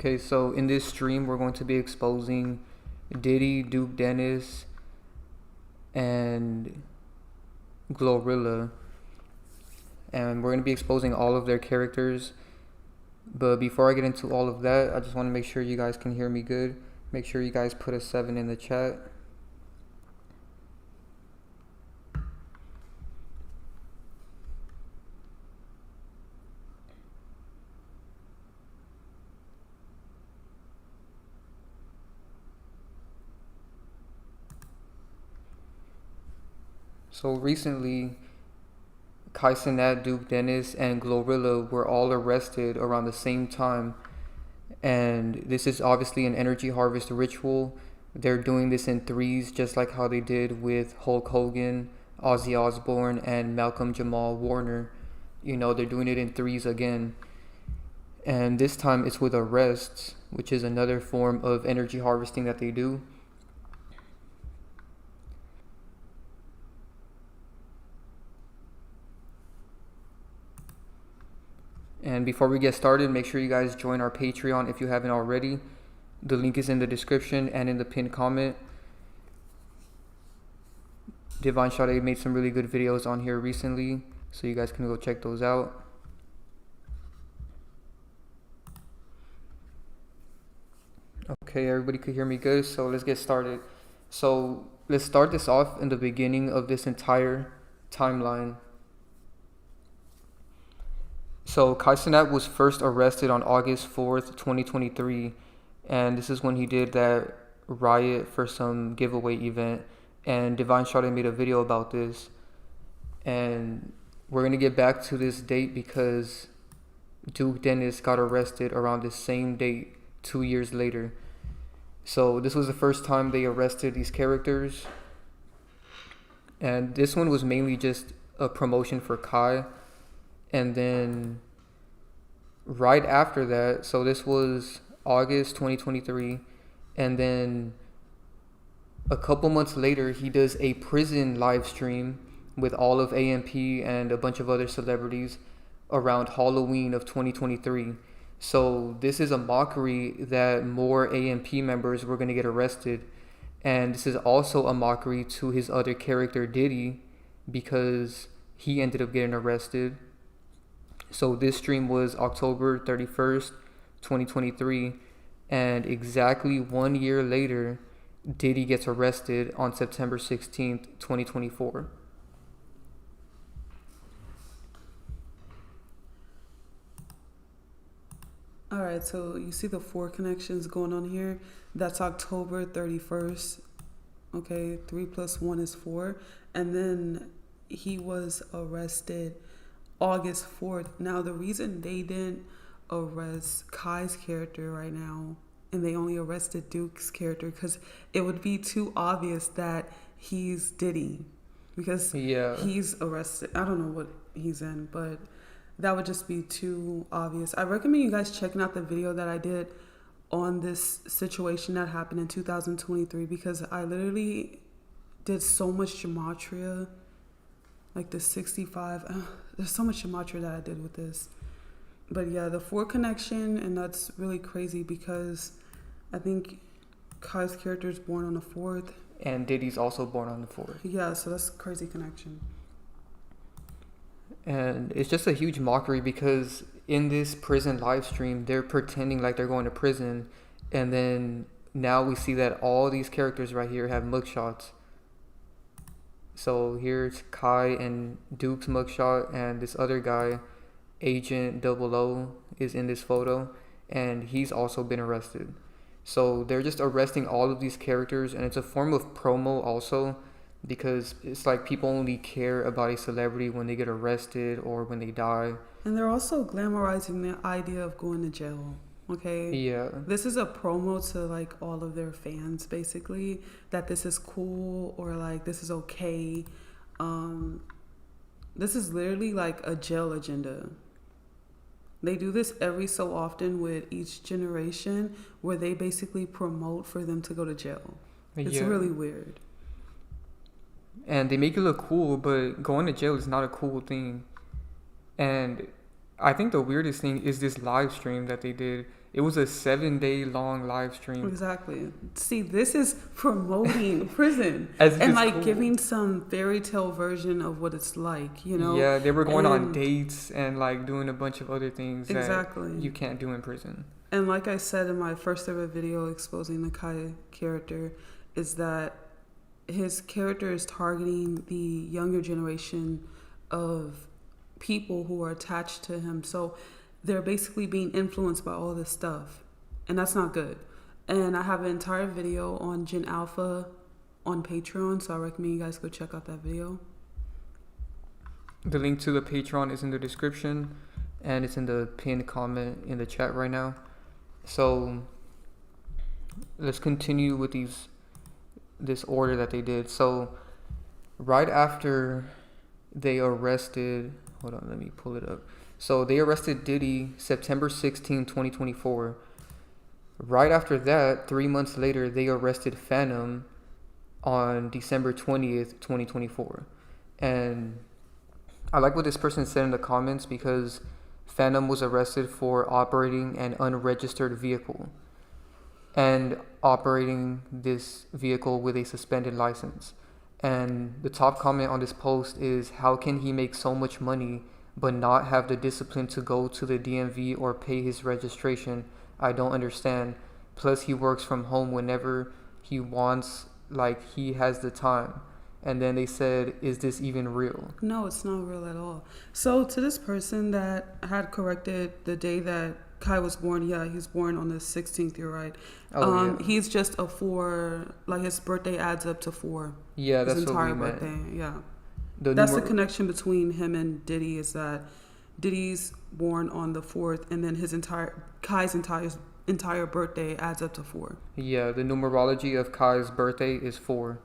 Okay, so in this stream, we're going to be exposing Diddy, Duke Dennis, and GloRilla. And we're going to be exposing all of their characters. But before I get into all of that, I just want to make sure you guys can hear me good. Make sure you guys put a 7 in the chat. So recently, Cenat, Duke Dennis, and GloRilla were all arrested around the same time. And this is obviously an energy harvest ritual. They're doing this in threes, just like how they did with Hulk Hogan, Ozzy Osbourne, and Malcolm Jamal Warner. You know, they're doing it in threes again. And this time it's with arrests, which is another form of energy harvesting that they do. And before we get started, make sure you guys join our Patreon if you haven't already. The link is in the description and in the pinned comment. Sade made some really good videos on here recently, so you guys can go check those out. Okay, everybody could hear me good, so let's get started. So let's start this off in the beginning of this entire timeline. So Cenat was first arrested on August 4th, 2023, and this is when he did that riot for some giveaway event, and Sade made a video about this, and we're going to get back to this date because Duke Dennis got arrested around the same date 2 years later. So this was the first time they arrested these characters, and this one was mainly just a promotion for Kai. And then right after that, so this was August 2023, and then a couple months later, he does a prison live stream with all of AMP and a bunch of other celebrities around Halloween of 2023. So this is a mockery that more AMP members were going to get arrested. And this is also a mockery to his other character, Diddy, because he ended up getting arrested. So this stream was October 31st, 2023, and exactly 1 year later, Diddy gets arrested on September 16th, 2024. All right, so you see the 4 connections going on here. That's October 31st. Okay, 3 plus 1 is 4. And then he was arrested August 4th. Now, the reason they didn't arrest Kai's character right now and they only arrested Duke's character, because it would be too obvious that he's Diddy, because he's arrested. I don't know what he's in, but that would just be too obvious. I recommend you guys checking out the video that I did on this situation that happened in 2023, because I literally did so much Gematria, like the 65. There's so much Gematria that I did with this. But yeah, the 4 connection, and that's really crazy because I think Kai's character is born on the 4th. And Diddy's also born on the 4th. Yeah, so that's a crazy connection. And it's just a huge mockery because in this prison live stream, they're pretending like they're going to prison. And then now we see that all these characters right here have mugshots. So here's Kai and Duke's mugshot, and this other guy, Agent 00, is in this photo, and he's also been arrested. So they're just arresting all of these characters, and it's a form of promo also, because it's like people only care about a celebrity when they get arrested or when they die. And they're also glamorizing the idea of going to jail. Okay. Yeah. This is a promo to like all of their fans, basically, that this is cool or like this is okay. This is literally like a jail agenda. They do this every so often with each generation, where they basically promote for them to go to jail. It's really weird. And they make it look cool, but going to jail is not a cool thing. And I think the weirdest thing is this live stream that they did. It was a 7-day long live stream. Exactly. See, this is promoting prison As if and it's like cool. giving some fairy tale version of what it's like, you know? Yeah, they were going on And dates and like doing a bunch of other things exactly. that you can't do in prison. And like I said in my first ever video exposing the Kai character, is that his character is targeting the younger generation of people who are attached to him. So they're basically being influenced by all this stuff. And that's not good. And I have an entire video on Gen Alpha on Patreon, so I recommend you guys go check out that video. The link to the Patreon is in the description, and it's in the pinned comment in the chat right now. So let's continue with this order that they did. So right after they arrested, hold on, let me pull it up. So they arrested Diddy September 16, 2024. Right after that, 3 months later, they arrested Fanum on December 20th, 2024. And I like what this person said in the comments, because Fanum was arrested for operating an unregistered vehicle and operating this vehicle with a suspended license. And the top comment on this post is, how can he make so much money but not have the discipline to go to the DMV or pay his registration? I don't understand. Plus he works from home whenever he wants, like he has the time. And then they said, is this even real? No, it's not real at all. So to this person that had corrected the day that Kai was born, yeah, he was born on the 16th, you're right. Yeah. He's just a 4, like his birthday adds up to 4. Yeah, that's his entire what we birthday, meant. yeah. That's the connection between him and Diddy, is that Diddy's born on the 4th, and then Kai's entire birthday adds up to 4. Yeah, the numerology of Kai's birthday is 4.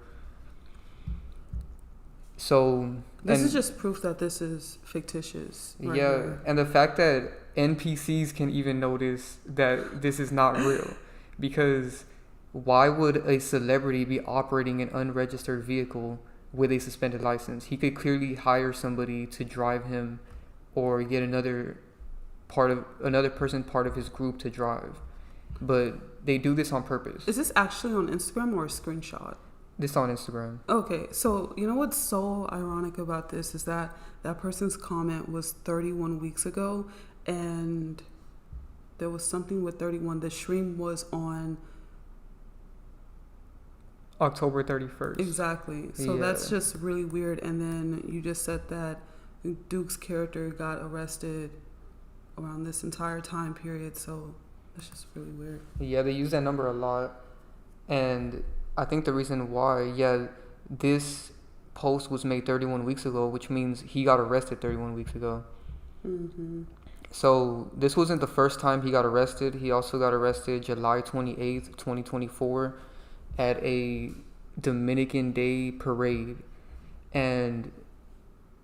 So this is just proof that this is fictitious. Right here. And the fact that NPCs can even notice that this is not real, because why would a celebrity be operating an unregistered vehicle with a suspended license? He could clearly hire somebody to drive him, or get another person part of his group to drive. But they do this on purpose. Is this actually on Instagram or a screenshot? This on Instagram. Okay, so you know what's so ironic about this is that that person's comment was 31 weeks ago, and there was something with 31. The stream was on October 31st. Exactly. So that's just really weird. And then you just said that Duke's character got arrested around this entire time period. So that's just really weird. Yeah, they use that number a lot. And I think the reason why, this post was made 31 weeks ago, which means he got arrested 31 weeks ago. Mm-hmm. So this wasn't the first time he got arrested. He also got arrested July 28th, 2024 at a Dominican Day parade. And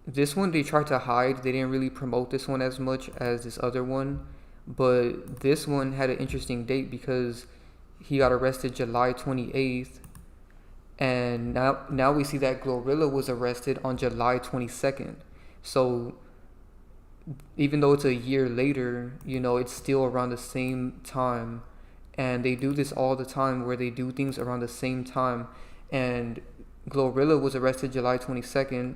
this one they tried to hide. They didn't really promote this one as much as this other one. But this one had an interesting date, because he got arrested July 28th, and now we see that GloRilla was arrested on July 22nd. So even though it's a year later, it's still around the same time. And they do this all the time, where they do things around the same time. And GloRilla was arrested July 22nd,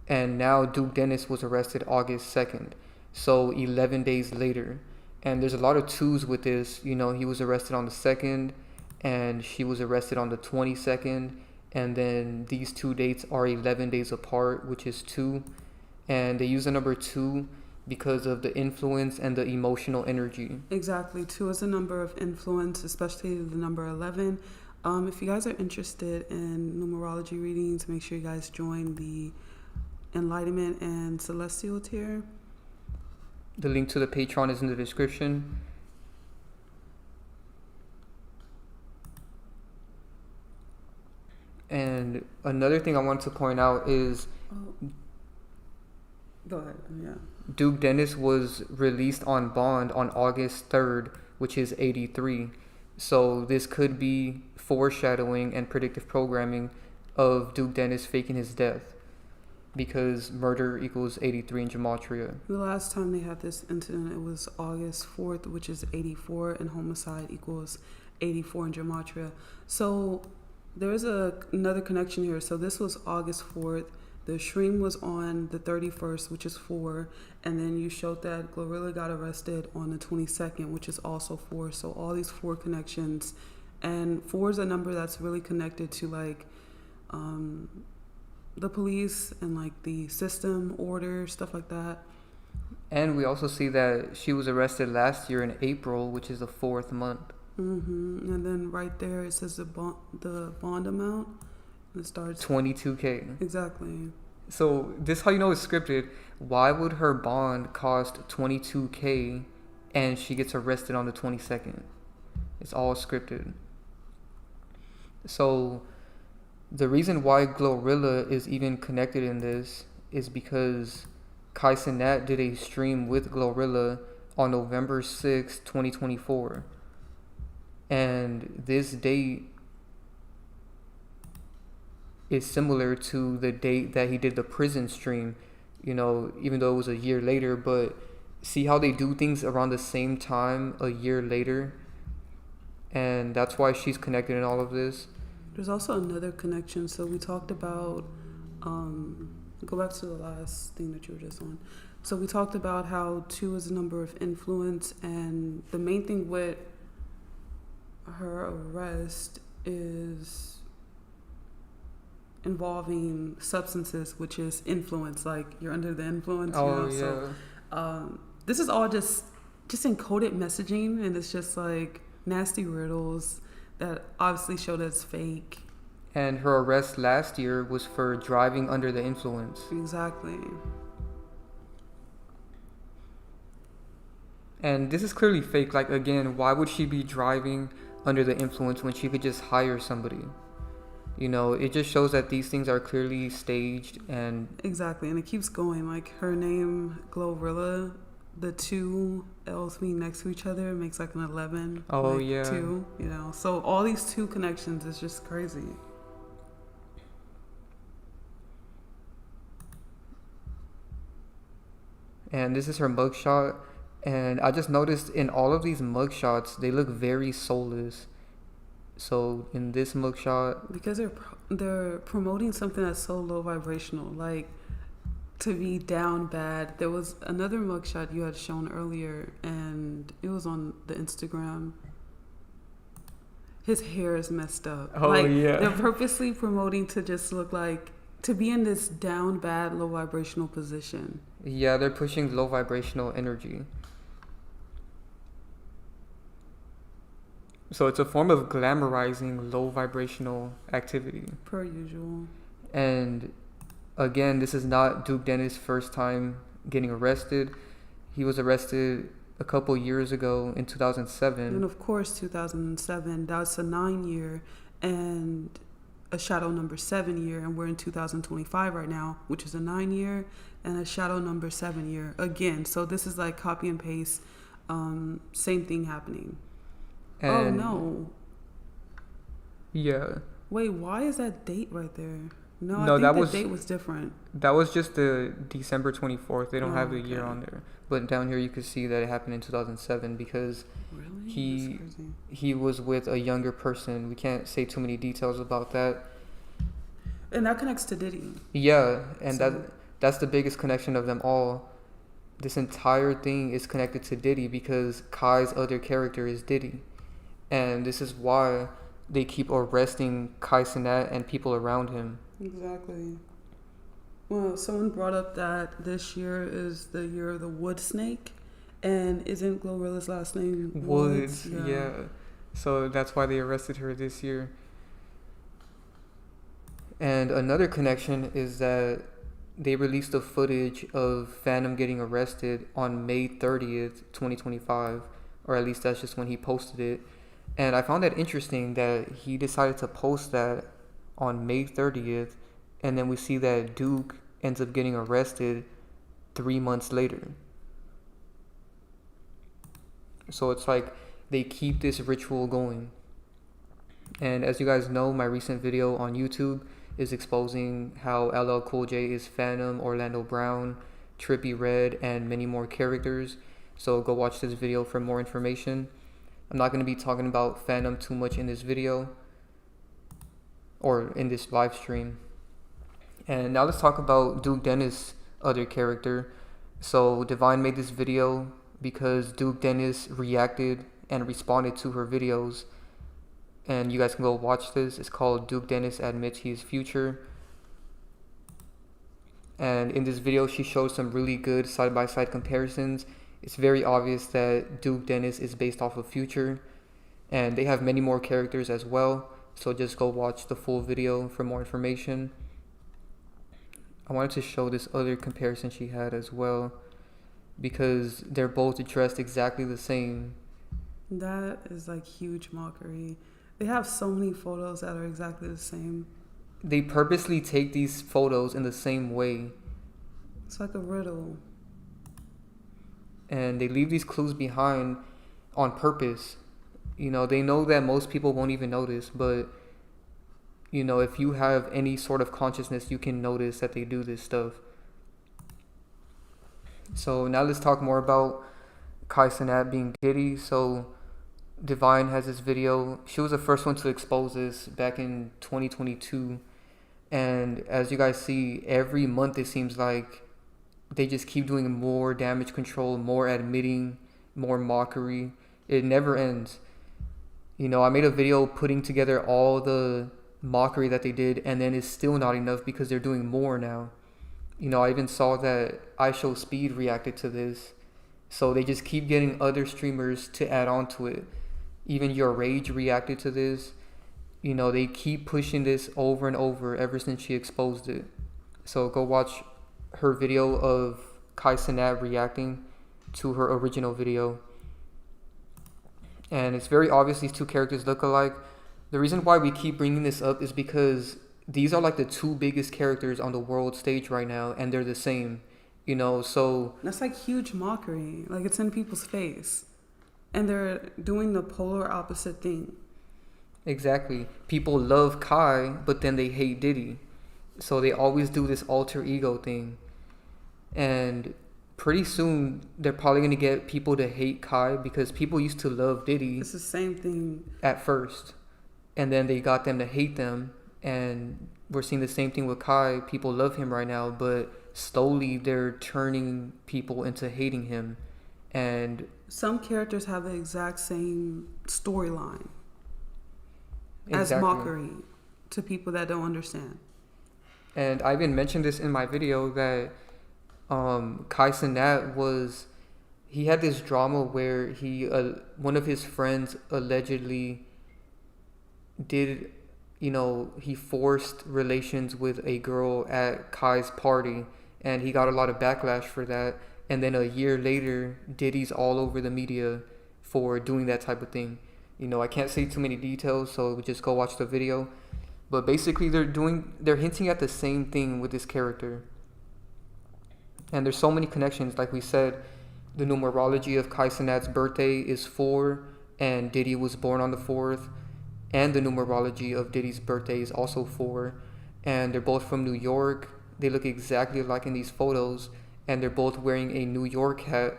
and now Duke Dennis was arrested August 2nd. So 11 days later. And there's a lot of twos with this. He was arrested on the 2nd, and she was arrested on the 22nd. And then these two dates are 11 days apart, which is 2. And they use the number 2 because of the influence and the emotional energy. Exactly. 2 is a number of influence, especially the number 11. If you guys are interested in numerology readings, make sure you guys join the Enlightenment and Celestial tier. The link to the Patreon is in the description. And another thing I want to point out is... Go ahead, yeah. Duke Dennis was released on bond on August 3rd, which is 83. So this could be foreshadowing and predictive programming of Duke Dennis faking his death. because murder equals 83 in Gematria. The last time they had this incident, it was August 4th, which is 84, and homicide equals 84 in Gematria. So there's another connection here. So this was August 4th. The stream was on the 31st, which is 4. And then you showed that GloRilla got arrested on the 22nd, which is also 4. So all these 4 connections. And 4 is a number that's really connected to like the police and like the system, order, stuff like that. And we also see that she was arrested last year in April, which is the 4th month. And then right there it says the bond amount. And it starts 22K. Exactly. So this how you know it's scripted. Why would her bond cost 22K and she gets arrested on the 22nd? It's all scripted. So the reason why GloRilla is even connected in this is because Cenat did a stream with GloRilla on November 6, 2024. And this date is similar to the date that he did the prison stream, you know, even though it was a year later. But see how they do things around the same time a year later? And that's why she's connected in all of this. There's also another connection. So we talked about, go back to the last thing that you were just on. So we talked about how 2 is a number of influence, and the main thing with her arrest is involving substances, which is influence, like you're under the influence. Oh, you know? yeah. So this is all just encoded messaging, and it's just like nasty riddles that obviously showed us fake. And her arrest last year was for driving under the influence. Exactly. And this is clearly fake. Like, again, why would she be driving under the influence when she could just hire somebody? You know, it just shows that these things are clearly staged. And exactly. And it keeps going. Like her name, GloRilla, the 2 L's being next to each other makes like an 11. Oh, like yeah. 2, you know. So all these 2 connections is just crazy. And this is her mugshot. And I just noticed in all of these mugshots, they look very soulless. So in this mugshot, because they're promoting something that's so low vibrational, like to be down bad. There was another mugshot you had shown earlier, and it was on the Instagram. His hair is messed up. Oh, like, yeah. They're purposely promoting to just look like, to be in this down bad, low vibrational position. Yeah, they're pushing low vibrational energy. So it's a form of glamorizing low vibrational activity. Per usual. And again, this is not Duke Dennis' first time getting arrested. He was arrested a couple years ago in 2007. And of course, 2007, that's a 9-year and a shadow number 7 year. And we're in 2025 right now, which is a 9-year and a shadow number 7 year again. So this is like copy and paste, same thing happening. And oh no. Yeah. Wait, why is that date right there? No, No, I think the date was different. That was just the December 24th. They don't have the year okay. on there. But down here you can see that it happened in 2007 because Really? he was with a younger person. We can't say too many details about that. And that connects to Diddy. Yeah, and that's the biggest connection of them all. This entire thing is connected to Diddy because Kai's other character is Diddy. And this is why they keep arresting Cenat and people around him. Exactly. Well, someone brought up that this year is the year of the wood snake, and isn't GloRilla's last name Woods? Yeah. So that's why they arrested her this year. And another connection is that they released the footage of Fanum getting arrested on May 30th, 2025, or at least that's just when he posted it. And I found that interesting that he decided to post that on May 30th, and then we see that Duke ends up getting arrested 3 months later. So it's like they keep this ritual going. And as you guys know, my recent video on YouTube is exposing how LL Cool J is Fanum, Orlando Brown, Trippie Redd, and many more characters. So go watch this video for more information. I'm not going to be talking about Fanum too much in this video or in this live stream. And now let's talk about Duke Dennis' other character. So Divine made this video because Duke Dennis reacted and responded to her videos. And you guys can go watch this. It's called Duke Dennis Admits He is Future. And in this video, she shows some really good side-by-side comparisons. It's very obvious that Duke Dennis is based off of Future. And they have many more characters as well. So just go watch the full video for more information. I wanted to show this other comparison she had as well, because they're both dressed exactly the same. That is like huge mockery. They have so many photos that are exactly the same. They purposely take these photos in the same way. It's like a riddle. And they leave these clues behind on purpose. You know, they know that most people won't even notice, but you know, if you have any sort of consciousness, you can notice that they do this stuff. So now let's talk more about Cenat being Diddy. So Divine has this video. She was the first one to expose this back in 2022. And as you guys see, every month it seems like they just keep doing more damage control, more admitting, more mockery. It never ends. You know, I made a video putting together all the mockery that they did, and then it's still not enough because they're doing more now. You know, I even saw that I Show Speed reacted to this. So they just keep getting other streamers to add on to it. Even Your Rage reacted to this. You know, they keep pushing this over and over ever since she exposed it. So go watch her video of Cenat reacting to her original video. And it's very obvious these two characters look alike. The reason why we keep bringing this up is because these are like the two biggest characters on the world stage right now, and they're the same, you know, so... That's like huge mockery. Like, it's in people's face. And they're doing the polar opposite thing. Exactly. People love Kai, but then they hate Diddy. So they always do this alter ego thing. And pretty soon, they're probably going to get people to hate Kai because people used to love Diddy. It's the same thing. At first. And then they got them to hate them. And we're seeing the same thing with Kai. People love him right now, but slowly they're turning people into hating him. And some characters have the exact same storyline exactly. as mockery to people that don't understand. And I even mentioned this in my video that Cenat he had this drama where one of his friends allegedly did, you know, he forced relations with a girl at Kai's party, and he got a lot of backlash for that. And then a year later, Diddy's all over the media for doing that type of thing. You know, I can't say too many details, so just go watch the video. But basically, they're hinting at the same thing with this character. And there's so many connections. Like we said, the numerology of Cenat's birthday is 4, and Diddy was born on the 4th. And the numerology of Diddy's birthday is also 4. And they're both from New York. They look exactly alike in these photos. And they're both wearing a New York hat.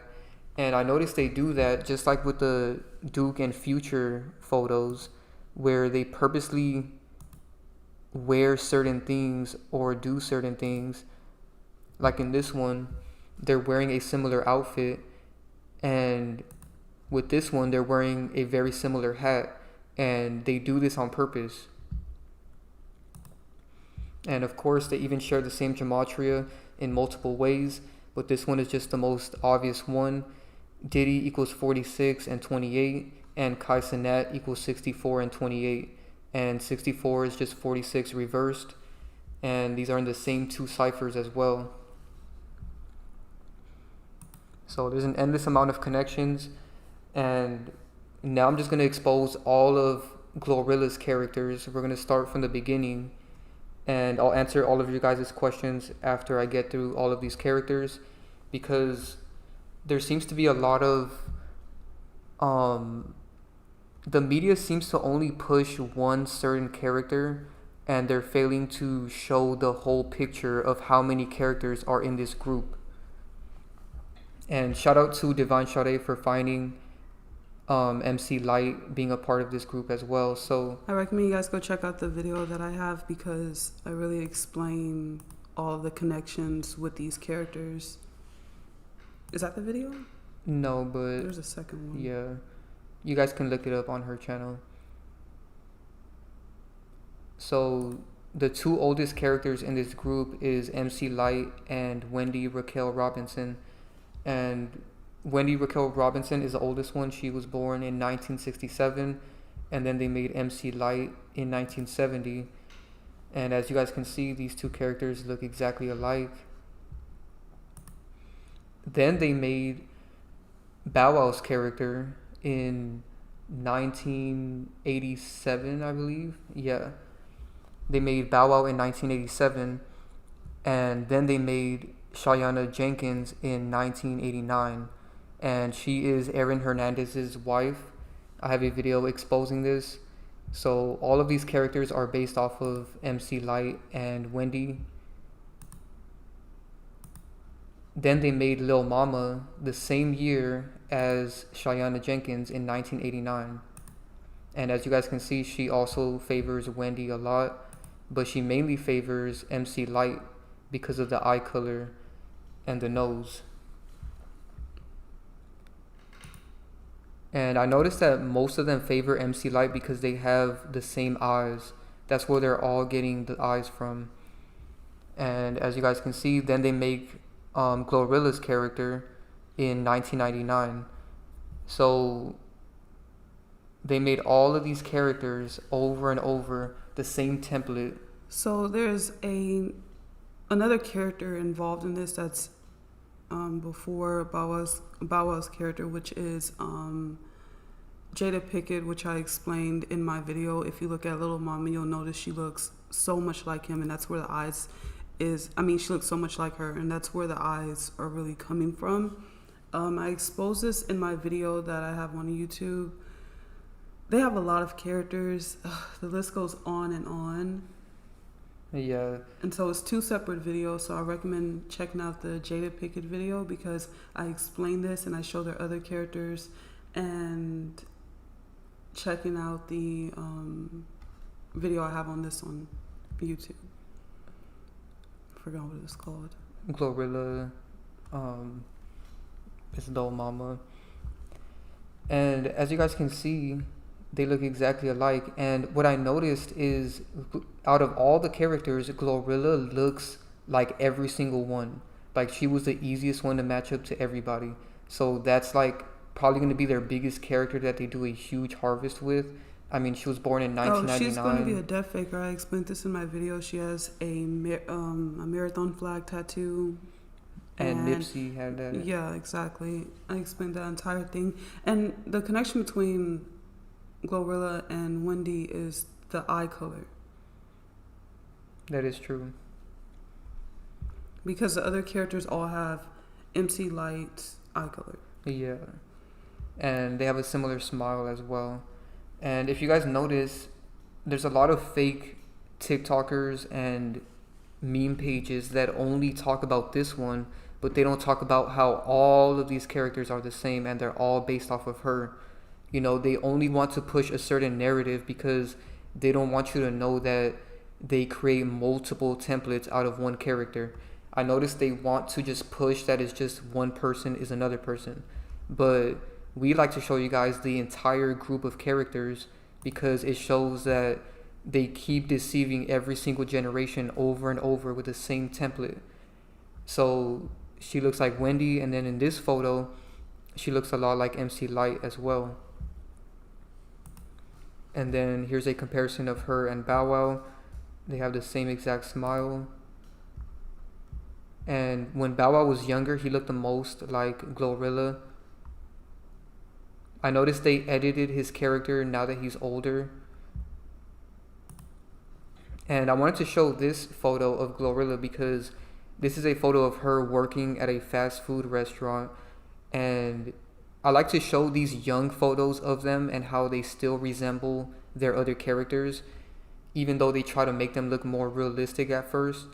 And I noticed they do that just like with the Duke and Future photos, where they purposely wear certain things or do certain things. Like in this one, they're wearing a similar outfit. And with this one, they're wearing a very similar hat. And they do this on purpose. And of course, they even share the same gematria in multiple ways. But this one is just the most obvious one. Diddy equals 46 and 28. And Cenat equals 64 and 28. And 64 is just 46 reversed. And these are in the same two ciphers as well. So there's an endless amount of connections. And now I'm just going to expose all of GloRilla's characters. We're going to start from the beginning. And I'll answer all of you guys' questions after I get through all of these characters. Because there seems to be a lot of... the media seems to only push one certain character and they're failing to show the whole picture of how many characters are in this group. And shout out to Divine Sade for finding MC Light being a part of this group as well. So I recommend you guys go check out the video that I have because I really explain all the connections with these characters. Is that the video? No, but there's a second one. Yeah, you guys can look it up on her channel. So the two oldest characters in this group is MC Light and Wendy Raquel Robinson. And Wendy Raquel Robinson is the oldest one. She was born in 1967, and then they made MC Light in 1970. And as you guys can see, these two characters look exactly alike. Then they made Bow Wow's character in 1987, I believe. Yeah. They made Bow Wow in 1987, and then they made Shayana Jenkins in 1989, and she is Aaron Hernandez's wife. I have a video exposing this. So all of these characters are based off of MC Light and Wendy. Then they made Lil Mama the same year as Shayana Jenkins in 1989. And as you guys can see, she also favors Wendy a lot, but she mainly favors MC Light because of the eye color and the nose. And I noticed that most of them favor MC Light because they have the same eyes. That's where they're all getting the eyes from. And as you guys can see, then they make GloRilla's character in 1999. So they made all of these characters over and over the same template. So there's another character involved in this that's before Bow Wow's character, which is Jada Pickett, which I explained in my video. If you look at Little Mama, you'll notice she looks so much like him, and that's where the eyes is. I mean, she looks so much like her, and that's where the eyes are really coming from. I exposed this in my video that I have on YouTube. They have a lot of characters. The list goes on and on. Yeah. And so it's two separate videos. So I recommend checking out the Jada Pickett video because I explain this and I show their other characters, and checking out the video I have on this on YouTube. I forgot what it's called. GloRilla, it's Lil Mama. And as you guys can see, they look exactly alike. And what I noticed is, out of all the characters, GloRilla looks like every single one. Like, she was the easiest one to match up to everybody. So that's like probably going to be their biggest character that they do a huge harvest with. I mean, she was born in 1999. Oh, she's going to be a death faker. I explained this in my video. She has a marathon flag tattoo. And Nipsey had that. Yeah, exactly. I explained that entire thing. And the connection between GloRilla and Wendy is the eye color. That is true. Because the other characters all have MC Light's eye color. Yeah. And they have a similar smile as well. And if you guys notice, there's a lot of fake TikTokers and meme pages that only talk about this one, but they don't talk about how all of these characters are the same and they're all based off of her. You know, they only want to push a certain narrative because they don't want you to know that they create multiple templates out of one character. I noticed they want to just push that it's just one person is another person. But we like to show you guys the entire group of characters because it shows that they keep deceiving every single generation over and over with the same template. So she looks like Wendy, and then in this photo, she looks a lot like MC Light as well. And then here's a comparison of her and Bow Wow. They have the same exact smile. And when Bow Wow was younger, he looked the most like GloRilla. I noticed they edited his character now that he's older. And I wanted to show this photo of GloRilla because this is a photo of her working at a fast food restaurant. And I like to show these young photos of them and how they still resemble their other characters. even though they try to make them look more realistic at first.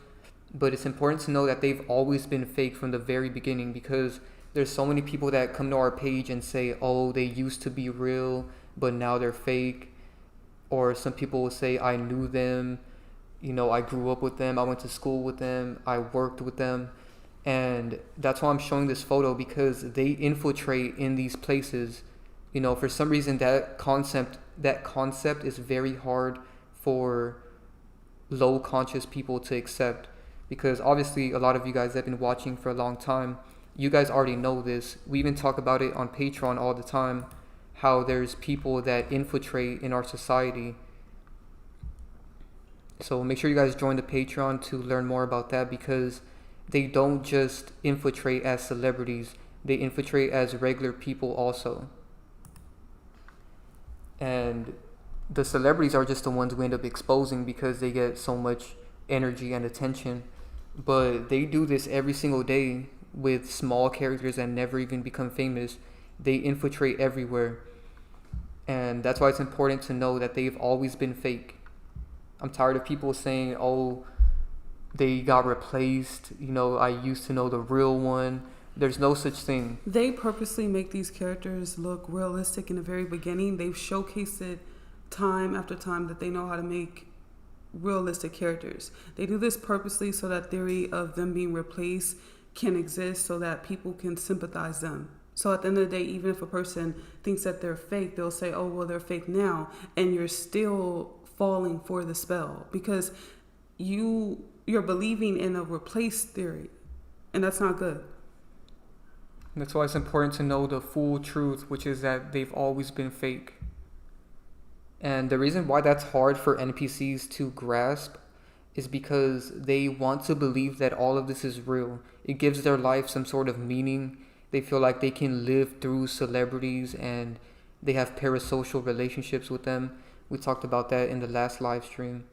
But it's important to know that they've always been fake from the very beginning, because there's so many people that come to our page and say, oh, they used to be real, but now they're fake. Or some people will say, I knew them, I grew up with them, I went to school with them, I worked with them. And that's why I'm showing this photo, because they infiltrate in these places. For some reason that concept is very hard for low conscious people to accept, because obviously a lot of you guys that have been watching for a long time, you guys already know this. We even talk about it on Patreon all the time, how there's people that infiltrate in our society. So make sure you guys join the Patreon to learn more about that, because they don't just infiltrate as celebrities, they infiltrate as regular people also. And the celebrities are just the ones we end up exposing because they get so much energy and attention. But they do this every single day with small characters that never even become famous. They infiltrate everywhere. And that's why it's important to know that they've always been fake. I'm tired of people saying, oh, they got replaced. I used to know the real one. There's no such thing. They purposely make these characters look realistic in the very beginning. They've showcased it time after time that they know how to make realistic characters. They do this purposely so that theory of them being replaced can exist, so that people can sympathize them. So at the end of the day, even if a person thinks that they're fake, they'll say, oh, well, they're fake now. And you're still falling for the spell, because you're believing in a replaced theory, and that's not good. That's why it's important to know the full truth, which is that they've always been fake. And the reason why that's hard for NPCs to grasp is because they want to believe that all of this is real. It gives their life some sort of meaning. They feel like they can live through celebrities, and they have parasocial relationships with them. We talked about that in the last live stream.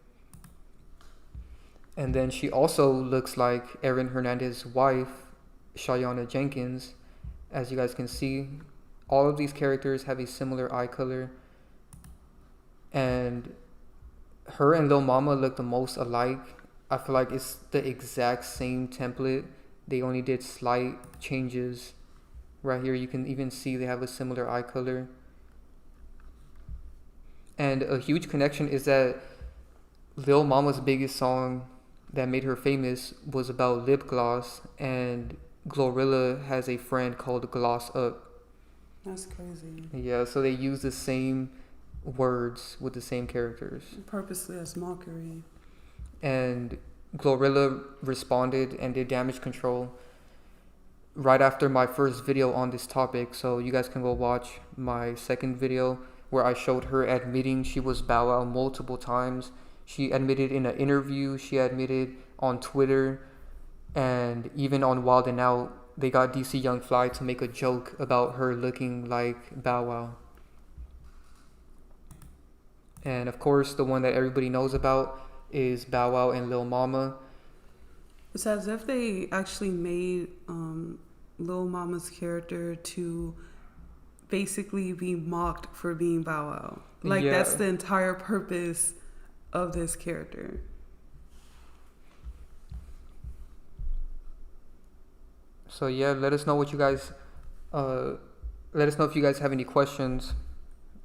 And then she also looks like Aaron Hernandez's wife, Shayana Jenkins. As you guys can see, all of these characters have a similar eye color. And her and Lil Mama look the most alike. I feel like it's the exact same template. They only did slight changes. Right here, you can even see they have a similar eye color. And a huge connection is that Lil Mama's biggest song that made her famous was about lip gloss, and GloRilla has a friend called Gloss Up. That's crazy. Yeah, so they use the same words with the same characters. Purposely as mockery. And GloRilla responded and did damage control right after my first video on this topic. So you guys can go watch my second video where I showed her admitting she was Bow Wow multiple times. She admitted in an interview, she admitted on Twitter, and even on Wild 'N Out, they got DC Young Fly to make a joke about her looking like Bow Wow. And of course, the one that everybody knows about is Bow Wow and Lil Mama. It's as if they actually made Lil Mama's character to basically be mocked for being Bow Wow. Like, yeah. That's the entire purpose of this character. So yeah, let us know what you guys, let us know if you guys have any questions.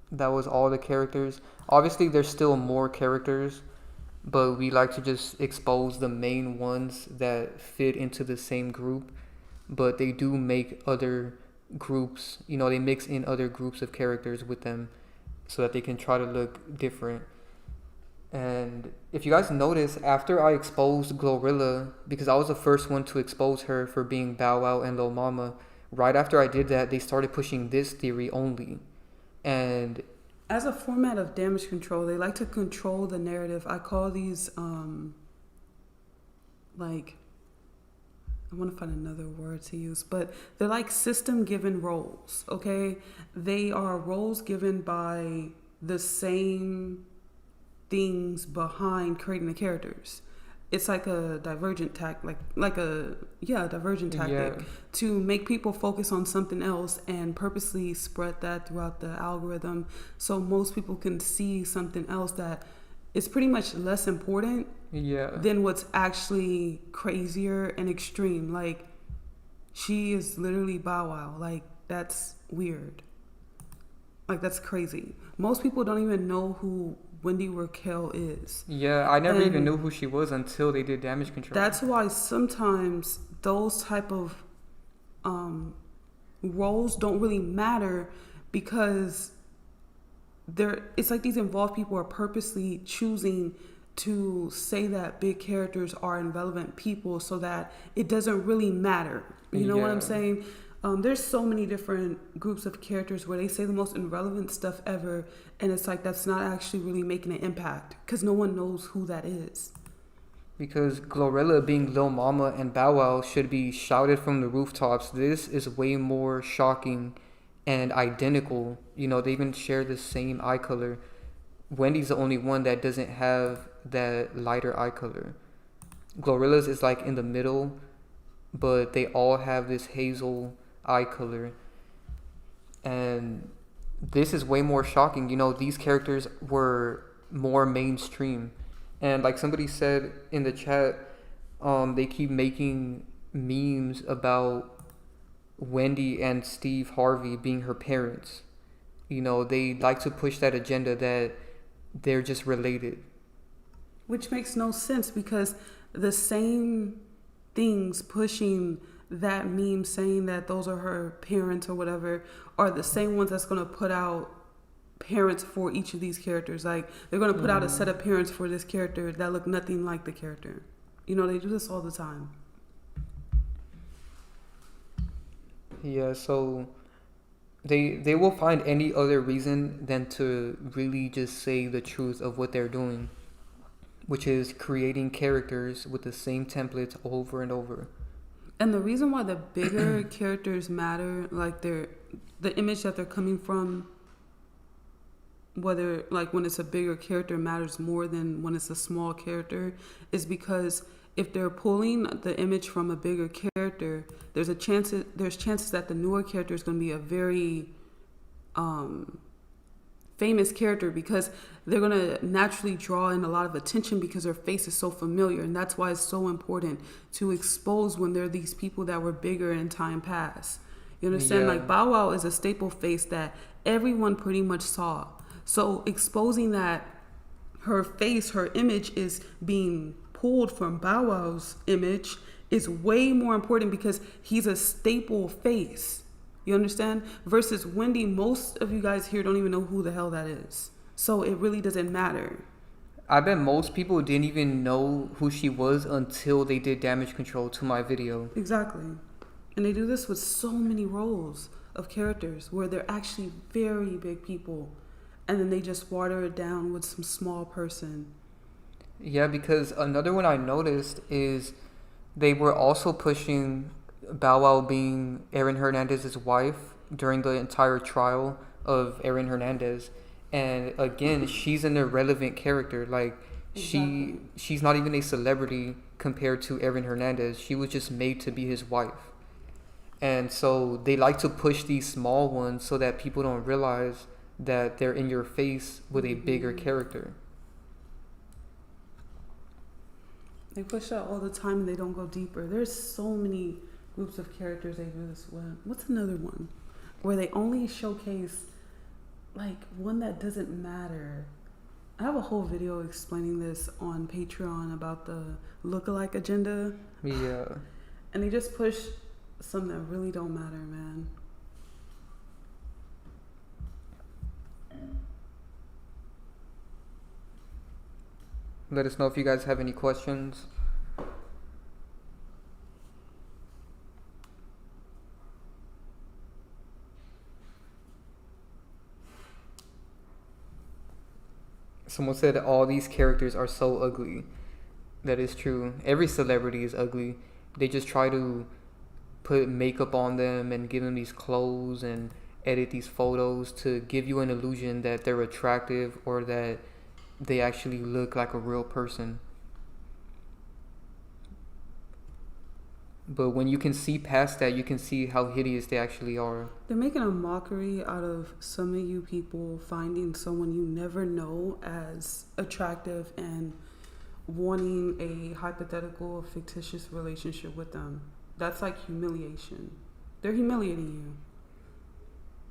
That was all the characters. Obviously, there's still more characters, but we like to just expose the main ones that fit into the same group. But they do make other groups, they mix in other groups of characters with them so that they can try to look different. And if you guys notice, after I exposed GloRilla, because I was the first one to expose her for being Bow Wow and Lil Mama, right after I did that, they started pushing this theory only. And as a format of damage control, they like to control the narrative. I call these I want to find another word to use, but they're like system given roles. Okay, they are roles given by the same things behind creating the characters. It's like a divergent tactic, divergent tactic to make people focus on something else and purposely spread that throughout the algorithm, so most people can see something else that is pretty much less important Yeah. than what's actually crazier and extreme. Like, she is literally Bow Wow. Like, that's weird. Like, that's crazy. Most people don't even know who Wendy Raquel is. Yeah, I never even And knew who she was until they did Damage Control. that's why sometimes those type of roles don't really matter, because it's like these involved people are purposely choosing to say that big characters are irrelevant people so that it doesn't really matter. You know what I'm saying? There's so many different groups of characters where they say the most irrelevant stuff ever, and it's like that's not actually really making an impact because no one knows who that is. Because GloRilla being Lil Mama and Bow Wow should be shouted from the rooftops. This is way more shocking and identical. You know, they even share the same eye color. Wendy's the only one that doesn't have that lighter eye color. GloRilla's is like in the middle, but they all have this hazel eye color. And this is way more shocking. You know, these characters were more mainstream. And like somebody said in the chat, they keep making memes about Wendy and Steve Harvey being her parents. You know, they like to push that agenda that they're just related. Which makes no sense, because the same things pushing that meme saying that those are her parents or whatever are the same ones that's going to put out parents for each of these characters. Like, they're going to put out a set of parents for this character that look nothing like the character. You know, they do this all the time. Yeah, so they will find any other reason than to really just say the truth of what they're doing, which is creating characters with the same templates over and over. And the reason why the bigger characters matter, like the image that they're coming from, whether like when it's a bigger character matters more than when it's a small character, is because if they're pulling the image from a bigger character, there's chances that the newer character is going to be a very famous character, because they're going to naturally draw in a lot of attention because their face is so familiar. And that's why it's so important to expose when there are these people that were bigger in time past. You understand? Yeah. Like, Bow Wow is a staple face that everyone pretty much saw. So exposing that her face, her image is being pulled from Bow Wow's image is way more important, because he's a staple face. You understand? Versus Wendy, most of you guys here don't even know who the hell that is. So it really doesn't matter. I bet most people didn't even know who she was until they did Damage Control to my video. Exactly. And they do this with so many roles of characters where they're actually very big people, and then they just water it down with some small person. Yeah, because another one I noticed is they were also pushing Bow Wow being Aaron Hernandez's wife during the entire trial of Aaron Hernandez. And again, she's an irrelevant character. Like, Exactly. she's not even a celebrity compared to Aaron Hernandez. She was just made to be his wife. And so they like to push these small ones so that people don't realize that they're in your face with a bigger character. They push that all the time and they don't go deeper. There's so many groups of characters they do this with. What's another one where they only showcase like one that doesn't matter? I have a whole video explaining this on Patreon about the lookalike agenda. Yeah. And they just push some that really don't matter, man. Let us know if you guys have any questions. Someone said all these characters are so ugly. That is true. Every celebrity is ugly. They just try to put makeup on them and give them these clothes and edit these photos to give you an illusion that they're attractive or that they actually look like a real person. But when you can see past that, you can see how hideous they actually are. They're making a mockery out of some of you people finding someone you never know as attractive and wanting a hypothetical, fictitious relationship with them. That's like humiliation. They're humiliating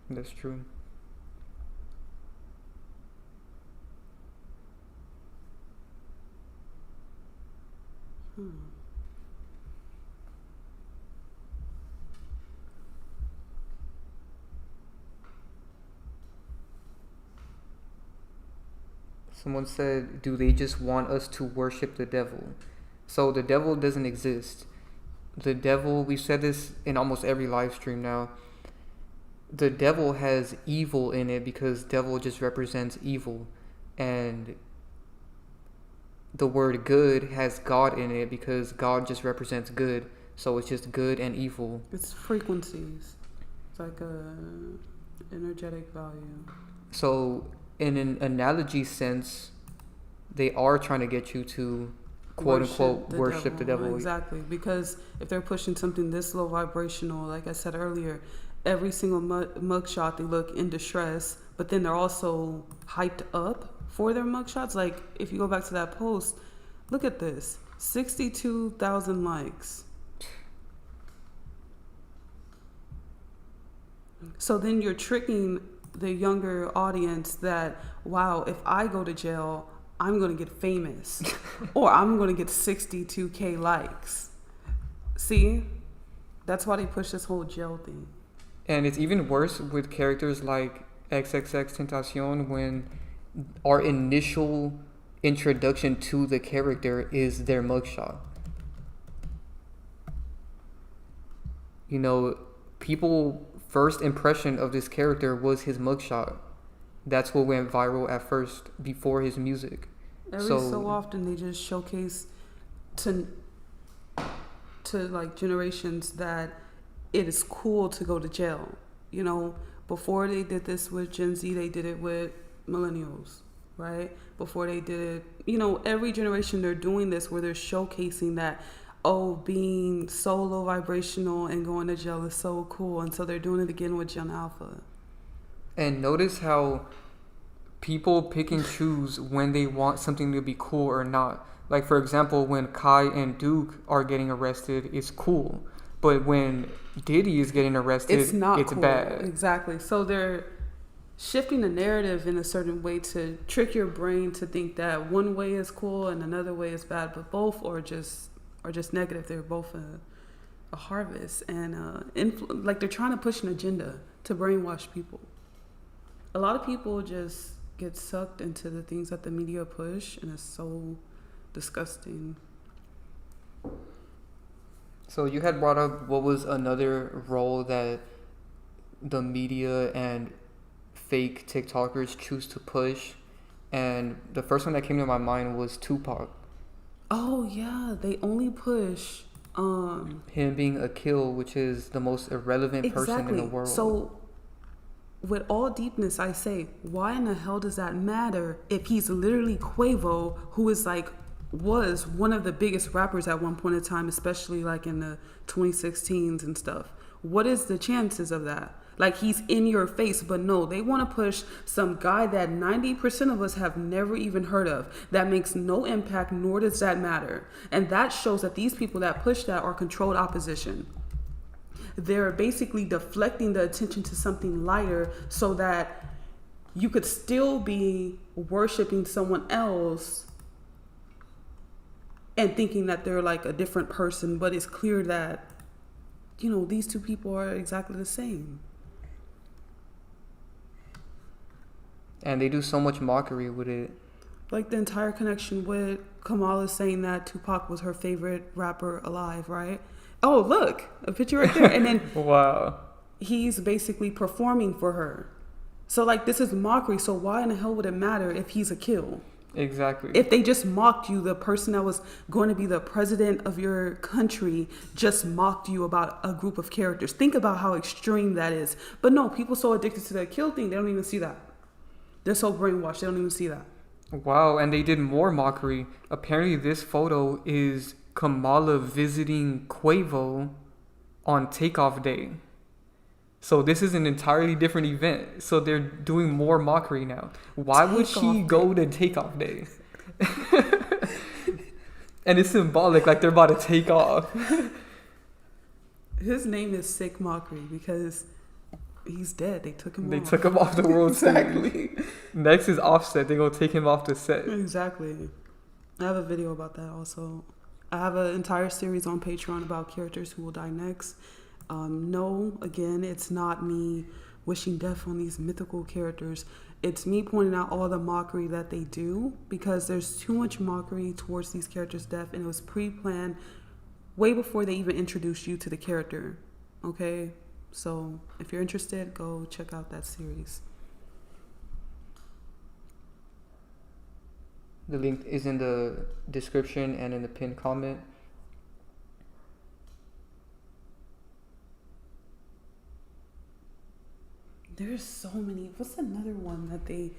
you. That's true. Someone said, do they just want us to worship the devil? So the devil doesn't exist. The devil, we said this in almost every live stream now. The devil has evil in it because devil just represents evil. And the word good has God in it because God just represents good. So it's just good and evil. It's frequencies. It's like a energetic value. So in an analogy sense, they are trying to get you to quote unquote worship the devil. Exactly, because if they're pushing something this low vibrational, like I said earlier, every single mugshot they look in distress, but then they're also hyped up for their mugshots. Like if you go back to that post, look at this, 62,000 likes. So then you're tricking the younger audience that, wow, if I go to jail, I'm going to get famous or I'm going to get 62K likes. See, that's why they push this whole jail thing. And it's even worse with characters like XXXTentacion when our initial introduction to the character is their mugshot. You know, people first impression of this character was his mugshot. That's what went viral at first before his music. Every so often they just showcase to like generations that it is cool to go to jail. You know, before they did this with Gen Z, they did it with millennials, right? Before they did it, you know, every generation they're doing this where they're showcasing that, oh, being so low vibrational and going to jail is so cool. And so they're doing it again with Gen Alpha. And notice how people pick and choose when they want something to be cool or not. Like, for example, when Kai and Duke are getting arrested, it's cool. But when Diddy is getting arrested, it's cool. Bad. Exactly. So they're shifting the narrative in a certain way to trick your brain to think that one way is cool and another way is bad, but both are just negative. They're both a harvest, and like they're trying to push an agenda to brainwash people. A lot of people just get sucked into the things that the media push, and it's so disgusting. So you had brought up what was another role that the media and fake TikTokers choose to push, and the first one that came to my mind was Tupac. Oh yeah, they only push him being a kill, which is the most irrelevant person in the world. So with all deepness, I say, why in the hell does that matter if he's literally Quavo, who is like, was one of the biggest rappers at one point in time, especially like in the 2016s and stuff. What is the chances of that? Like, he's in your face, but no, they want to push some guy that 90% of us have never even heard of, that makes no impact, nor does that matter. And that shows that these people that push that are controlled opposition. They're basically deflecting the attention to something lighter so that you could still be worshiping someone else and thinking that they're like a different person, but it's clear that, you know, these two people are exactly the same. And they do so much mockery with it. Like the entire connection with Kamala saying that Tupac was her favorite rapper alive, right? Oh, look, a picture right there. And then wow, he's basically performing for her. So like, this is mockery. So why in the hell would it matter if he's a kill? Exactly. If they just mocked you, the person that was going to be the president of your country just mocked you about a group of characters. Think about how extreme that is. But no, people so addicted to the kill thing, they don't even see that. They're so brainwashed, they don't even see that. Wow, and they did more mockery. Apparently this photo is Kamala visiting Quavo on takeoff day. So this is an entirely different event. So they're doing more mockery now. Why would she go to takeoff day? And it's symbolic, like they're about to take off. His name is Sick Mockery because he's dead. They took him off. They took him off the world Exactly. stage. Next is Offset. They're going to take him off the set. Exactly. I have a video about that also. I have an entire series on Patreon about characters who will die next. No, again, it's not me wishing death on these mythical characters. It's me pointing out all the mockery that they do because there's too much mockery towards these characters' death, and it was pre-planned way before they even introduced you to the character. Okay? So if you're interested, go check out that series. The link is in the description and in the pinned comment. There's so many. What's another one that they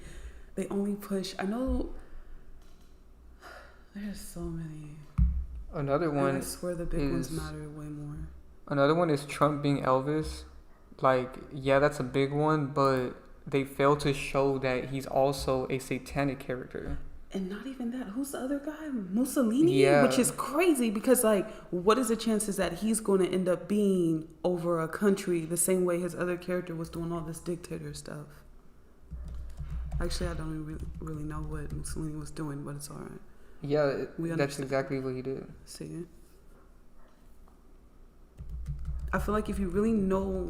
only push? I know there's so many. Another one, and I swear the big ones matter way more. Another one is Trump being Elvis. Like, yeah, that's a big one, but they fail to show that he's also a satanic character. And not even that. Who's the other guy? Mussolini? Yeah. Which is crazy because, like, what is the chances that he's going to end up being over a country the same way his other character was doing all this dictator stuff? Actually, I don't even really know what Mussolini was doing, but it's all right. Yeah, that's exactly what he did. See? I feel like if you really know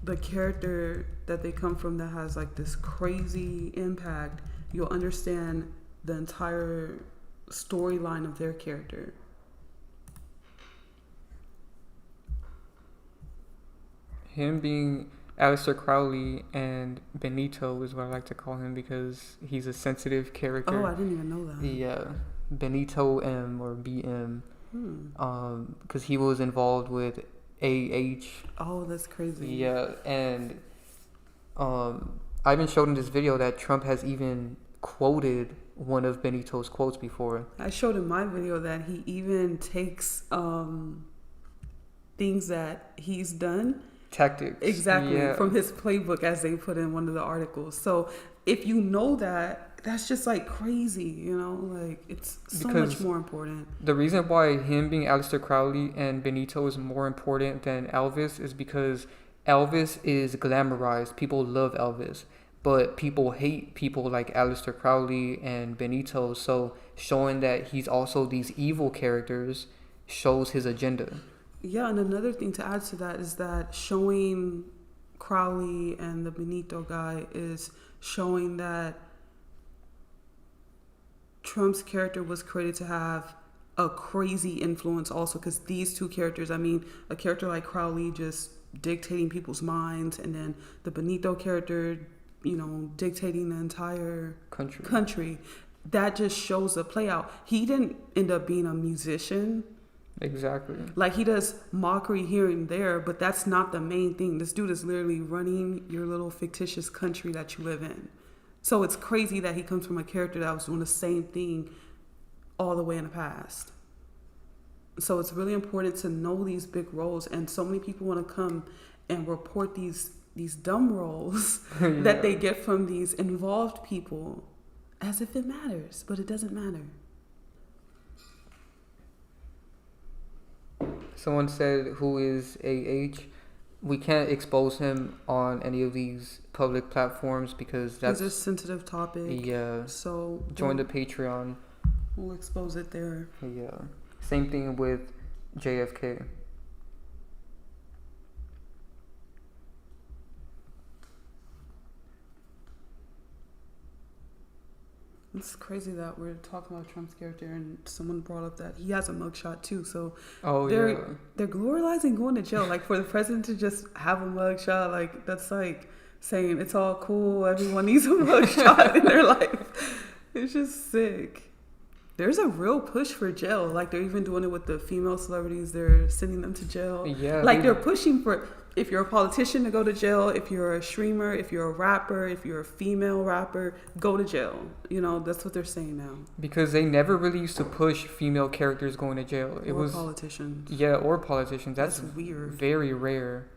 the character that they come from that has, like, this crazy impact, you'll understand the entire storyline of their character. Him being Aleister Crowley and Benito is what I like to call him because he's a sensitive character. Oh, I didn't even know that. Yeah, Benito M or BM, because he was involved with AH. Oh, that's crazy. Yeah, and I even showed in this video that Trump has even quoted one of Benito's quotes before. I showed in my video that he even takes things that he's done. Tactics. Exactly. Yeah. From his playbook, as they put in one of the articles. So if you know that, that's just like crazy, you know? Like, it's so much more important. The reason why him being Aleister Crowley and Benito is more important than Elvis is because Elvis is glamorized. People love Elvis. But people hate people like Aleister Crowley and Benito. So showing that he's also these evil characters shows his agenda. Yeah, and another thing to add to that is that showing Crowley and the Benito guy is showing that Trump's character was created to have a crazy influence also, because these two characters, I mean, a character like Crowley just dictating people's minds, and then the Benito character, you know, dictating the entire country. That just shows the play out. He didn't end up being a musician. Exactly. Like, he does mockery here and there, but that's not the main thing. This dude is literally running your little fictitious country that you live in. So it's crazy that he comes from a character that was doing the same thing all the way in the past. So it's really important to know these big roles, and so many people want to come and report these dumb roles that they get from these involved people as if it matters, but it doesn't matter. Someone said, who is AH? We can't expose him on any of these public platforms because that's a sensitive topic. Yeah. So join the Patreon. We'll expose it there. Yeah. Same thing with JFK. It's crazy that we're talking about Trump's character and someone brought up that he has a mugshot too. So they're glorifying going to jail. Like, for the president to just have a mugshot, like, that's like saying it's all cool. Everyone needs a mugshot in their life. It's just sick. There's a real push for jail. Like, they're even doing it with the female celebrities. They're sending them to jail. Yeah. Like, they're pushing for... if you're a politician, to go to jail. If you're a streamer, if you're a rapper, if you're a female rapper, go to jail. You know, that's what they're saying now. Because they never really used to push female characters going to jail. It was politicians. Yeah, or politicians. That's weird. Very rare.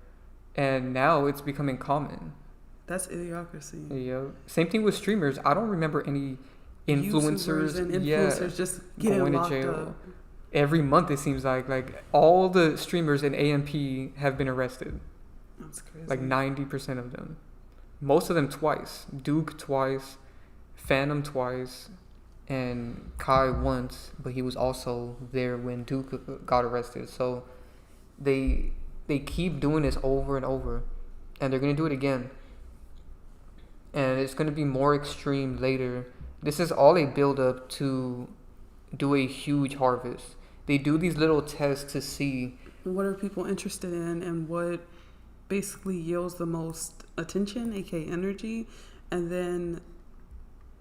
And now it's becoming common. That's idiocracy. Yeah. Same thing with streamers. I don't remember any influencers just going to jail. Up. Every month it seems like all the streamers in AMP have been arrested. That's crazy. Like 90% of them. Most of them twice. Duke twice, Fanum twice, and Kai once, but he was also there when Duke got arrested. So they keep doing this over and over, and they're going to do it again. And it's going to be more extreme later. This is all a build up to do a huge harvest. They do these little tests to see what are people interested in and what basically yields the most attention, aka energy, and then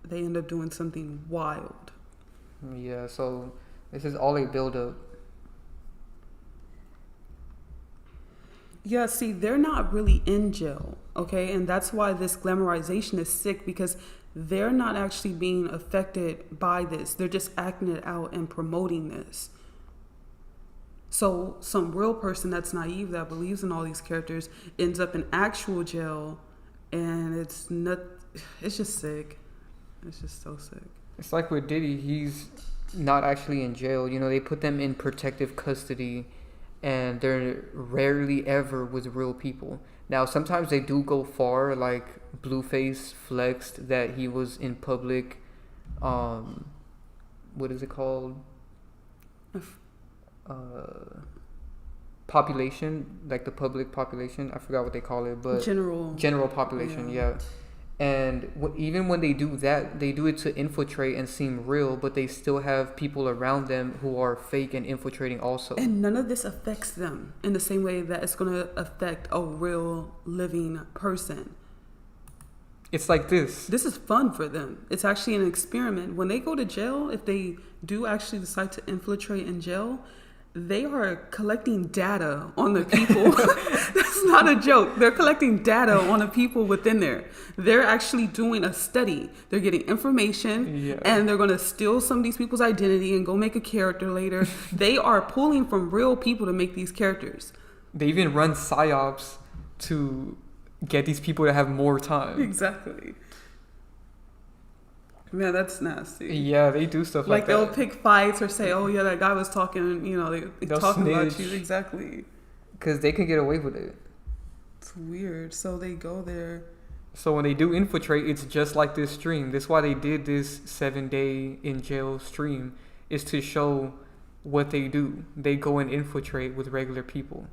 they end up doing something wild. Yeah, so this is all a build up. Yeah, see, they're not really in jail, okay? And that's why this glamorization is sick, because they're not actually being affected by this. They're just acting it out and promoting this. So some real person that's naive, that believes in all these characters, ends up in actual jail, and it's just sick. It's just so sick. It's like with Diddy, he's not actually in jail. You know, they put them in protective custody, and they're rarely ever with real people. Now, sometimes they do go far, like Blueface flexed that he was in public, what is it called? Population, like the public population. I forgot what they call it, but general population, yeah. And even when they do that, they do it to infiltrate and seem real, but they still have people around them who are fake and infiltrating also. And none of this affects them in the same way that it's going to affect a real living person. It's like this. This is fun for them. It's actually an experiment. When they go to jail, if they do actually decide to infiltrate in jail, they are collecting data on the people. That's not a joke. They're collecting data on the people within there. They're actually doing a study. They're getting information, and they're going to steal some of these people's identity and go make a character later. They are pulling from real people to make these characters. They even run psyops to get these people to have more time. Exactly. Man, that's nasty. Yeah, they do stuff like that. They'll pick fights or say, oh, yeah, that guy was talking, you know, they're talking about you. Exactly. Because they can get away with it. It's weird. So they go there. So when they do infiltrate, it's just like this stream. That's why they did this 7-day in jail stream, is to show what they do. They go and infiltrate with regular people.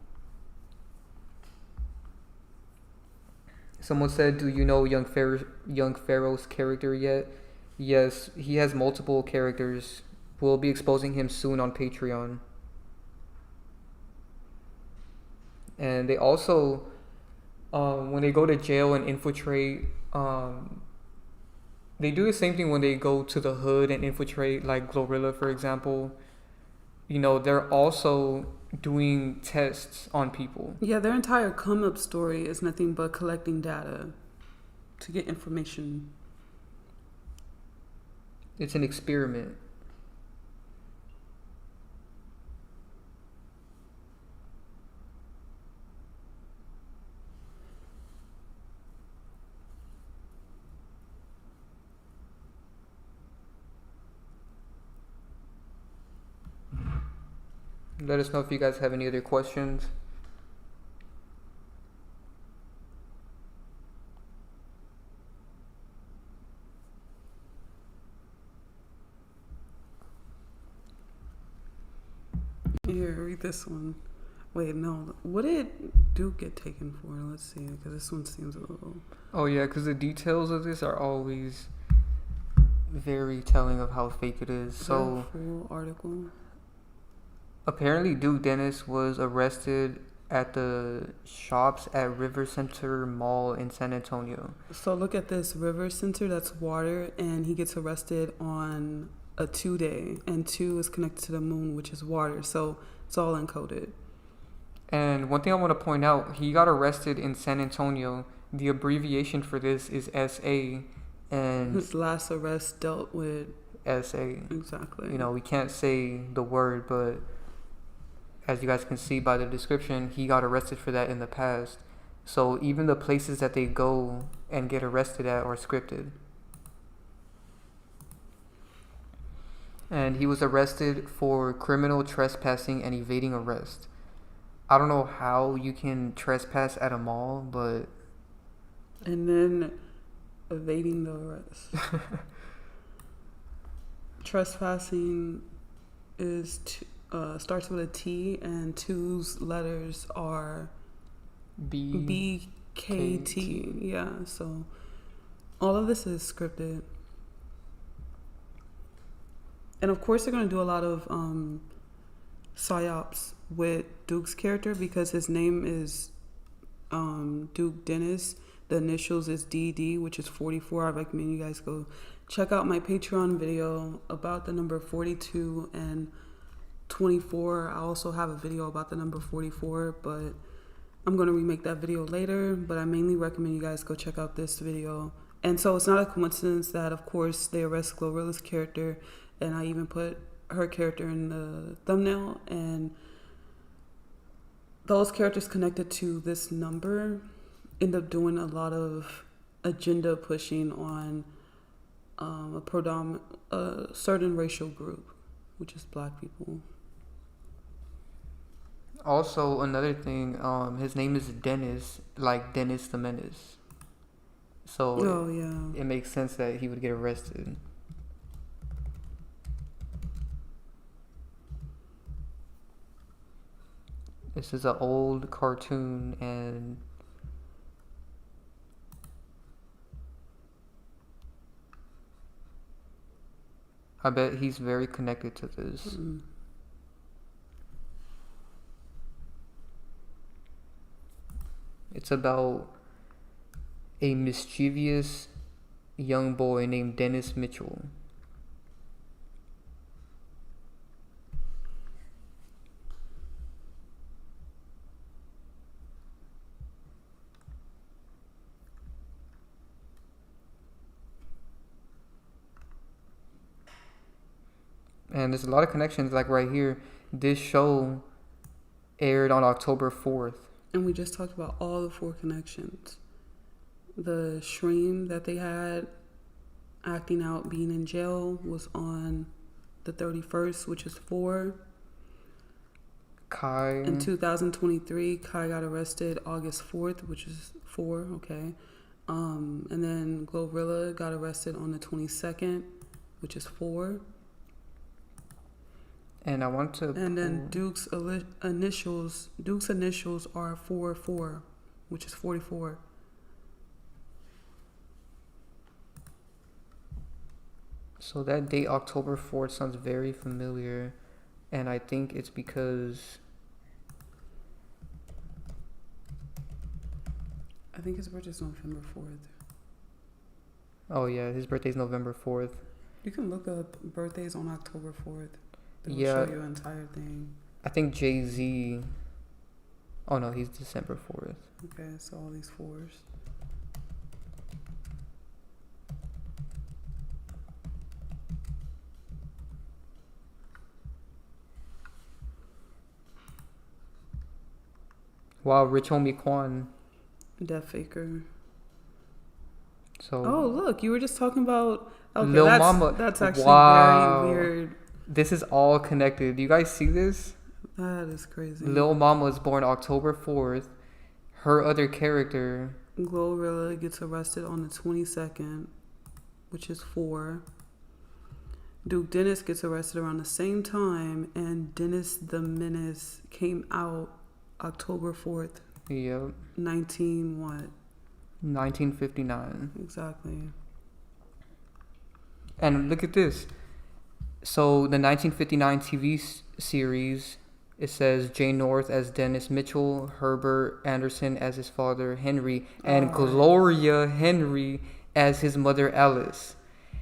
Someone said, do you know Young Pharaoh's character yet? Yes, he has multiple characters. We'll be exposing him soon on Patreon. And they also, when they go to jail and infiltrate, they do the same thing when they go to the hood and infiltrate, like GloRilla, for example. You know, they're also doing tests on people. Yeah, their entire come-up story is nothing but collecting data to get information. It's an experiment. Let us know if you guys have any other questions. Here, read this one. Wait, no. What did Duke get taken for? Let's see, because this one seems a little... Oh, yeah, because the details of this are always very telling of how fake it is. So, full article. Apparently, Duke Dennis was arrested at the shops at River Center Mall in San Antonio. So, look at this. River Center, that's water, and he gets arrested on a 2-day, and 2 is connected to the moon, which is water. So it's all encoded. And one thing I want to point out, he got arrested in San Antonio. The abbreviation for this is SA, and His last arrest dealt with SA. exactly. You know, we can't say the word, but as you guys can see by the description, he got arrested for that in the past. So even the places that they go and get arrested at are scripted. And he was arrested for criminal trespassing and evading arrest. I don't know how you can trespass at a mall, but... And then evading the arrest. Trespassing is starts with a T, and two's letters are BKT. Yeah, so all of this is scripted. And of course, they're going to do a lot of psyops with Duke's character because his name is Duke Dennis. The initials is DD, which is 44. I recommend you guys go check out my Patreon video about the number 42 and 24. I also have a video about the number 44, but I'm going to remake that video later. But I mainly recommend you guys go check out this video. And so it's not a coincidence that, of course, they arrest GloRilla's character, and I even put her character in the thumbnail, and those characters connected to this number end up doing a lot of agenda pushing on a certain racial group, which is black people. Also, another thing, his name is Dennis, like Dennis the Menace. So it makes sense that he would get arrested. This is an old cartoon, and I bet he's very connected to this. Mm-hmm. It's about a mischievous young boy named Dennis Mitchell. And there's a lot of connections, like right here. This show aired on October 4th. And we just talked about all the 4 connections. The stream that they had acting out being in jail was on the 31st, which is 4. Kai. In 2023, Kai got arrested August 4th, which is 4, okay. And then GloRilla got arrested on the 22nd, which is 4. And I want to... And then Duke's initials are 44, which is 44. So that date, October 4th, sounds very familiar. And I think it's because... I think his birthday's November 4th. Oh, yeah, his birthday's November 4th. You can look up birthdays on October 4th. It will Yeah. show you the entire thing. I think Jay-Z... Oh, no, he's December 4th. Okay, so all these 4s. Wow, Rich Homie Quan. Death Faker. So... Oh, look, you were just talking about... Okay, Lil Mama. That's actually Wow. very weird. This is all connected. Do you guys see this? That is crazy. Lil Mama was born October 4th. Her other character... GloRilla gets arrested on the 22nd, which is 4. Duke Dennis gets arrested around the same time, and Dennis the Menace came out October 4th. Yep. 1959. Exactly. And look at this. So the 1959 TV series, it says Jay North as Dennis Mitchell, Herbert Anderson as his father Henry, and Gloria Henry as his mother Alice.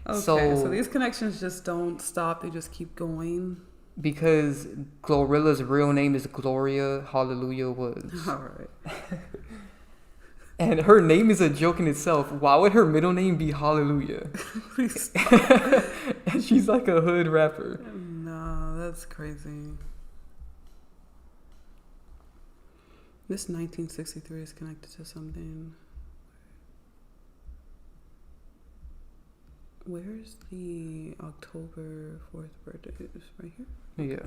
Okay, so these connections just don't stop; they just keep going. Because GloRilla's real name is Gloria Hallelujah Woods. All right. And her name is a joke in itself. Why would her middle name be Hallelujah? Please. And she's like a hood rapper. No, that's crazy. This 1963 is connected to something. Where's the October 4th birthday? It's right here? Yeah.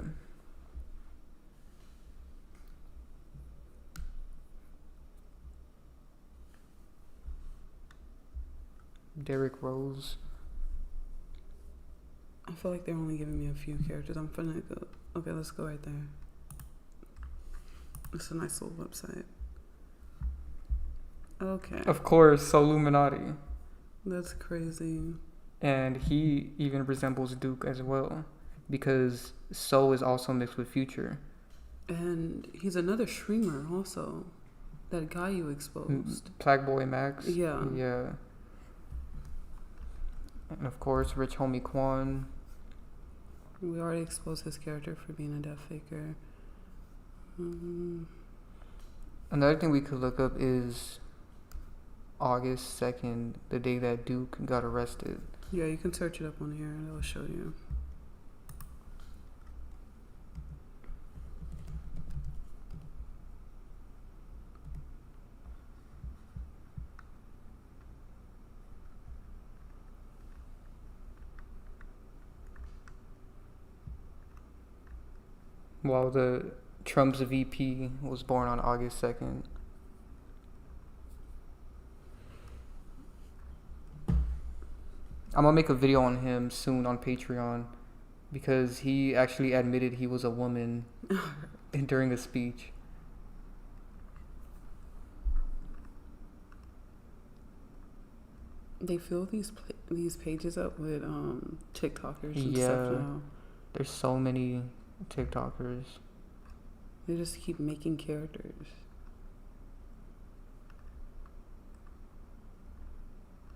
Derrick Rose. I feel like they're only giving me a few characters. I'm finna go. Okay, let's go right there. It's a nice little website. Okay. Of course, So Illuminati. That's crazy. And he even resembles Duke as well. Because So is also mixed with Future. And he's another streamer also. That guy you exposed. Black Boy Max. Yeah. Yeah. And of course, Rich Homie Quan. We already exposed his character for being a death faker. Another thing we could look up is August 2nd, the day that Duke got arrested. Yeah, you can search it up on here and it'll show you. While the Trump's VP was born on August 2nd. I'm gonna make a video on him soon on Patreon because he actually admitted he was a woman during a speech. They fill these pages up with TikTokers and Yeah. stuff now. There's so many TikTokers. They just keep making characters.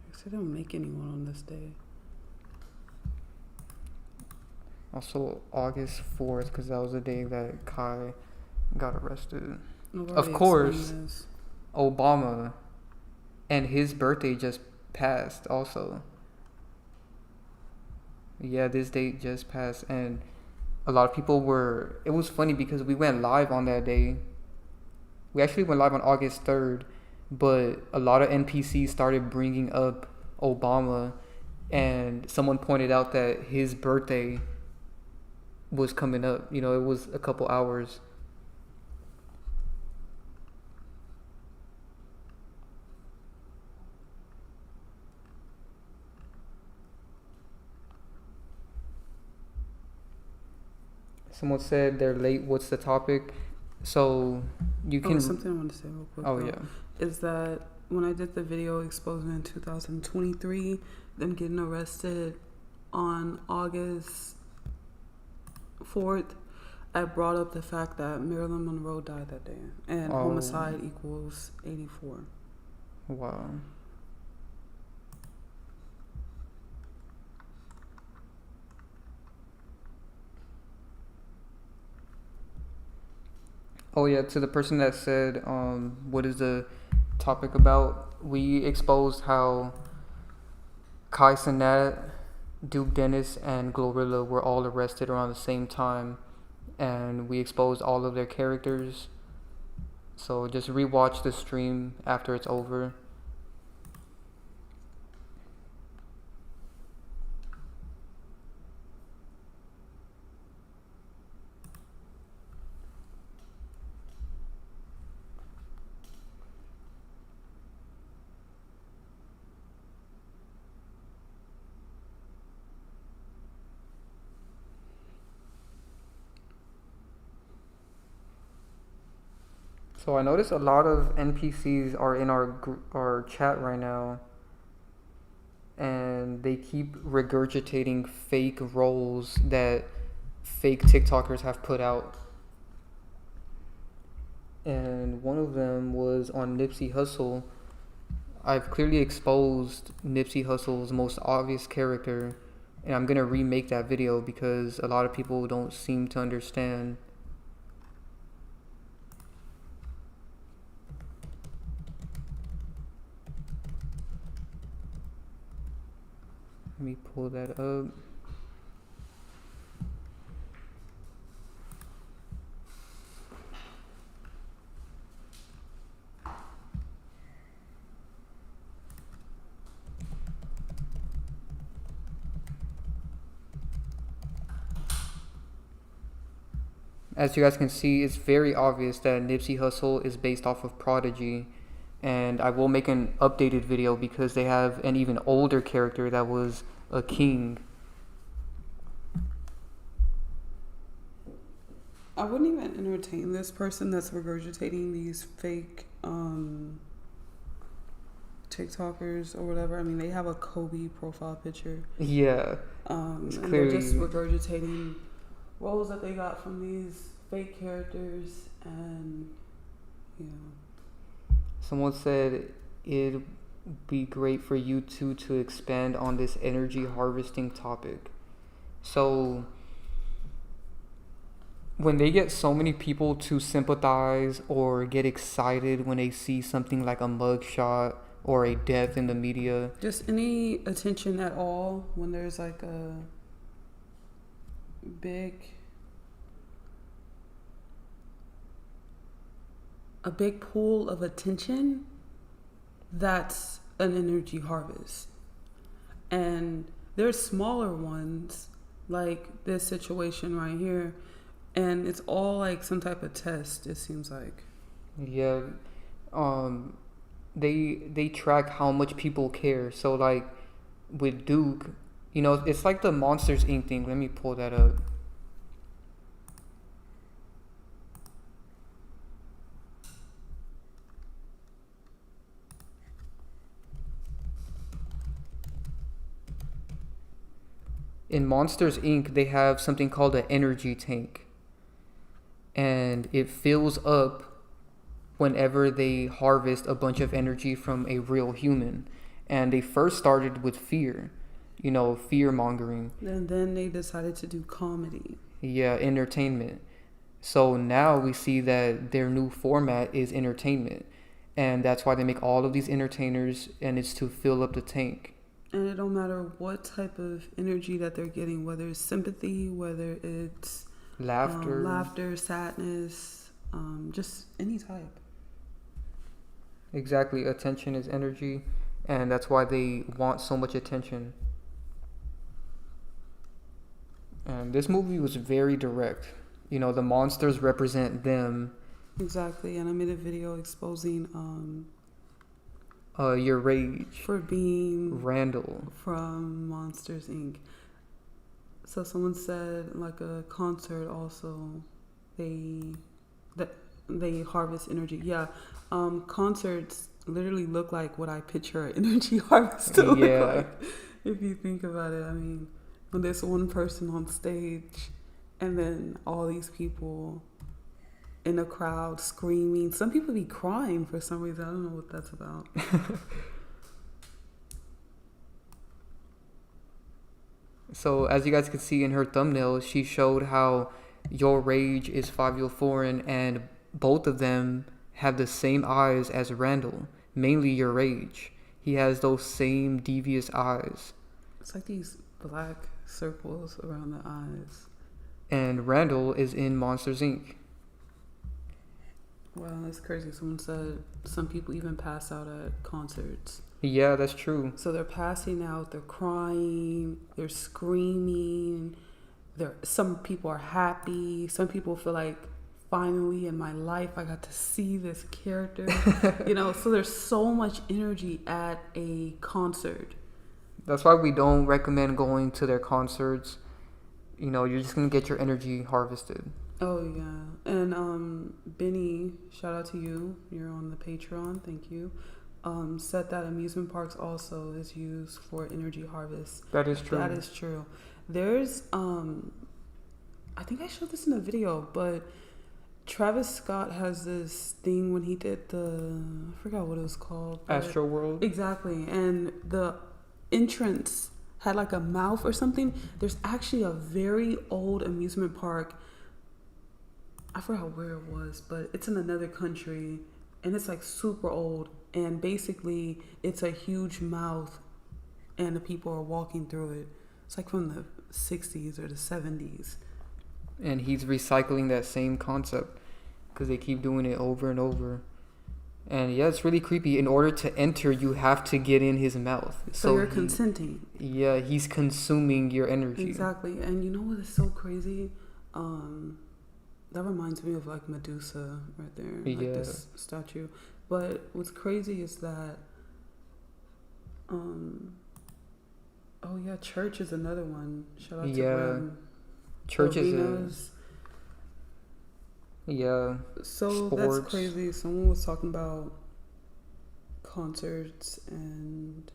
I said, don't make anyone on this day. Also, August 4th, because that was the day that Kai got arrested. I've Of already course, explained this. Obama and his birthday just passed also. Yeah, this date just passed, and a lot of people were... It was funny because we went live on that day. We actually went live on August 3rd, but a lot of NPCs started bringing up Obama, and someone pointed out that his birthday was coming up. You know, it was a couple hours. Someone said they're late. What's the topic? So you can... something I wanted to say real quick. Oh, though, yeah. Is that when I did the video exposing in 2023, them getting arrested on August 4th, I brought up the fact that Marilyn Monroe died that day, and homicide equals 84. Wow. Oh yeah, to the person that said, what is the topic about? We exposed how Kai Cenat, Duke Dennis, and GloRilla were all arrested around the same time, and we exposed all of their characters. So just rewatch the stream after it's over. So I noticed a lot of NPCs are in our chat right now, and they keep regurgitating fake roles that fake TikTokers have put out. And one of them was on Nipsey Hussle. I've clearly exposed Nipsey Hussle's most obvious character, And I'm gonna remake that video because a lot of people don't seem to understand. Let me pull that up. As you guys can see, it's very obvious that Nipsey Hussle is based off of Prodigy, and I will make an updated video because they have an even older character that was a king. I wouldn't even entertain this person that's regurgitating these fake TikTokers or whatever. I mean, they have a Kobe profile picture. Yeah, and clearly they're just regurgitating roles that they got from these fake characters, and someone said it'd be great for you two to expand on this energy harvesting topic. So when they get so many people to sympathize or get excited when they see something like a mugshot or a death in the media, just any attention at all, when there's like a big pool of attention, that's an energy harvest. And there's smaller ones like this situation right here, and it's all like some type of test, it seems like. Yeah, they track how much people care. So like with Duke, it's like the Monsters Inc. thing. Let me pull that up. In Monsters Inc., they have something called an energy tank. And it fills up whenever they harvest a bunch of energy from a real human. And they first started with fear, fear mongering. And then they decided to do comedy. Yeah, entertainment. So now we see that their new format is entertainment. And that's why they make all of these entertainers, and it's to fill up the tank. And it don't matter what type of energy that they're getting, whether it's sympathy, whether it's laughter, sadness, just any type. Exactly. Attention is energy, and that's why they want so much attention. And this movie was very direct. The monsters represent them. Exactly. And I made a video exposing your rage for being Randall from Monsters Inc. So someone said like a concert also they harvest energy. Yeah, concerts literally look like what I picture an energy harvest to look like. If you think about it, I mean, when there's one person on stage and then all these people in a crowd screaming. Some people be crying for some reason. I don't know what that's about. So as you guys can see in her thumbnail, she showed how your rage is Fabio Foreign, and both of them have the same eyes as Randall. Mainly your rage. He has those same devious eyes. It's like these black circles around the eyes. And Randall is in Monsters Inc. Wow, that's crazy. Someone said some people even pass out at concerts. Yeah, that's true. So they're passing out, they're crying, they're screaming. Some people are happy. Some people feel like, finally in my life I got to see this character. So there's so much energy at a concert. That's why we don't recommend going to their concerts. You're just going to get your energy harvested. Oh, yeah. And Benny, shout out to you. You're on the Patreon. Thank you. Said that amusement parks also is used for energy harvest. That is true. That is true. There's, I think I showed this in a video, but Travis Scott has this thing when he did I forgot what it was called. Astro World. Exactly. And the entrance had like a mouth or something. There's actually a very old amusement park. I forgot where it was, but it's in another country, and it's like super old. And basically, it's a huge mouth, and the people are walking through it. It's like from the 60s or the 70s. And he's recycling that same concept because they keep doing it over and over. And yeah, it's really creepy. In order to enter, you have to get in his mouth. So you're consenting. Yeah, he's consuming your energy. Exactly. And you know what is so crazy? That reminds me of like Medusa right there, like this statue. But what's crazy is that, oh yeah, church is another one. Shout out to Ram. Church is So sports. That's crazy. Someone was talking about concerts, and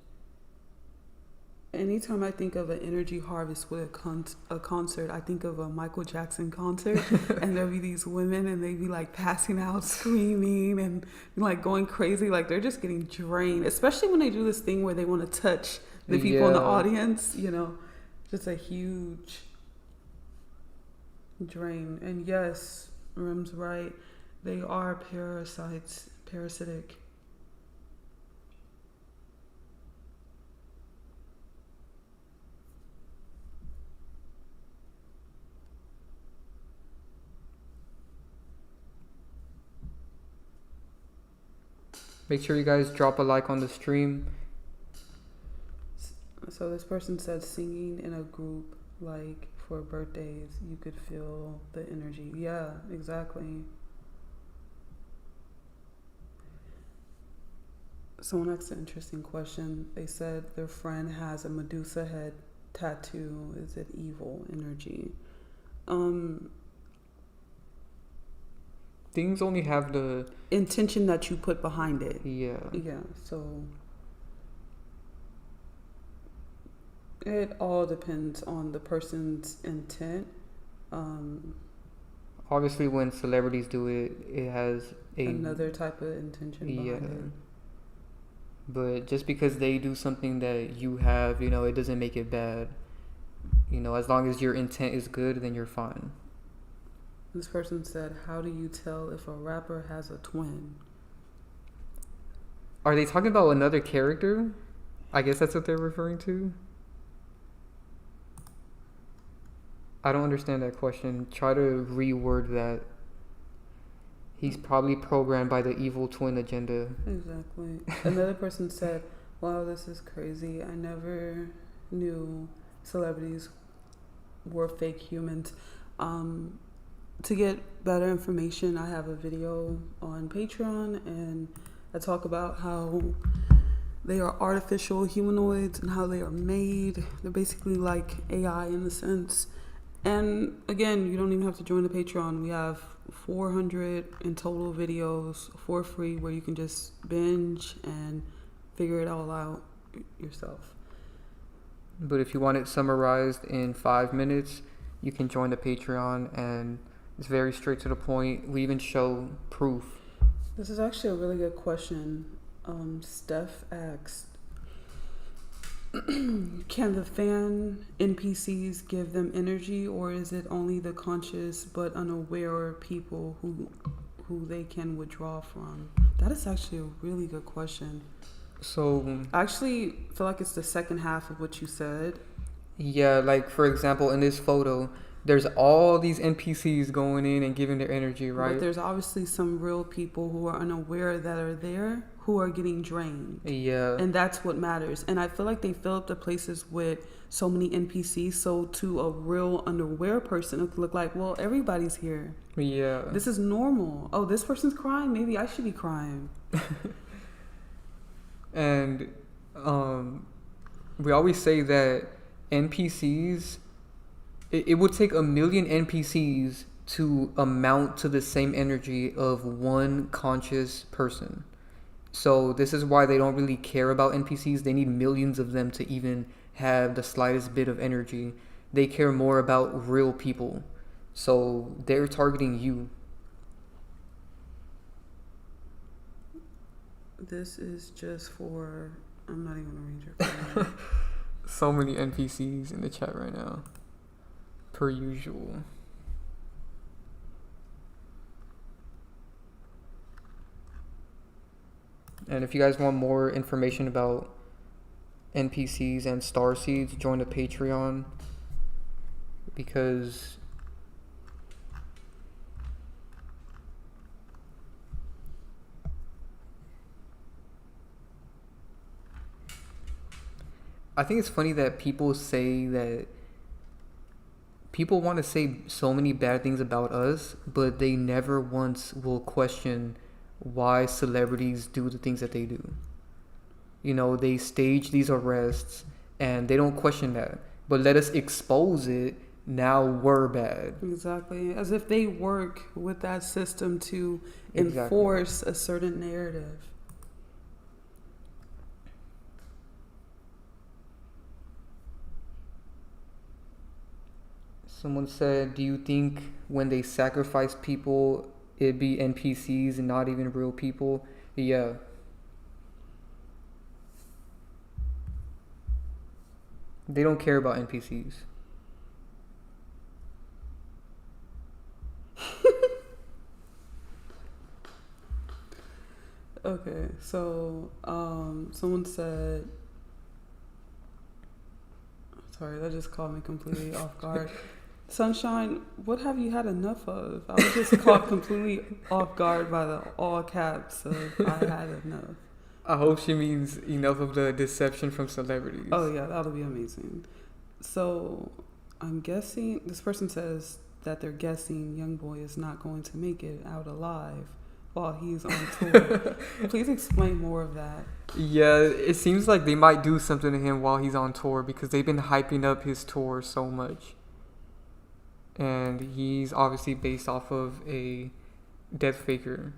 anytime I think of an energy harvest with a concert, I think of a Michael Jackson concert, and there'll be these women, and they be like passing out, screaming, and like going crazy, like they're just getting drained. Especially when they do this thing where they want to touch the people in the audience, you know, just a huge drain. And yes, Rim's right, they are parasitic. Make sure you guys drop a like on the stream. So this person said singing in a group, like for birthdays, you could feel the energy. Yeah, exactly. Someone asked an interesting question. They said their friend has a Medusa head tattoo. Is it evil energy? Things only have the intention that you put behind it. Yeah. So it all depends on the person's intent. Obviously, when celebrities do it, it has another type of intention behind it. But just because they do something that you have, you know, it doesn't make it bad. You know, as long as your intent is good, then you're fine. This person said, how do you tell if a rapper has a twin? Are they talking about another character? I guess that's what they're referring to. I don't understand that question. Try to reword that. He's probably programmed by the evil twin agenda. Exactly. Another person said, wow, this is crazy. I never knew celebrities were fake humans. To get better information, I have a video on Patreon, and I talk about how they are artificial humanoids and how they are made. They're basically like AI in a sense. And again, you don't even have to join the Patreon. We have 400 in total videos for free where you can just binge and figure it all out yourself. But if you want it summarized in 5 minutes, you can join the Patreon, and it's very straight to the point. We even show proof. This is actually a really good question. Steph asked, can the fan NPCs give them energy, or is it only the conscious but unaware people who they can withdraw from? That is actually a really good question. So I actually feel like it's the second half of what you said. Yeah, like for example, in this photo, there's all these NPCs going in and giving their energy, right? But there's obviously some real people who are unaware that are there who are getting drained. Yeah. And that's what matters. And I feel like they fill up the places with so many NPCs. So to a real unaware person, it could look like, well, everybody's here. Yeah. This is normal. Oh, this person's crying. Maybe I should be crying. And we always say that NPCs, it would take 1 million NPCs to amount to the same energy of one conscious person. So this is why they don't really care about NPCs. They need millions of them to even have the slightest bit of energy. They care more about real people. So they're targeting you. This is just for... I'm not even going to read your comment. So many NPCs in the chat right now, per usual. And if you guys want more information about NPCs and star seeds, join the Patreon, because I think it's funny that people say that people want to say so many bad things about us, but they never once will question why celebrities do the things that they do. You know, they stage these arrests and they don't question that. But let us expose it. Now we're bad. Exactly. As if they work with that system to Exactly. enforce a certain narrative. Someone said, do you think when they sacrifice people, it'd be NPCs and not even real people? Yeah. They don't care about NPCs. Okay, so someone said, sorry, that just caught me completely off guard. Sunshine, what have you had enough of? I was just caught completely off guard by the all caps of I had enough. I hope she means enough of the deception from celebrities. Oh yeah, that'll be amazing. So I'm guessing this person says that they're guessing Youngboy is not going to make it out alive while he's on tour. Please explain more of that. Yeah, it seems like they might do something to him while he's on tour because they've been hyping up his tour so much. And he's obviously based off of a death faker.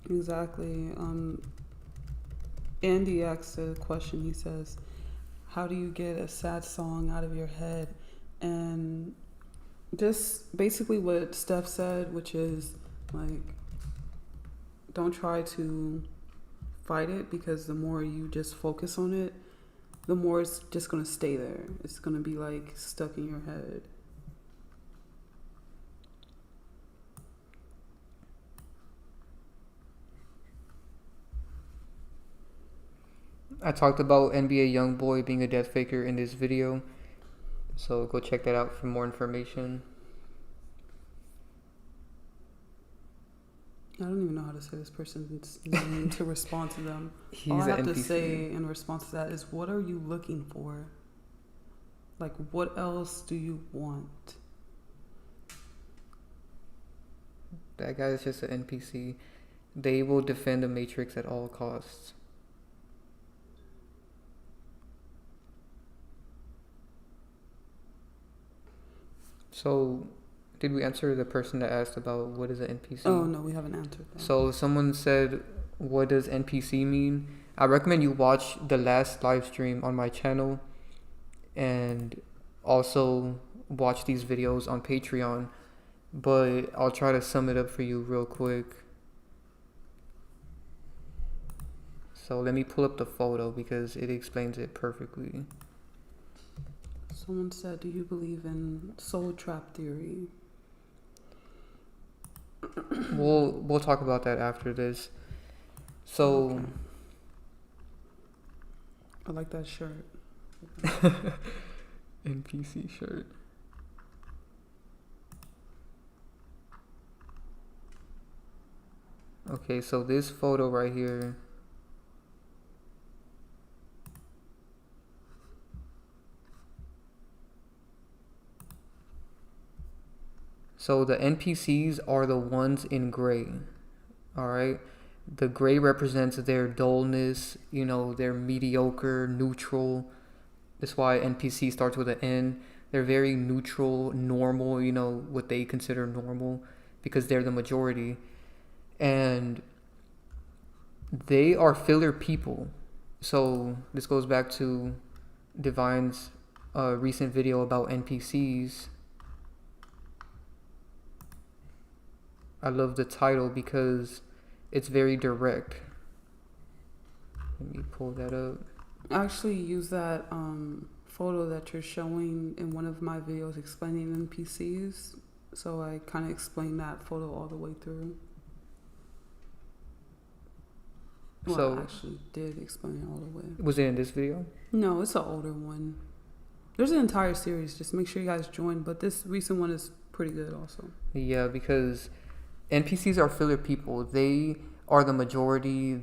Exactly. Andy asks a question. He says, how do you get a sad song out of your head? And just basically what Steph said, which is like, don't try to fight it, because the more you just focus on it, the more it's just going to stay there. It's going to be like stuck in your head. I talked about NBA Youngboy being a death faker in this video, so go check that out for more information. I don't even know how to say this person's name to respond to them. He's All I have an to NPC. say in response to that is, what are you looking for? Like, what else do you want? That guy is just an NPC. They will defend the Matrix at all costs. So, did we answer the person that asked about what is an NPC? Oh, no, we haven't answered that. So, someone said, what does NPC mean? I recommend you watch the last live stream on my channel and also watch these videos on Patreon. But I'll try to sum it up for you real quick. So, let me pull up the photo because it explains it perfectly. Someone said, do you believe in soul trap theory? We'll talk about that after this. So, Okay. I like that shirt. NPC shirt. Okay, so this photo right here. So the NPCs are the ones in gray. Alright? The gray represents their dullness, you know, they're mediocre, neutral. That's why NPC starts with an N. They're very neutral, normal, you know, what they consider normal, because they're the majority. And they are filler people. So this goes back to Divine's recent video about NPCs. I love the title because it's very direct. Let me pull that up. I actually use that photo that you're showing in one of my videos explaining NPCs. So I kind of explained that photo all the way through. Well, So I actually did explain it all the way. Was it in this video? No, it's an older one. There's an entire series. Just make sure you guys join. But this recent one is pretty good also. Yeah, because NPCs are filler people. They are the majority.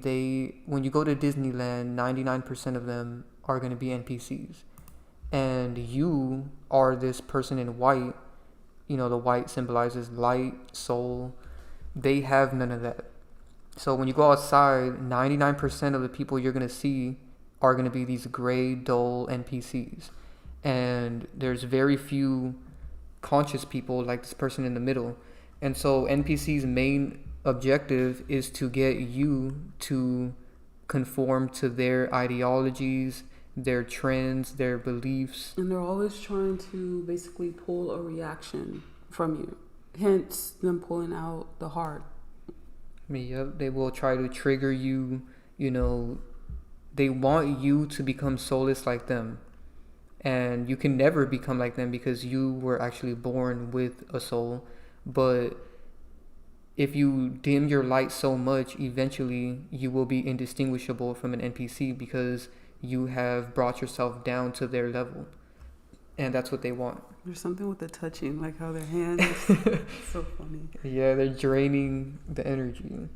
When you go to Disneyland, 99% of them are going to be NPCs. And you are this person in white. You know, the white symbolizes light, soul. They have none of that. So when you go outside, 99% of the people you're going to see are going to be these gray, dull NPCs. And there's very few conscious people like this person in the middle. And so NPC's main objective is to get you to conform to their ideologies, their trends, their beliefs. And they're always trying to basically pull a reaction from you. Hence them pulling out the heart. Yep, they will try to trigger you, you know, they want you to become soulless like them. And you can never become like them because you were actually born with a soul. But if you dim your light so much, eventually you will be indistinguishable from an NPC because you have brought yourself down to their level. And that's what they want. There's something with the touching, like how their hands. So funny. Yeah, they're draining the energy.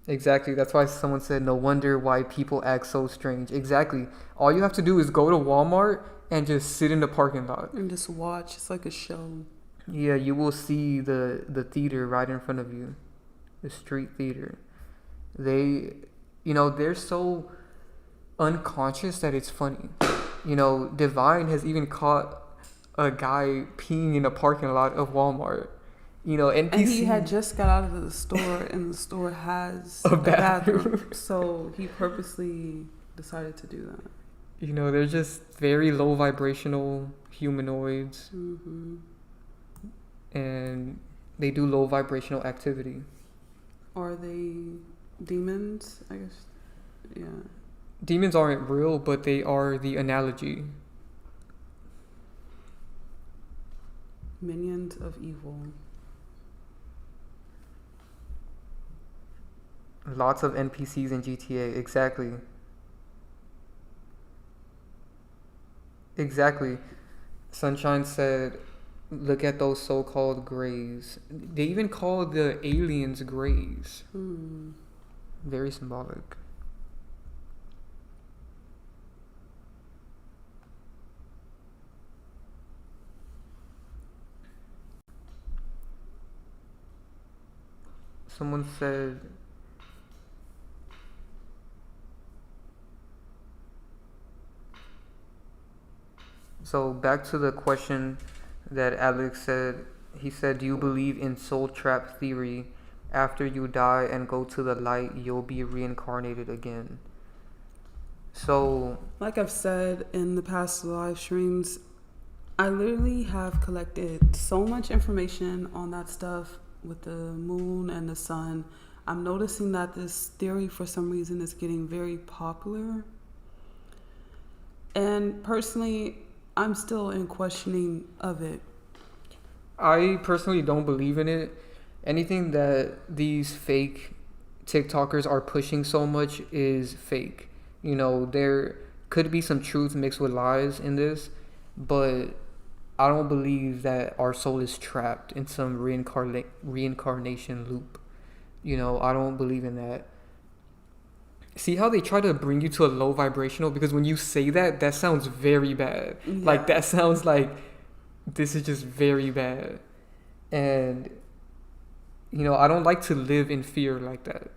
Exactly. That's why someone said, no wonder why people act so strange. Exactly. All you have to do is go to Walmart and just sit in the parking lot. And just watch. It's like a show. Yeah, you will see the theater right in front of you. The street theater. They're so unconscious that it's funny. You know, Divine has even caught a guy peeing in a parking lot of Walmart. You know, NPC. And he had just got out of the store, and the store has a bathroom. So he purposely decided to do that. You know, they're just very low vibrational humanoids. Mm-hmm. And they do low vibrational activity. Are they demons? I guess. Yeah. Demons aren't real, but they are the analogy. Minions of evil. Lots of NPCs in GTA. Exactly. Sunshine said, look at those so-called grays. They even call the aliens grays. Very symbolic. Someone said, so back to the question that Alex said. He said, do you believe in soul trap theory? After you die and go to the light, you'll be reincarnated again. So, like I've said in the past live streams, I literally have collected so much information on that stuff with the moon and the sun. I'm noticing that this theory for some reason is getting very popular. And personally, I'm still in questioning of it. I personally don't believe in it. Anything that these fake TikTokers are pushing so much is fake. You know, there could be some truth mixed with lies in this, but I don't believe that our soul is trapped in some reincarnation loop. You know, I don't believe in that. See how they try to bring you to a low vibrational? Because when you say that, that sounds very bad. Yeah. Like, that sounds like this is just very bad. And, you know, I don't like to live in fear like that.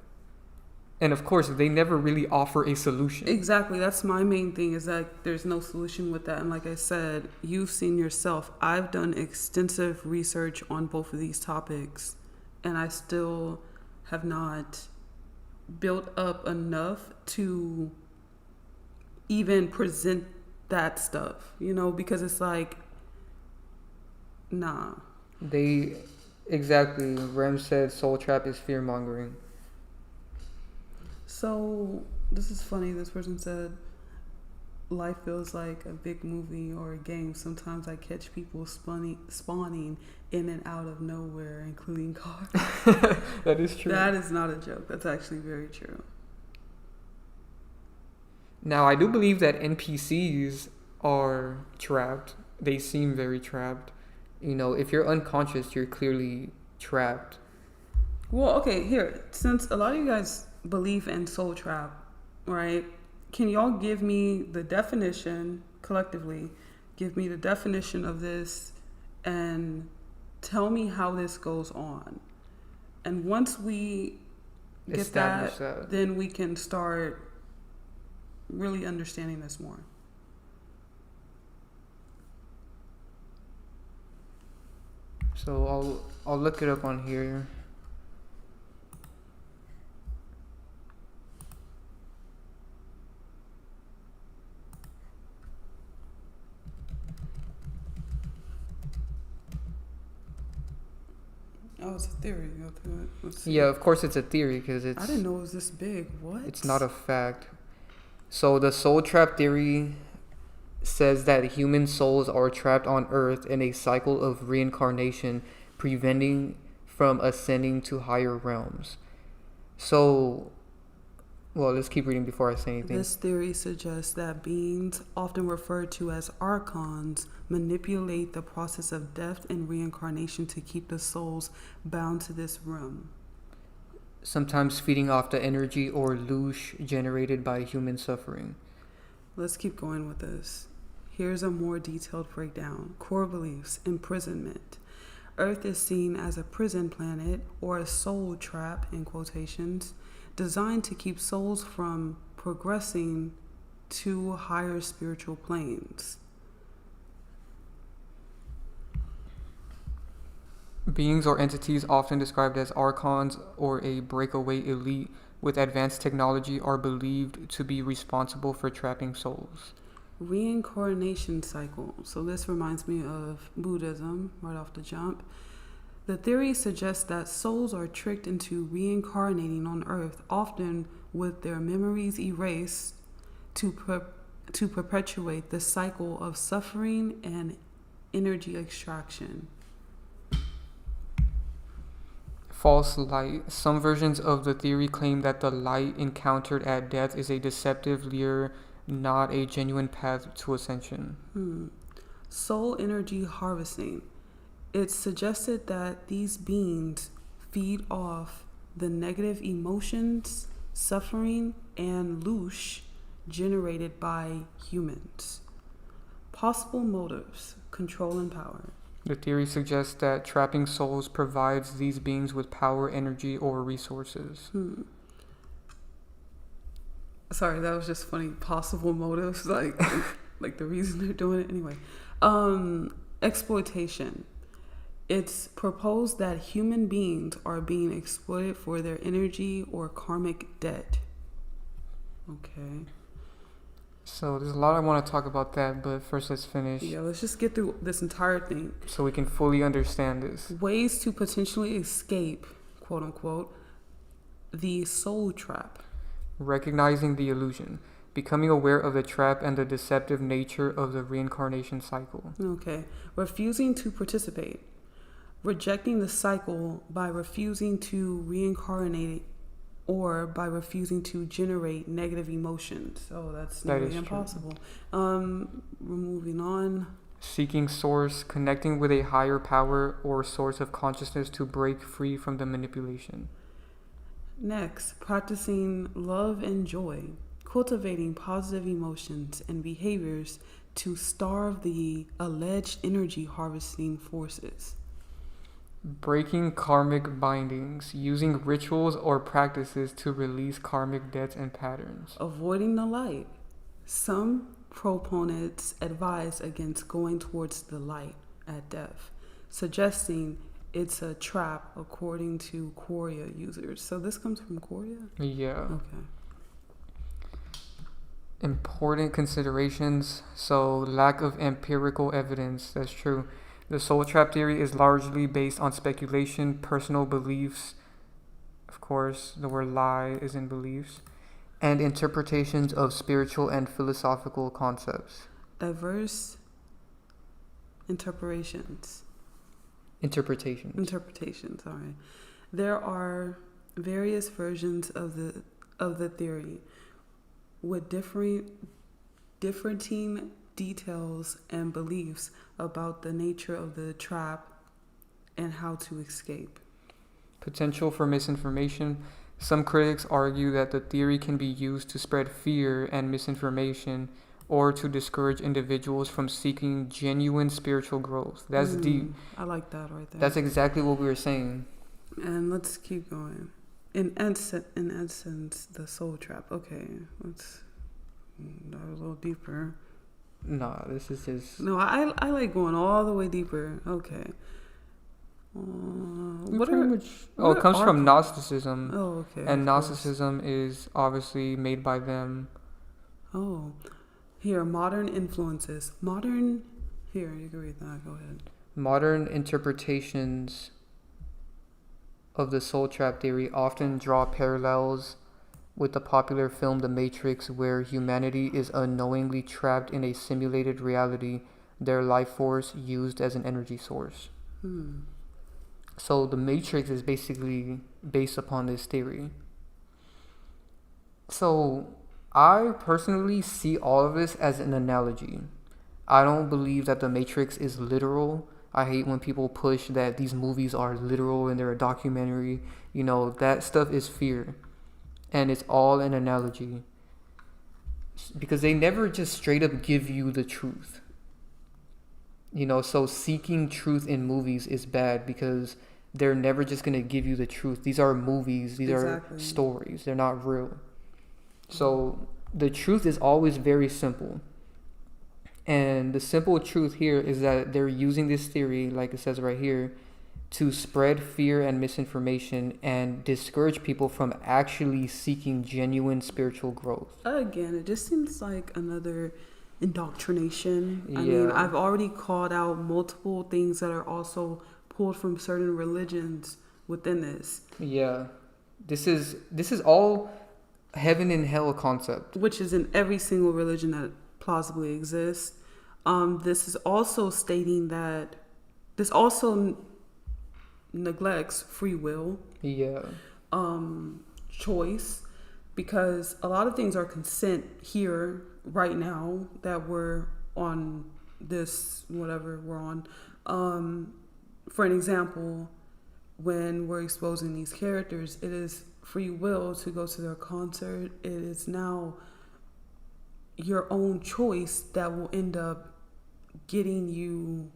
And of course, they never really offer a solution. Exactly. That's my main thing, is that there's no solution with that. And like I said, you've seen yourself. I've done extensive research on both of these topics, and I still have not built up enough to even present that stuff, you know, because it's like, nah. Exactly. Rem said soul trap is fear mongering. So this is funny. This person said, life feels like a big movie or a game. Sometimes I catch people spawning in and out of nowhere, including cars. That is true. That is not a joke. That's actually very true. Now, I do believe that NPCs are trapped. They seem very trapped. You know, if you're unconscious, you're clearly trapped. Well, okay, here, since a lot of you guys believe in soul trap, right? Can y'all give me the definition collectively? Give me the definition of this and tell me how this goes on. And once we get that, then we can start really understanding this more. So I'll look it up on here. Oh, it's a theory. Yeah, of course it's a theory because it's... I didn't know it was this big. What? It's not a fact. So the soul trap theory says that human souls are trapped on Earth in a cycle of reincarnation, preventing from ascending to higher realms. So, well, let's keep reading before I say anything. This theory suggests that beings, often referred to as archons, manipulate the process of death and reincarnation to keep the souls bound to this realm. Sometimes feeding off the energy or loosh generated by human suffering. Let's keep going with this. Here's a more detailed breakdown. Core beliefs: imprisonment. Earth is seen as a prison planet or a soul trap, in quotations, designed to keep souls from progressing to higher spiritual planes. Beings or entities often described as archons or a breakaway elite with advanced technology are believed to be responsible for trapping souls. Reincarnation cycle. So this reminds me of Buddhism right off the jump. The theory suggests that souls are tricked into reincarnating on Earth, often with their memories erased, to perpetuate the cycle of suffering and energy extraction. False light. Some versions of the theory claim that the light encountered at death is a deceptive lure, not a genuine path to ascension. Soul energy harvesting. It's suggested that these beings feed off the negative emotions, suffering, and loosh generated by humans. Possible motives: control and power. The theory suggests that trapping souls provides these beings with power, energy, or resources. Sorry, that was just funny. Possible motives, like the reason they're doing it anyway. Exploitation. It's proposed that human beings are being exploited for their energy or karmic debt. Okay. So there's a lot I want to talk about that, but first let's finish. Yeah, let's just get through this entire thing. So we can fully understand this. Ways to potentially escape, quote unquote, the soul trap. Recognizing the illusion. Becoming aware of the trap and the deceptive nature of the reincarnation cycle. Okay. Refusing to participate. Rejecting the cycle by refusing to reincarnate or by refusing to generate negative emotions. Oh, that's nearly impossible. Moving on. Seeking source, connecting with a higher power or source of consciousness to break free from the manipulation. Next, practicing love and joy, cultivating positive emotions and behaviors to starve the alleged energy harvesting forces. Breaking karmic bindings, using rituals or practices to release karmic debts and patterns. Avoiding the light. Some proponents advise against going towards the light at death, suggesting it's a trap according to Quoria users. So this comes from Quoria? Yeah. Okay. Important considerations. So lack of empirical evidence. That's true. The soul trap theory is largely based on speculation, personal beliefs. Of course, the word lie is in beliefs. And interpretations of spiritual and philosophical concepts. Diverse interpretations. Interpretations, all right. There are various versions of the theory with differing details and beliefs about the nature of the trap and how to escape. Potential for misinformation. Some critics argue that the theory can be used to spread fear and misinformation or to discourage individuals from seeking genuine spiritual growth. That's deep. I like that right there. That's exactly what we were saying. And let's keep going. In essence, the soul trap. Okay, let's dive a little deeper. Nah, this is just... No, I like going all the way deeper. Okay. It comes from Gnosticism. Oh, okay. And Gnosticism is obviously made by them. Oh, here, modern influences. Here, you can read that. Go ahead. Modern interpretations of the soul trap theory often draw parallels with the popular film The Matrix, where humanity is unknowingly trapped in a simulated reality, their life force used as an energy source. So The Matrix is basically based upon this theory. So I personally see all of this as an analogy. I don't believe that The Matrix is literal. I hate when people push that these movies are literal and they're a documentary. You know, that stuff is fear. And it's all an analogy. Because they never just straight up give you the truth. You know, so seeking truth in movies is bad because they're never just going to give you the truth. These are movies. These are stories. They're not real. So the truth is always very simple. And the simple truth here is that they're using this theory, like it says right here, to spread fear and misinformation and discourage people from actually seeking genuine spiritual growth. Again, it just seems like another indoctrination. I mean, I've already called out multiple things that are also pulled from certain religions within this. Yeah. This is all heaven and hell concept. Which is in every single religion that plausibly exists. This is also stating that this also neglects free will. Yeah. Choice, because a lot of things are consent here right now that we're on this, whatever we're on. For an example, when we're exposing these characters, it is free will to go to their concert. It is now your own choice that will end up getting you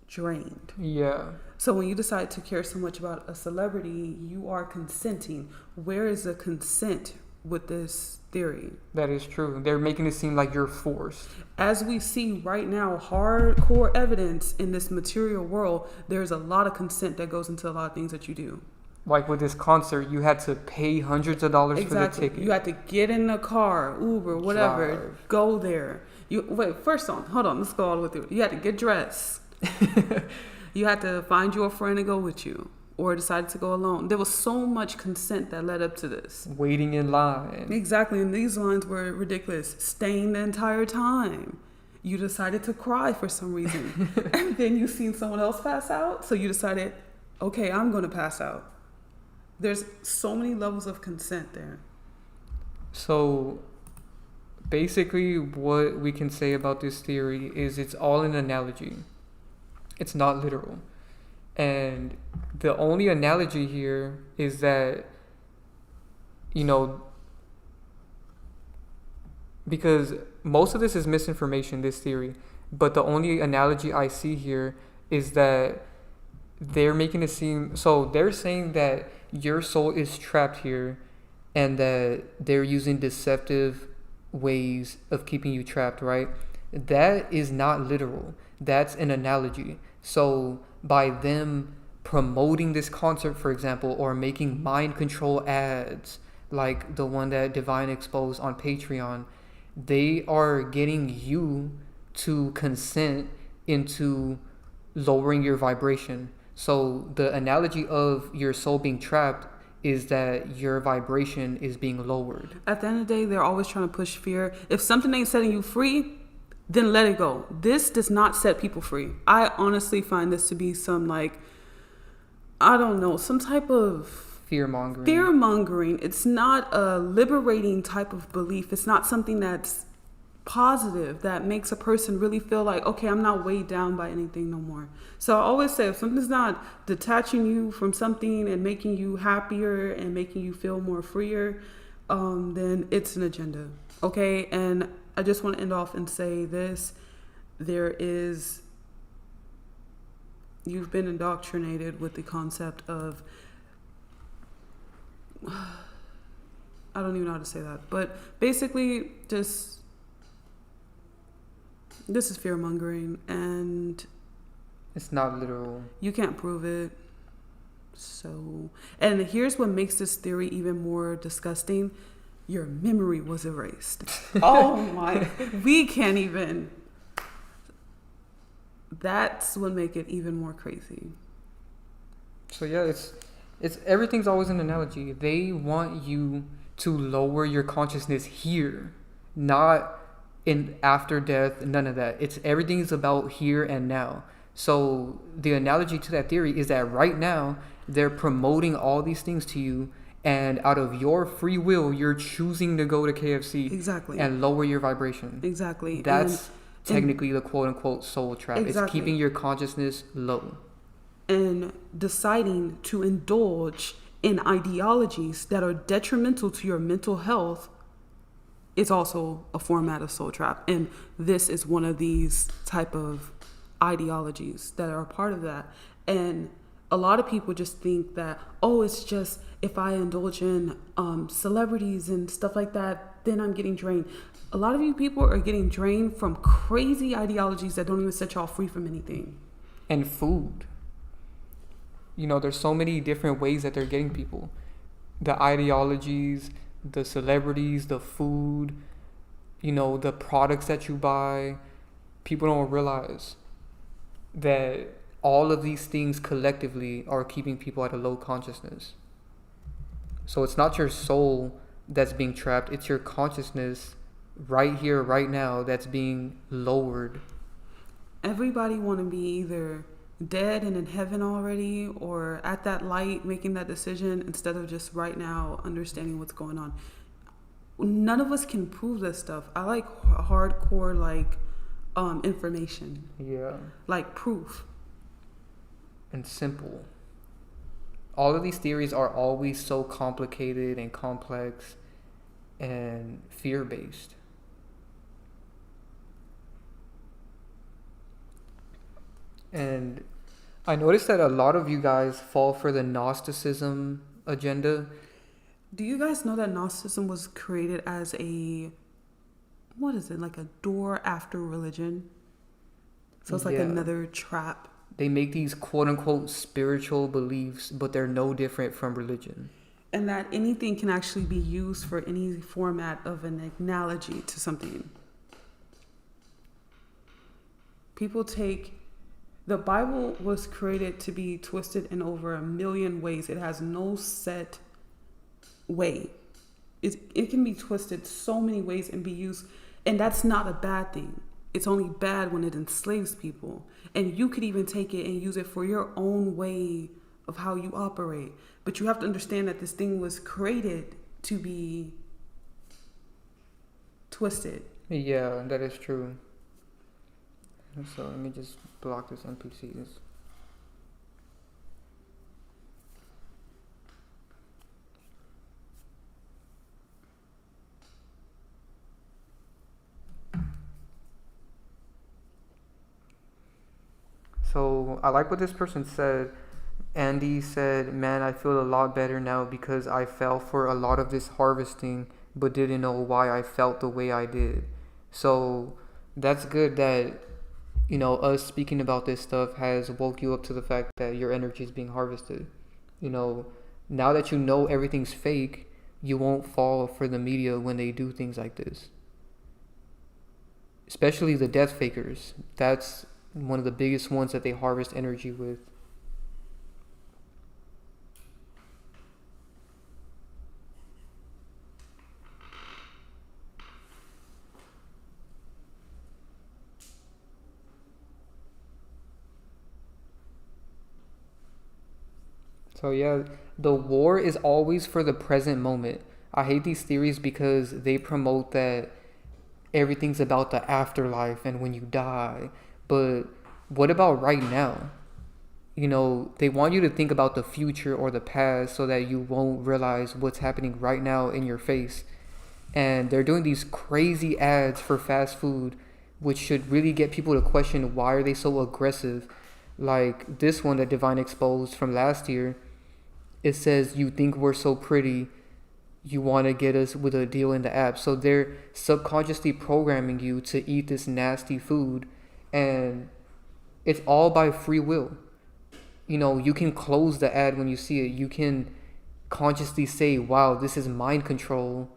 drained. Yeah. So when you decide to care so much about a celebrity, you are consenting. Where is the consent with this theory? That is true. They're making it seem like you're forced. As we see right now, hardcore evidence in this material world, there's a lot of consent that goes into a lot of things that you do. Like with this concert, you had to pay hundreds of dollars for the ticket. You had to get in the car, Uber, whatever, go there. Hold on, let's go all the way through. You had to get dressed. You had to find your friend to go with you, or decided to go alone. There was so much consent that led up to this. Waiting in line. Exactly, and these lines were ridiculous. Staying the entire time. You decided to cry for some reason. And then you seen someone else pass out, so you decided, okay, I'm going to pass out. There's so many levels of consent there. So basically what we can say about this theory is it's all an analogy. It's not literal. And the only analogy here is that, you know, because most of this is misinformation, this theory, but the only analogy I see here is that they're making it seem, so they're saying that your soul is trapped here and that they're using deceptive ways of keeping you trapped, right? That is not literal. That's an analogy. So by them promoting this concert, for example, or making mind control ads like the one that Divine exposed on Patreon, they are getting you to consent into lowering your vibration. So the analogy of your soul being trapped is that your vibration is being lowered. At the end of the day, they're always trying to push fear. If something ain't setting you free, then let it go. This does not set people free. I honestly find this to be some, like, I don't know, some type of Fear mongering. fear mongering. It's not a liberating type of belief. It's not something that's positive that makes a person really feel like, okay, I'm not weighed down by anything no more. So I always say, if something's not detaching you from something and making you happier and making you feel more freer, then it's an agenda. Okay. And I just want to end off and say this: you've been indoctrinated with the concept of, I don't even know how to say that, but basically just, this is fear mongering, and It's not literal. you can't prove it. So, and here's what makes this theory even more disgusting: your memory was erased. Oh my, we can't even. That's what make it even more crazy. So yeah, it's everything's always an analogy. They want you to lower your consciousness here, not in after death, none of that. It's everything's about here and now. So the analogy to that theory is that right now they're promoting all these things to you, and out of your free will, you're choosing to go to KFC Exactly. and lower your vibration. Exactly. That's technically the quote unquote soul trap. Exactly. It's keeping your consciousness low. And deciding to indulge in ideologies that are detrimental to your mental health is also a format of soul trap. And this is one of these type of ideologies that are a part of that. And a lot of people just think that, oh, it's just if I indulge in celebrities and stuff like that, then I'm getting drained. A lot of you people are getting drained from crazy ideologies that don't even set y'all free from anything. And food. You know, there's so many different ways that they're getting people. The ideologies, the celebrities, the food, you know, the products that you buy. People don't realize that all of these things collectively are keeping people at a low consciousness. So it's not your soul that's being trapped, it's your consciousness right here, right now, that's being lowered. Everybody want to be either dead and in heaven already, or at that light making that decision, instead of just right now understanding what's going on. None of us can prove this stuff. I like hardcore, like, information. Yeah. Like proof. And simple. All of these theories are always so complicated and complex and fear-based. And I noticed that a lot of you guys fall for the Gnosticism agenda. Do you guys know that Gnosticism was created as a, what is it, like a door after religion? So it's like another trap. They make these quote-unquote spiritual beliefs, but they're no different from religion. And that anything can actually be used for any format of an analogy to something. People take... The Bible was created to be twisted in over 1 million ways. It has no set way. It can be twisted so many ways and be used. And that's not a bad thing. It's only bad when it enslaves people. And you could even take it and use it for your own way of how you operate. But you have to understand that this thing was created to be twisted. Yeah, that is true. So let me just block this NPCs. So I like what this person said. Andy said, man, I feel a lot better now because I fell for a lot of this harvesting but didn't know why I felt the way I did. So that's good that, you know, us speaking about this stuff has woke you up to the fact that your energy is being harvested. You know, now that you know everything's fake, you won't fall for the media when they do things like this. Especially the death fakers. That's one of the biggest ones that they harvest energy with. So yeah, the war is always for the present moment. I hate these theories because they promote that everything's about the afterlife and when you die. But what about right now? You know, they want you to think about the future or the past so that you won't realize what's happening right now in your face. And they're doing these crazy ads for fast food, which should really get people to question why are they so aggressive. Like this one that Divine exposed from last year, it says, you think we're so pretty, you want to get us with a deal in the app. So they're subconsciously programming you to eat this nasty food, and it's all by free will. You know, you can close the ad when you see it. You can consciously say, wow, this is mind control,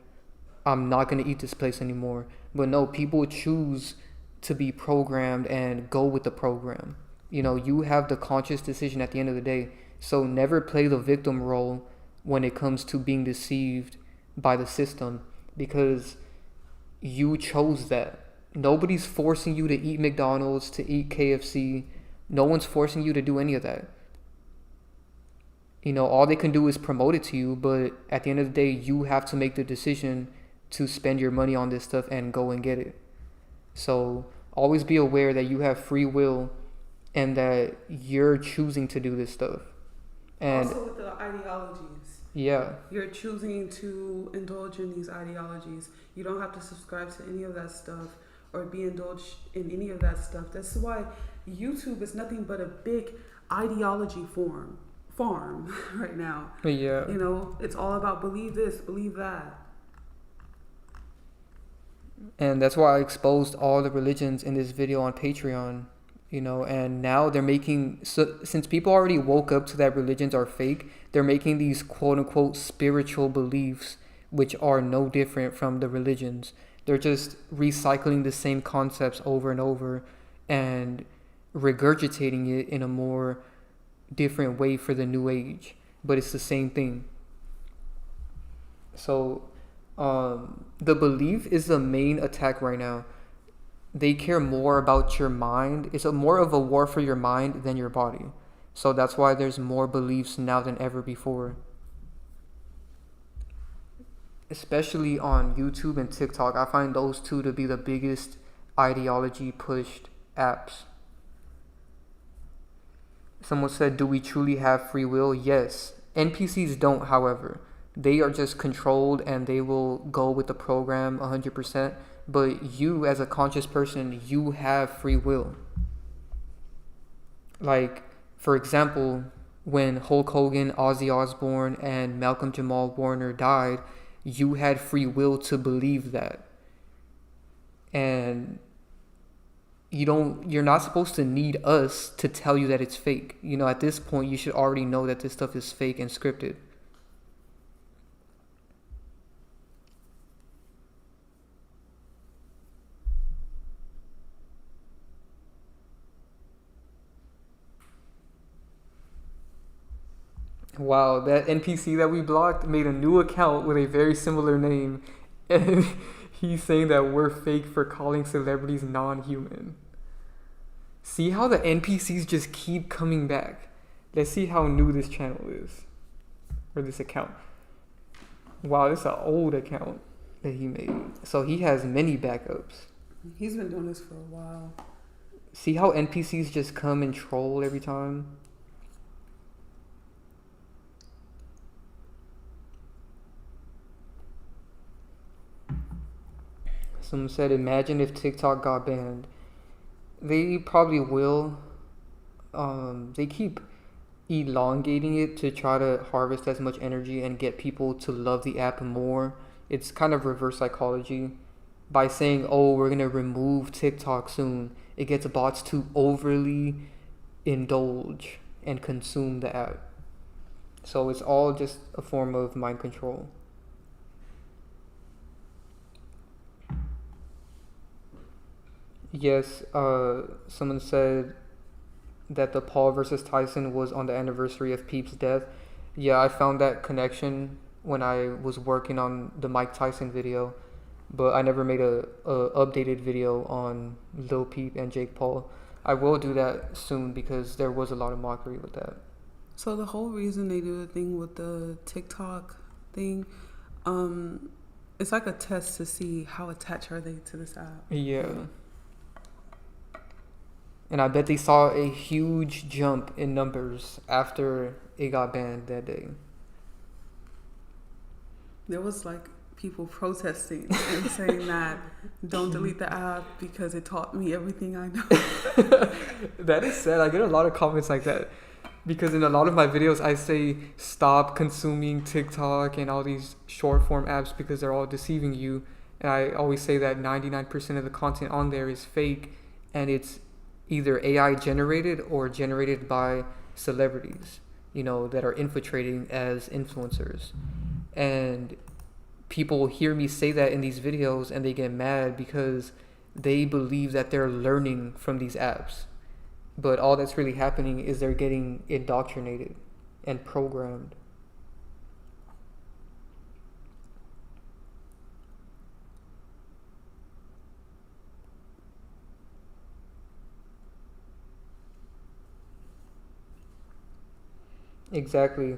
I'm not going to eat this place anymore. But no, people choose to be programmed and go with the program. You know, you have the conscious decision at the end of the day. So never play the victim role when it comes to being deceived by the system, because you chose that. Nobody's forcing you to eat McDonald's, to eat KFC. No one's forcing you to do any of that. You know, all they can do is promote it to you, but at the end of the day, you have to make the decision to spend your money on this stuff and go and get it. So always be aware that you have free will and that you're choosing to do this stuff. And also with the ideologies. Yeah. You're choosing to indulge in these ideologies. You don't have to subscribe to any of that stuff or be indulged in any of that stuff. That's why YouTube is nothing but a big ideology farm right now. Yeah. You know, it's all about believe this, believe that. And that's why I exposed all the religions in this video on Patreon. You know, and now they're making, so since people already woke up to that religions are fake, they're making these quote unquote spiritual beliefs, which are no different from the religions. They're just recycling the same concepts over and over and regurgitating it in a more different way for the new age, but it's the same thing. So the belief is the main attack right now. They care more about your mind. It's more of a war for your mind than your body. So that's why there's more beliefs now than ever before. Especially on YouTube and TikTok, I find those two to be the biggest ideology pushed apps. Someone said, do we truly have free will? Yes. NPCs don't, however. They are just controlled and they will go with the program 100%. But you, as a conscious person, you have free will. Like, for example, when Hulk Hogan, Ozzy Osbourne, and Malcolm Jamal Warner died, you had free will to believe that. And you're not supposed to need us to tell you that it's fake. You know, at this point, you should already know that this stuff is fake and scripted. Wow, that NPC that we blocked made a new account with a very similar name, and he's saying that we're fake for calling celebrities non-human. See how the NPCs just keep coming back. Let's see how new this channel is, or this account. Wow, this is an old account that he made. So he has many backups. He's been doing this for a while. See how NPCs just come and troll every time? Someone said, imagine if TikTok got banned. They probably will. They keep elongating it to try to harvest as much energy and get people to love the app more. It's kind of reverse psychology. By saying, oh, we're going to remove TikTok soon, it gets bots to overly indulge and consume the app. So it's all just a form of mind control. Yes, someone said that the Paul versus Tyson was on the anniversary of Peep's death. Yeah, I found that connection when I was working on the Mike Tyson video, but I never made a updated video on Lil Peep and Jake Paul. I will do that soon because there was a lot of mockery with that. So the whole reason they do the thing with the TikTok thing, it's like a test to see how attached are they to this app. Yeah. And I bet they saw a huge jump in numbers after it got banned that day. There was like people protesting and saying that don't delete the app because it taught me everything I know. That is sad. I get a lot of comments like that because in a lot of my videos I say stop consuming TikTok and all these short form apps because they're all deceiving you. And I always say that 99% of the content on there is fake and it's either AI generated or generated by celebrities, that are infiltrating as influencers. And people hear me say that in these videos and they get mad because they believe that they're learning from these apps. But all that's really happening is they're getting indoctrinated and programmed. Exactly.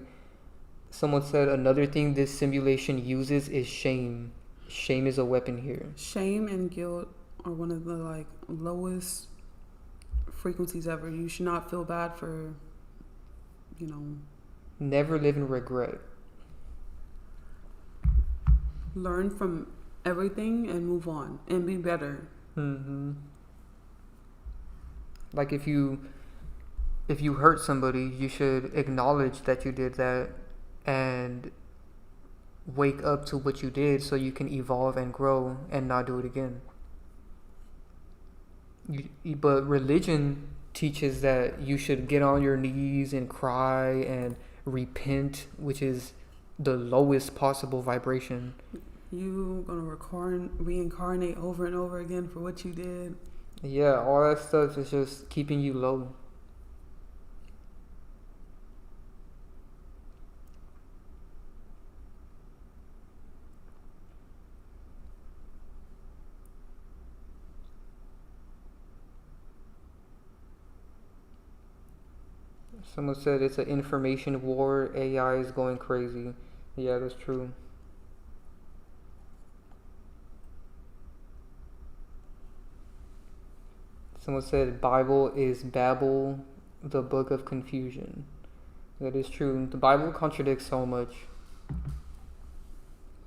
Someone said another thing this simulation uses is shame. Shame is a weapon here. Shame and guilt are one of the lowest frequencies ever. You should not feel bad for, Never live in regret. Learn from everything and move on and be better. Mm-hmm. Like if you hurt somebody, you should acknowledge that you did that and wake up to what you did so you can evolve and grow and not do it again. But religion teaches that you should get on your knees and cry and repent, which is the lowest possible vibration. You gonna reincarnate over and over again for what you did. Yeah, all that stuff is just keeping you low. Someone said it's an information war. AI is going crazy. Yeah, that's true. Someone said Bible is Babel, the book of confusion. That is true. The Bible contradicts so much.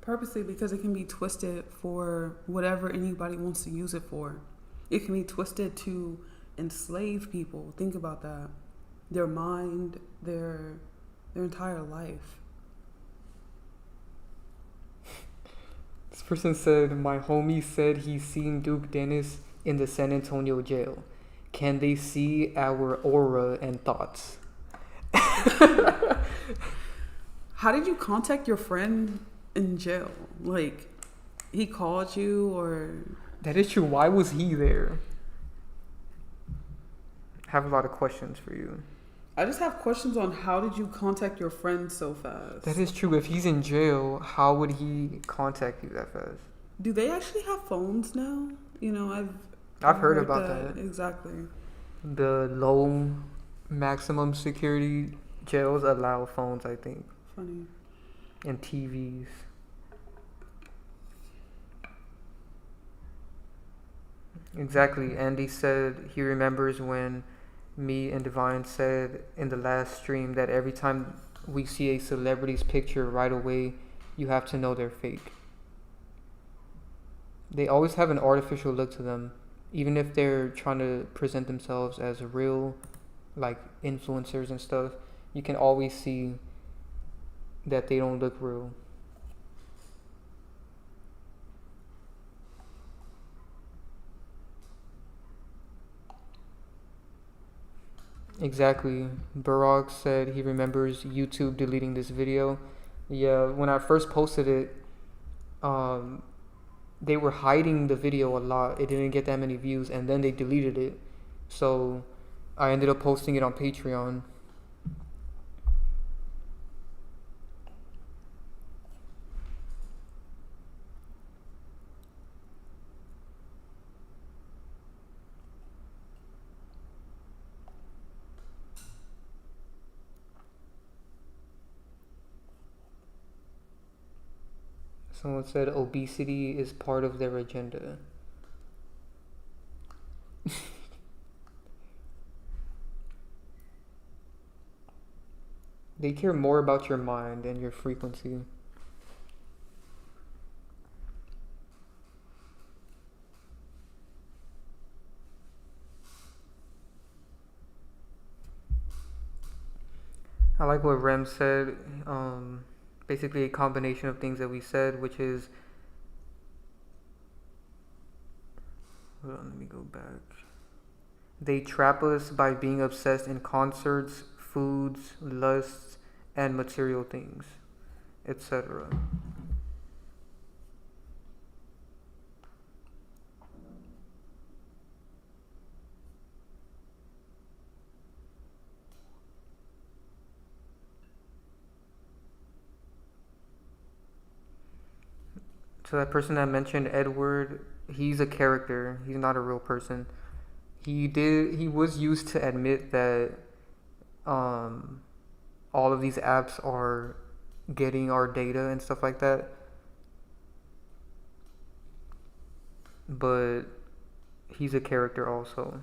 Purposely, because it can be twisted for whatever anybody wants to use it for. It can be twisted to enslave people. Think about that. Their mind, their entire life. This person said, my homie said he's seen Duke Dennis in the San Antonio jail. Can they see our aura and thoughts? How did you contact your friend in jail? He called you or... That is true. Why was he there? I have a lot of questions for you. I just have questions on how did you contact your friend so fast? That is true. If he's in jail, how would he contact you that fast? Do they actually have phones now? I've heard about that. Exactly. The low maximum security jails allow phones, I think. Funny. And TVs. Exactly. Andy said he remembers when me and Divine said in the last stream that every time we see a celebrity's picture right away, you have to know they're fake. They always have an artificial look to them, even if they're trying to present themselves as real, like influencers and stuff. You can always see that they don't look real. Exactly. Barack said he remembers YouTube deleting this video. Yeah, when I first posted it, they were hiding the video a lot. It didn't get that many views, and then they deleted it. So I ended up posting it on Patreon. Someone said obesity is part of their agenda. They care more about your mind and your frequency. I like what Rem said. Basically a combination of things that we said, which is, hold on, let me go back. They trap us by being obsessed in concerts, foods, lusts, and material things, etc. So that person that mentioned Edward, he's a character. He's not a real person. He was used to admit that all of these apps are getting our data and stuff like that. But he's a character also.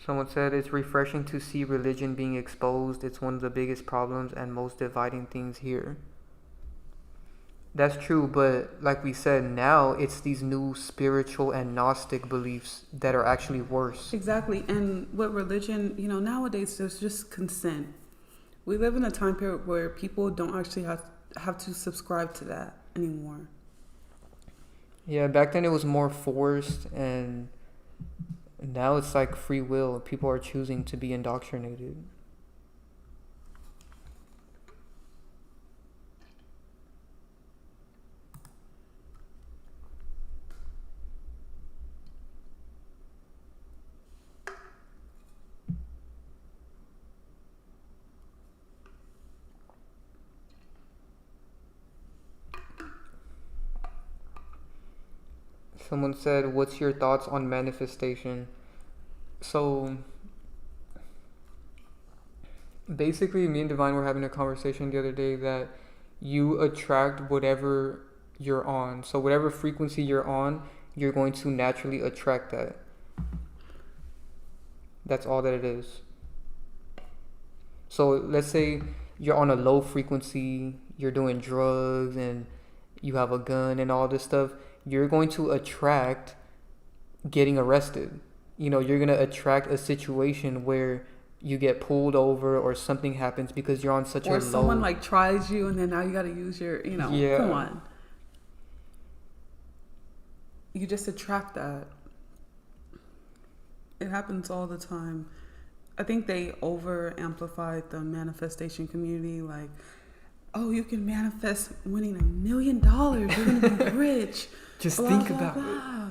Someone said it's refreshing to see religion being exposed. It's one of the biggest problems and most dividing things here. That's true, but like we said, now it's these new spiritual and Gnostic beliefs that are actually worse. Exactly. And what religion, nowadays there's just consent. We live in a time period where people don't actually have to subscribe to that anymore. Yeah, back then it was more forced, and now it's like free will. People are choosing to be indoctrinated. Someone said, what's your thoughts on manifestation? So basically, me and Divine were having a conversation the other day that you attract whatever you're on. So whatever frequency you're on, you're going to naturally attract that. That's all that it is. So let's say you're on a low frequency, you're doing drugs and you have a gun and all this stuff, you're going to attract getting arrested. You're going to attract a situation where you get pulled over or something happens because you're on such a low... Or someone like tries you and then now you got to use your, Yeah. Come on. You just attract that. It happens all the time. I think they over amplified the manifestation community. Like, oh, you can manifest winning $1 million. You're going to be rich. Just blah, think blah, about blah.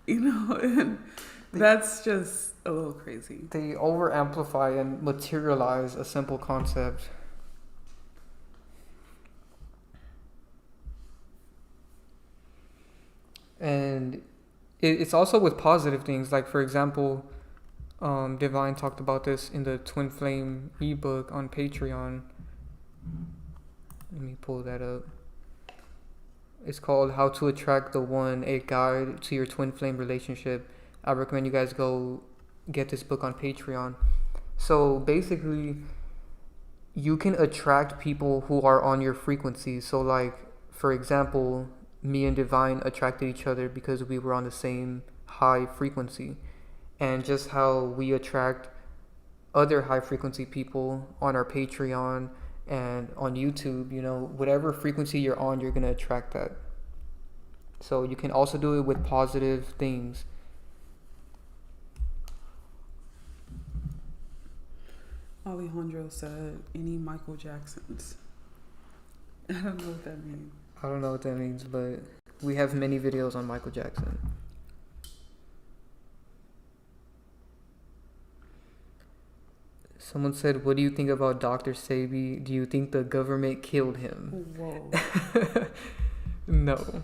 And that's just a little crazy. They over amplify and materialize a simple concept. And it's also with positive things. Like, for example, Divine talked about this in the Twin Flame ebook on Patreon. Let me pull that up. It's called How to Attract the One, a guide to your twin flame relationship. I recommend you guys go get this book on Patreon. So basically, you can attract people who are on your frequency. So like, for example, me and Divine attracted each other because we were on the same high frequency. And just how we attract other high frequency people on our Patreon and on YouTube, whatever frequency you're on, you're going to attract that. So you can also do it with positive things. Alejandro said, any Michael Jacksons. I don't know what that means. I don't know what that means, but we have many videos on Michael Jackson. Someone said, what do you think about Dr. Sevy? Do you think the government killed him? Whoa. No.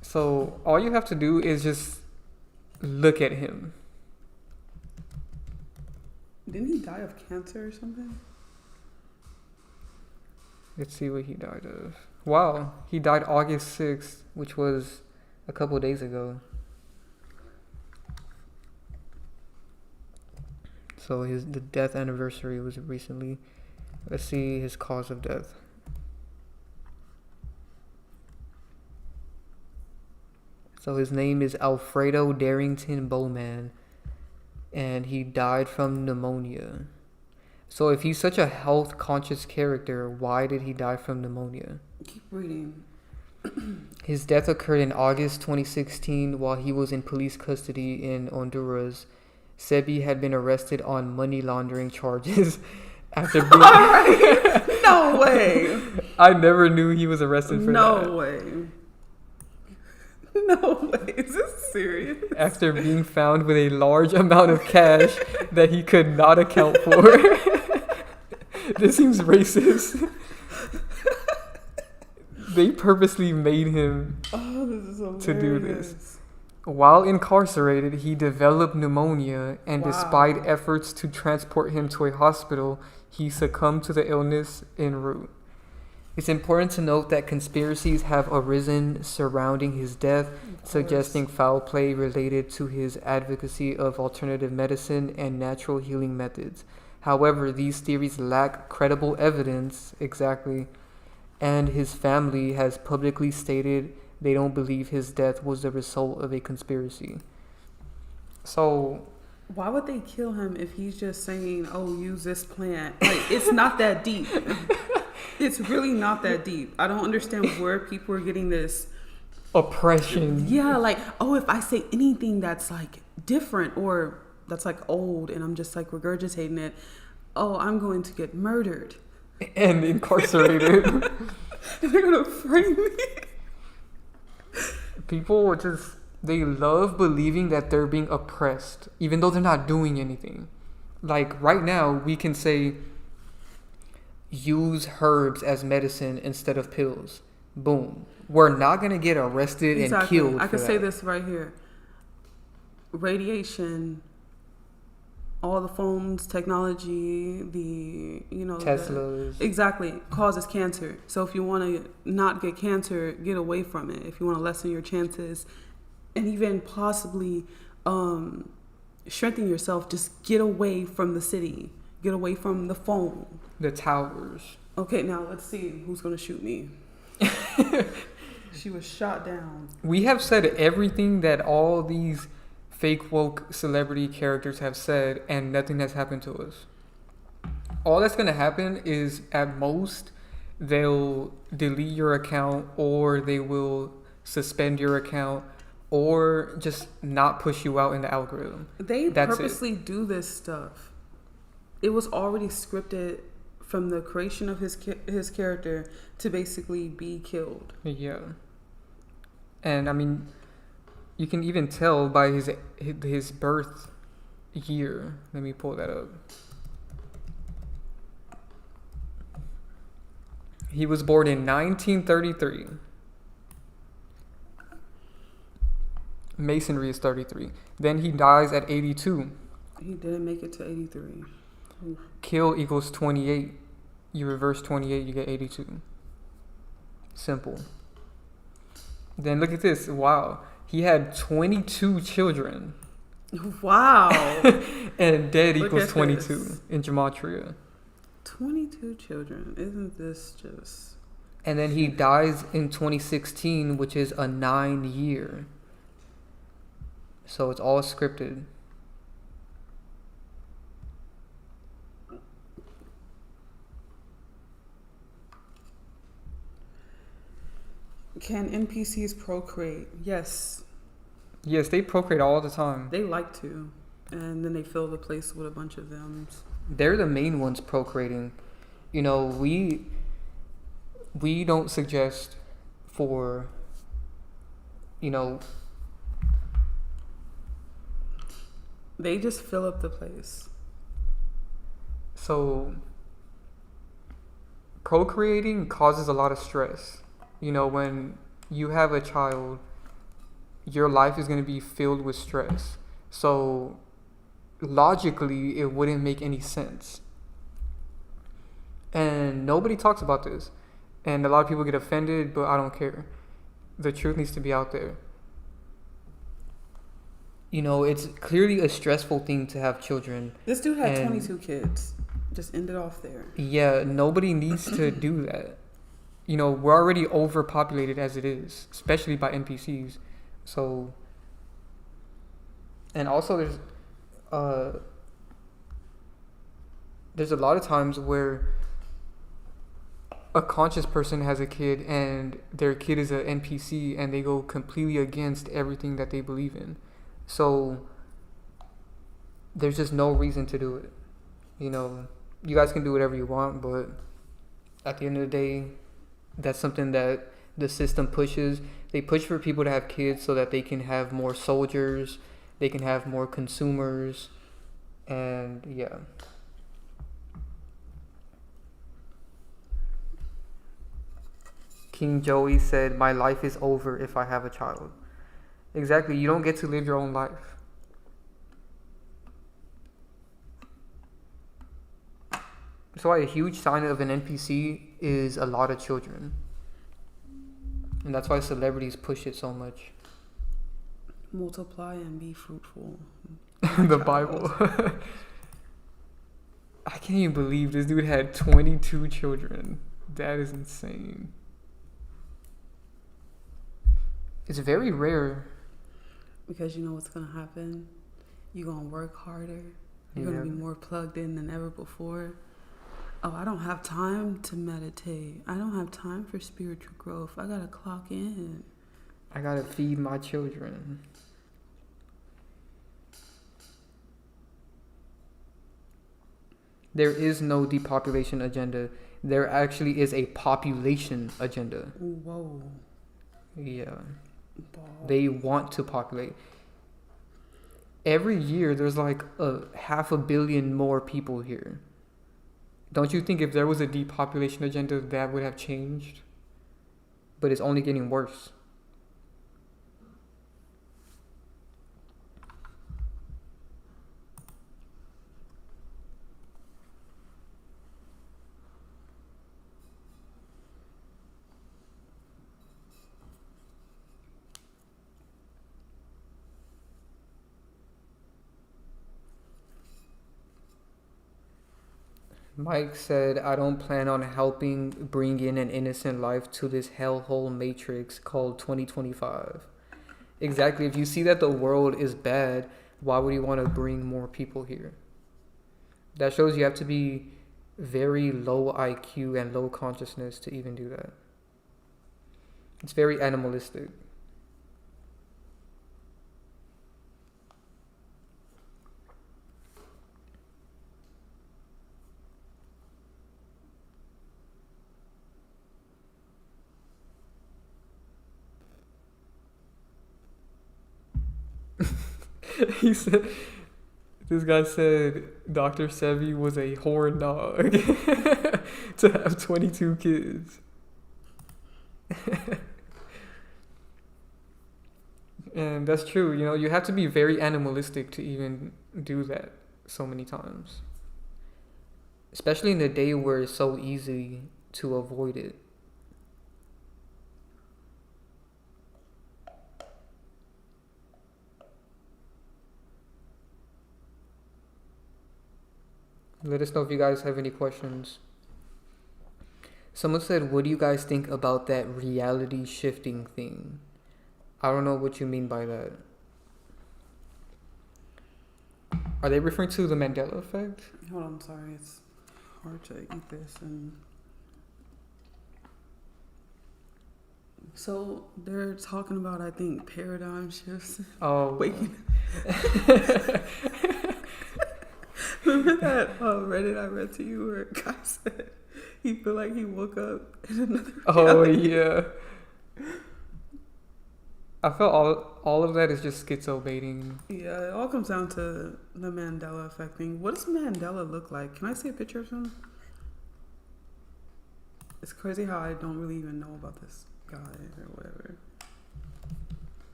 So all you have to do is just look at him. Didn't he die of cancer or something? Let's see what he died of. Wow, he died August 6th, which was a couple days ago. So the death anniversary was recently. Let's see his cause of death. So his name is Alfredo Darrington Bowman, and he died from pneumonia. So if he's such a health conscious character, why did he die from pneumonia? Keep reading. His death occurred in August 2016 while he was in police custody in Honduras. Sevy had been arrested on money laundering charges after being... No way. I never knew he was arrested for that. No way. No way. Is this serious? After being found with a large amount of cash that he could not account for. This seems racist. They purposely made him to do this. While incarcerated, he developed pneumonia, and despite efforts to transport him to a hospital, he succumbed to the illness en route. It's important to note that conspiracies have arisen surrounding his death, suggesting foul play related to his advocacy of alternative medicine and natural healing methods. However, these theories lack credible evidence, and his family has publicly stated they don't believe his death was the result of a conspiracy. So... why would they kill him if he's just saying, oh, use this plant? Like, it's not that deep. It's really not that deep. I don't understand where people are getting this oppression. Yeah, like, oh, if I say anything that's like different or that's like old and I'm just like regurgitating it, oh, I'm going to get murdered and incarcerated. And they're gonna frame me. People just, they love believing that they're being oppressed, even though they're not doing anything. Like right now, we can say, use herbs as medicine instead of pills. Boom. We're not going to get arrested and killed. I can say this right here. Radiation, all the phones, technology, Teslas. Exactly, causes cancer. So if you want to not get cancer, get away from it. If you want to lessen your chances and even possibly strengthen yourself, just get away from the city. Get away from the phone. The towers. Okay, now let's see who's going to shoot me. She was shot down. We have said everything that all these fake woke celebrity characters have said, and nothing has happened to us. All that's going to happen is, at most, they'll delete your account, or they will suspend your account, or just not push you out in the algorithm. That's purposely do this stuff. It was already scripted from the creation of his character to basically be killed. Yeah. And I mean, you can even tell by his birth year. Let me pull that up. He was born in 1933. Masonry is 33. Then he dies at 82. He didn't make it to 83. Oof. Kill equals 28. You reverse 28, you get 82. Simple. Then look at this. Wow. He had 22 children. Wow. And dead equals 22 in Gematria. 22 children. Isn't this just... And then he dies in 2016, which is a 9-year. So it's all scripted. Can NPCs procreate? Yes. Yes, they procreate all the time. They like to. And then they fill the place with a bunch of them. They're the main ones procreating. You know, we don't suggest for, you know, they just fill up the place. So procreating causes a lot of stress. You know, when you have a child, your life is going to be filled with stress. So logically, it wouldn't make any sense. And nobody talks about this. And a lot of people get offended, but I don't care. The truth needs to be out there. You know, it's clearly a stressful thing to have children. This dude had 22 kids. Just end it off there. Yeah, nobody needs to do that. You know, we're already overpopulated as it is, especially by NPCs. So, and also there's a lot of times where a conscious person has a kid and their kid is an NPC and they go completely against everything that they believe in. So there's just no reason to do it. You know, you guys can do whatever you want, but at the end of the day, that's something that the system pushes. They push for people to have kids so that they can have more soldiers, they can have more consumers, and yeah. King Joey said, "My life is over if I have a child." Exactly, you don't get to live your own life. That's why a huge sign of an NPC is a lot of children. And that's why celebrities push it so much. Multiply and be fruitful. The Bible. I can't even believe this dude had 22 children. That is insane. It's very rare. Because you know what's going to happen? You're going to work harder. You're going to be more plugged in than ever before. Oh, I don't have time to meditate. I don't have time for spiritual growth. I got to clock in. I got to feed my children. There is no depopulation agenda. There actually is a population agenda. Whoa. Yeah. Ball. They want to populate. Every year there's like 500 million more people here. Don't you think if there was a depopulation agenda that would have changed? But it's only getting worse. Mike said, "I don't plan on helping bring in an innocent life to this hellhole matrix called 2025. Exactly. If you see that the world is bad, why would you want to bring more people here? That shows you have to be very low IQ and low consciousness to even do that. It's very animalistic. He said, this guy said Dr. Sevy was a horn dog to have 22 kids. And that's true. You know, you have to be very animalistic to even do that so many times. Especially in a day where it's so easy to avoid it. Let us know if you guys have any questions. Someone said, "What do you guys think about that reality shifting thing?" I don't know what you mean by that. Are they referring to the Mandela effect? Hold on, sorry. It's hard to eat this and So they're talking about, I think, paradigm shifts. Oh. Waking. Remember that Reddit I read to you where a guy said he feel like he woke up in another reality? Yeah. I feel all of that is just schizo baiting. Yeah, it all comes down to the Mandela effect thing. What does Mandela look like? Can I see a picture of him? It's crazy how I don't really even know about this guy or whatever.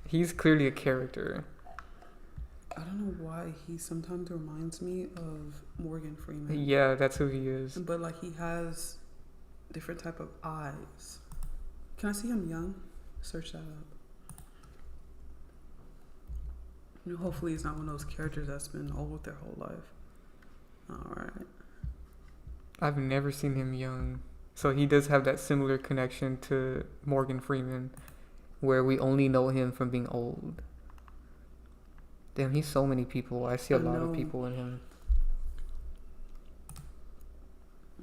He's clearly a character. I don't know why he sometimes reminds me of Morgan Freeman. Yeah, that's who he is. But like he has different type of eyes. Can I see him young? Search that up. Hopefully he's not one of those characters that's been old their whole life. Alright. I've never seen him young. So he does have that similar connection to Morgan Freeman, where we only know him from being old. Damn, he's so many people. I see a lot of people in him.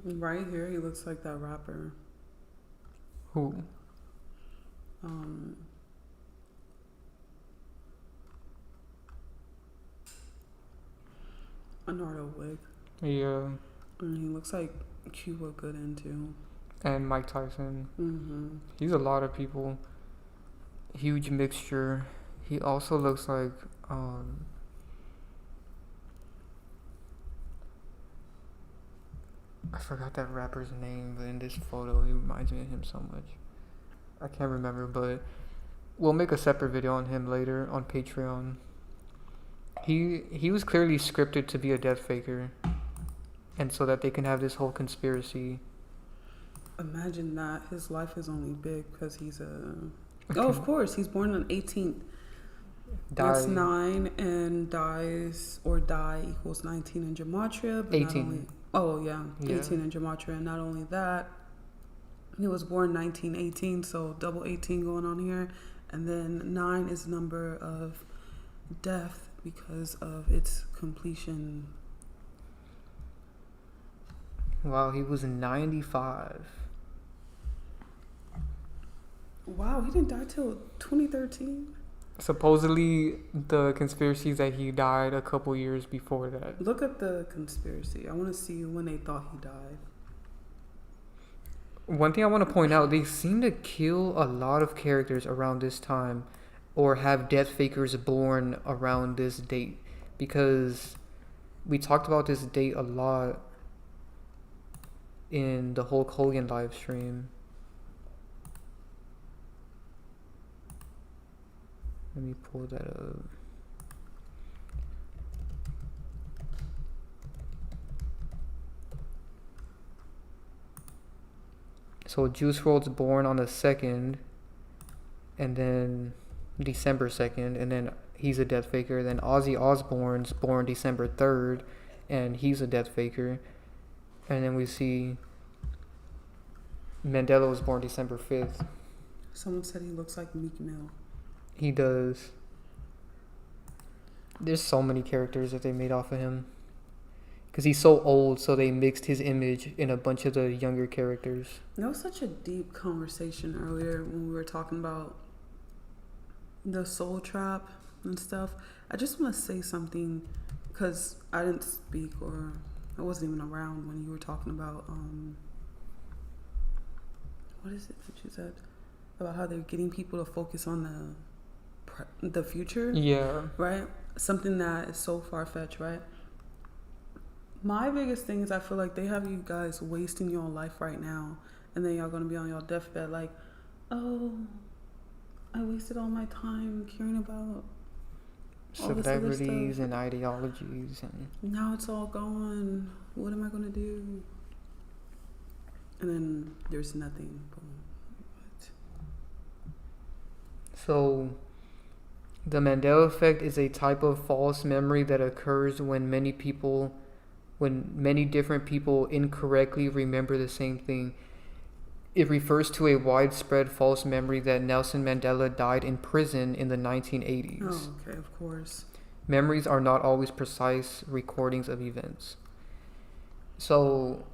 Right here, he looks like that rapper. Who? Anardo Wig. Yeah. And he looks like Cuba Gooding too. And Mike Tyson. Mm-hmm. He's a lot of people. Huge mixture. He also looks like I forgot that rapper's name, but in this photo he reminds me of him so much. I can't remember, but we'll make a separate video on him later on Patreon. He was clearly scripted to be a death faker, and so that they can have this whole conspiracy. Imagine that his life is only big because he's a. Oh, of course, he's born on 18th. That's 9, and dies or die equals 19 in Gematria. But 18. Yeah, 18 in Gematria. And not only that, he was born 1918, so double 18 going on here. And then 9 is the number of death because of its completion. Wow, he was 95. Wow, he didn't die till 2013. Supposedly, the conspiracy is that he died a couple years before that. Look at the conspiracy. I want to see when they thought he died. One thing I want to point out, they seem to kill a lot of characters around this time, or have death fakers born around this date, because we talked about this date a lot in the Hulk Hogan live stream. Let me pull that up. So Juice WRLD's born on the 2nd, and then December 2nd, and then he's a death faker. Then Ozzy Osbourne's born December 3rd, and he's a death faker. And then we see Mandela was born December 5th. Someone said he looks like Meek Mill. He does. There's so many characters that they made off of him. Because he's so old, so they mixed his image in a bunch of the younger characters. That was such a deep conversation earlier when we were talking about the soul trap and stuff. I just want to say something because I didn't speak or I wasn't even around when you were talking about what is it that you said about how they're getting people to focus on the future. Yeah. Right? Something that is so far-fetched, right? My biggest thing is I feel like they have you guys wasting your life right now, and then y'all gonna be on your deathbed like, oh, I wasted all my time caring about celebrities and ideologies, and now it's all gone. What am I gonna do? And then there's nothing. What? So the Mandela effect is a type of false memory that occurs when many different people incorrectly remember the same thing. It refers to a widespread false memory that Nelson Mandela died in prison in the 1980s. Oh, okay, of course. Memories are not always precise recordings of events. So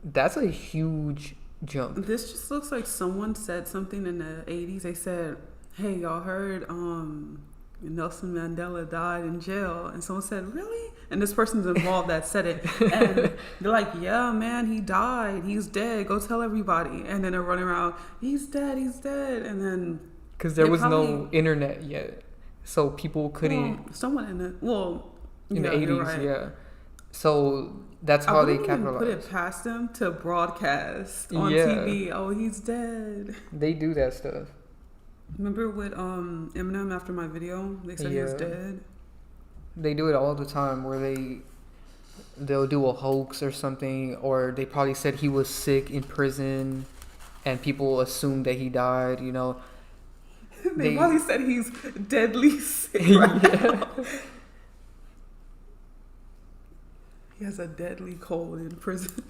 That's a huge jump. This just looks like someone said something in the 80s. They said, hey, y'all heard Nelson Mandela died in jail? And someone said, really? And this person's involved that said it. And they're like, yeah, man, he died. He's dead. Go tell everybody. And then they're running around, he's dead, he's dead. And then... Because there was no internet yet. So people couldn't... Well, someone in it... Well, in the 80s, right. Yeah. So that's how they capitalized. Put it past them to broadcast on TV. Oh, he's dead. They do that stuff. Remember with Eminem after my video? They said he was dead. They do it all the time where they'll do a hoax or something, or they probably said he was sick in prison and people assume that he died, you know. They probably said he's deadly sick right now. He has a deadly cold in prison.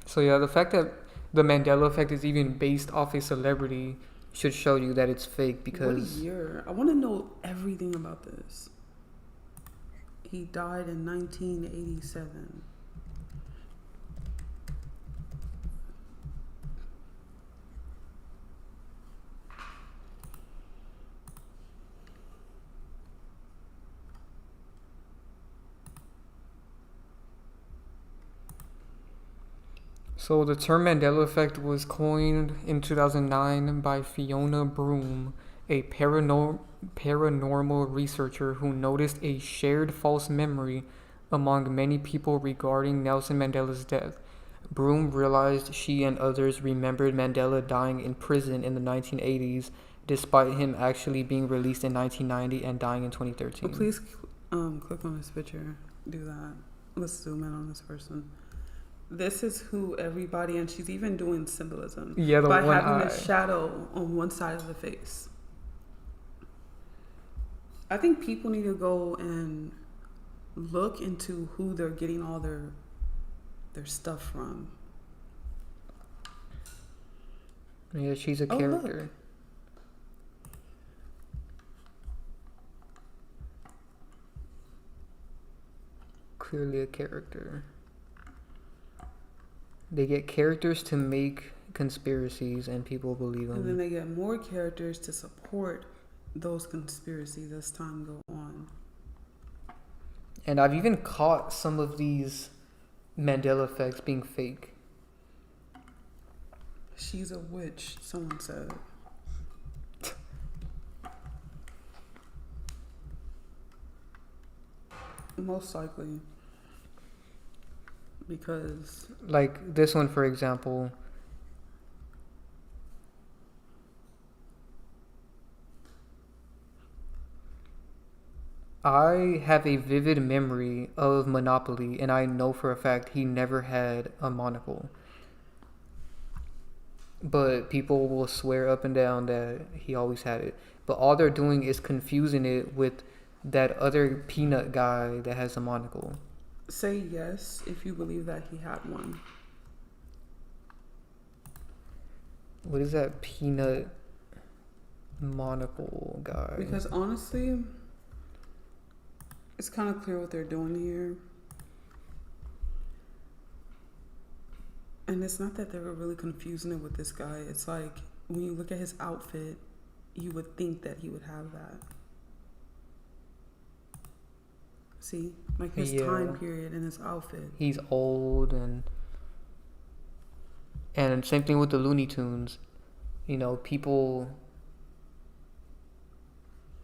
So yeah, the fact that the Mandela effect is even based off a celebrity should show you that it's fake, because... What year? I want to know everything about this. He died in 1987. So the term Mandela effect was coined in 2009 by Fiona Broom, a paranormal researcher who noticed a shared false memory among many people regarding Nelson Mandela's death. Broom realized she and others remembered Mandela dying in prison in the 1980s, despite him actually being released in 1990 and dying in 2013. Well, please click on this picture. Do that. Let's zoom in on this person. This is who everybody, and she's even doing symbolism. Yeah, by having a shadow on one side of the face. I think people need to go and look into who they're getting all their stuff from. Yeah, she's a character. Look. Clearly a character. They get characters to make conspiracies and people believe them. And then they get more characters to support those conspiracies as time goes on. And I've even caught some of these Mandela effects being fake. She's a witch, someone said. Most likely. Because... Like this one, for example. I have a vivid memory of Monopoly, and I know for a fact he never had a monocle. But people will swear up and down that he always had it. But all they're doing is confusing it with that other peanut guy that has a monocle. Say yes if you believe that he had one. What is that peanut monocle guy? Because honestly, it's kind of clear what they're doing here. And it's not that they were really confusing it with this guy. It's like, when you look at his outfit, you would think that he would have that. See? Like his time period and his outfit. He's old, and same thing with the Looney Tunes. You know, people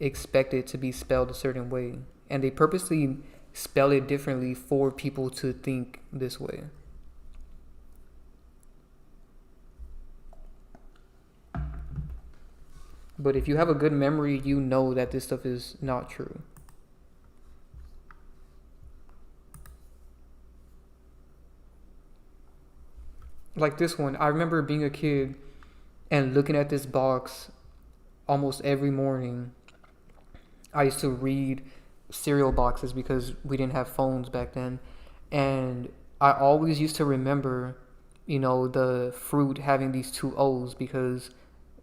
expect it to be spelled a certain way. And they purposely spell it differently for people to think this way. But if you have a good memory, you know that this stuff is not true. Like this one, I remember being a kid and looking at this box almost every morning. I used to read cereal boxes because we didn't have phones back then. And I always used to remember, you know, the fruit having these two O's because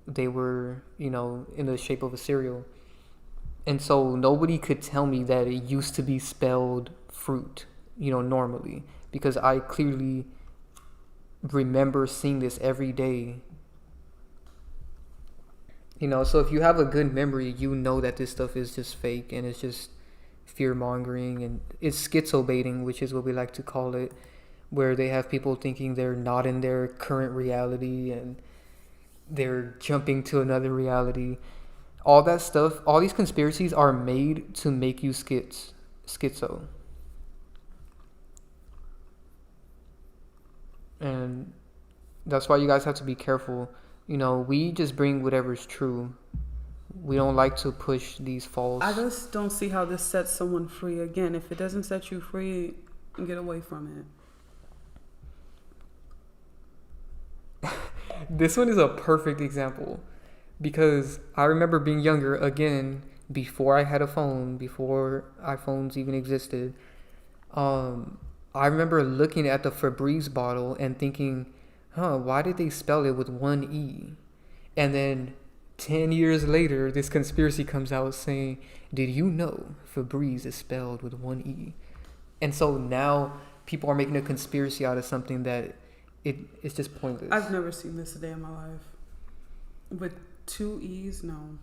they were, you know, in the shape of a cereal. And so nobody could tell me that it used to be spelled fruit, normally, because I clearly remember seeing this every day. So if you have a good memory, you know that this stuff is just fake and it's just fear mongering, and it's schizobaiting, which is what we like to call it, where they have people thinking they're not in their current reality and they're jumping to another reality. All that stuff, all these conspiracies are made to make you schizo. And that's why you guys have to be careful. We just bring whatever's true. We don't like to push these false. I just don't see how this sets someone free. Again, if it doesn't set you free, get away from it. This one is a perfect example. Because I remember being younger, again, before I had a phone, before iPhones even existed. I remember looking at the Febreze bottle and thinking, why did they spell it with one E? And then 10 years later, this conspiracy comes out saying, did you know Febreze is spelled with one E? And so now people are making a conspiracy out of something that it's just pointless. I've never seen this a day in my life. With 2 E's, no.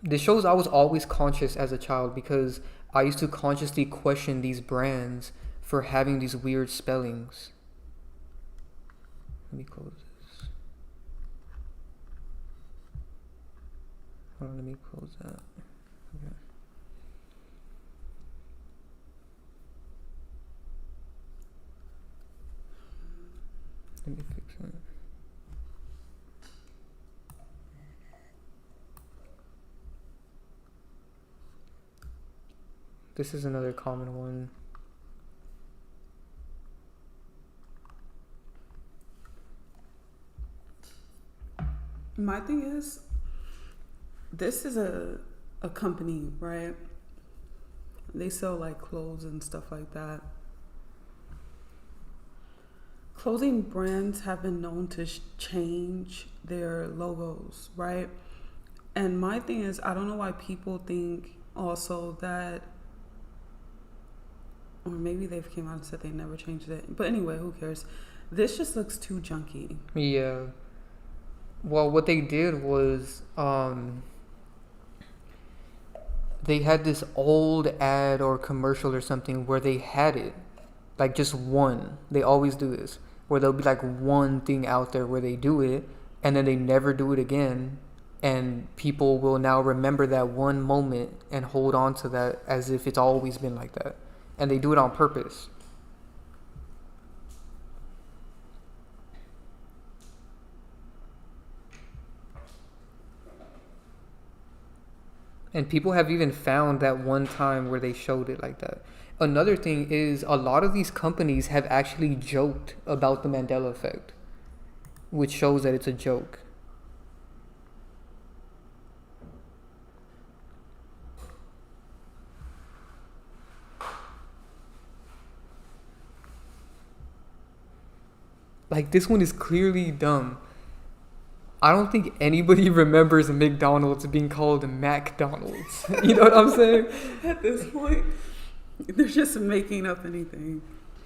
This shows I was always conscious as a child, because I used to consciously question these brands for having these weird spellings. Let me close this. Hold on, let me close that. Okay. Let me fix that. This is another common one. My thing is, this is a company, right? They sell like clothes and stuff like that. Clothing brands have been known to change their logos, right? And my thing is, I don't know why people think also that, or maybe they've came out and said they never changed it. But anyway, who cares? This just looks too junky. Yeah. Well, what they did was they had this old ad or commercial or something where they had it, like just one. They always do this, where there'll be like one thing out there where they do it, and then they never do it again. And people will now remember that one moment and hold on to that as if it's always been like that. And they do it on purpose. And people have even found that one time where they showed it like that. Another thing is, a lot of these companies have actually joked about the Mandela effect, which shows that it's a joke. Like, this one is clearly dumb. I don't think anybody remembers McDonald's being called MacDonald's. You know what I'm saying? At this point, they're just making up anything.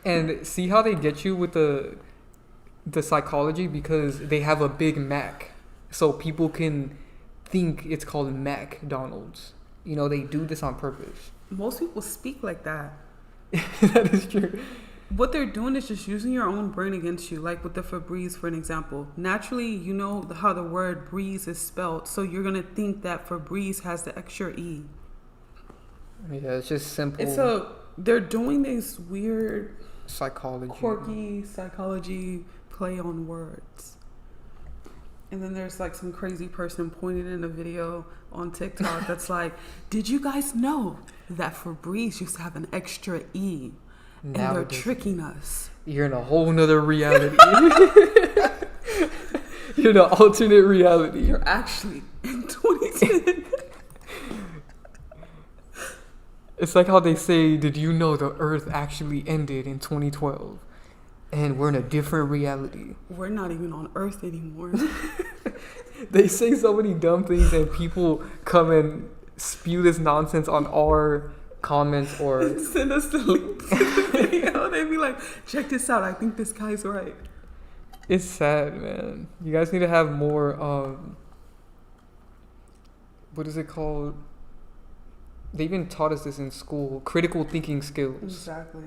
And see how they get you with the psychology, because they have a Big Mac, so people can think it's called MacDonald's. They do this on purpose. Most people speak like that. That is true. What they're doing is just using your own brain against you, like with the Febreze, for an example. Naturally, you know how the word breeze is spelled, so you're going to think that Febreze has the extra E. Yeah, it's just simple. They're doing this weird quirky psychology play on words. And then there's like some crazy person pointed in a video on TikTok that's like, did you guys know that Febreze used to have an extra E? And they're tricking us. You're in a whole nother reality. You're in an alternate reality. You're actually in 2010. It's like how they say, did you know the Earth actually ended in 2012? And we're in a different reality. We're not even on Earth anymore. They say so many dumb things, and people come and spew this nonsense on our comments or send us the link to the video. They be like, check this out. I think this guy's right. It's sad, man. You guys need to have more. What is it called? They even taught us this in school. Critical thinking skills. Exactly.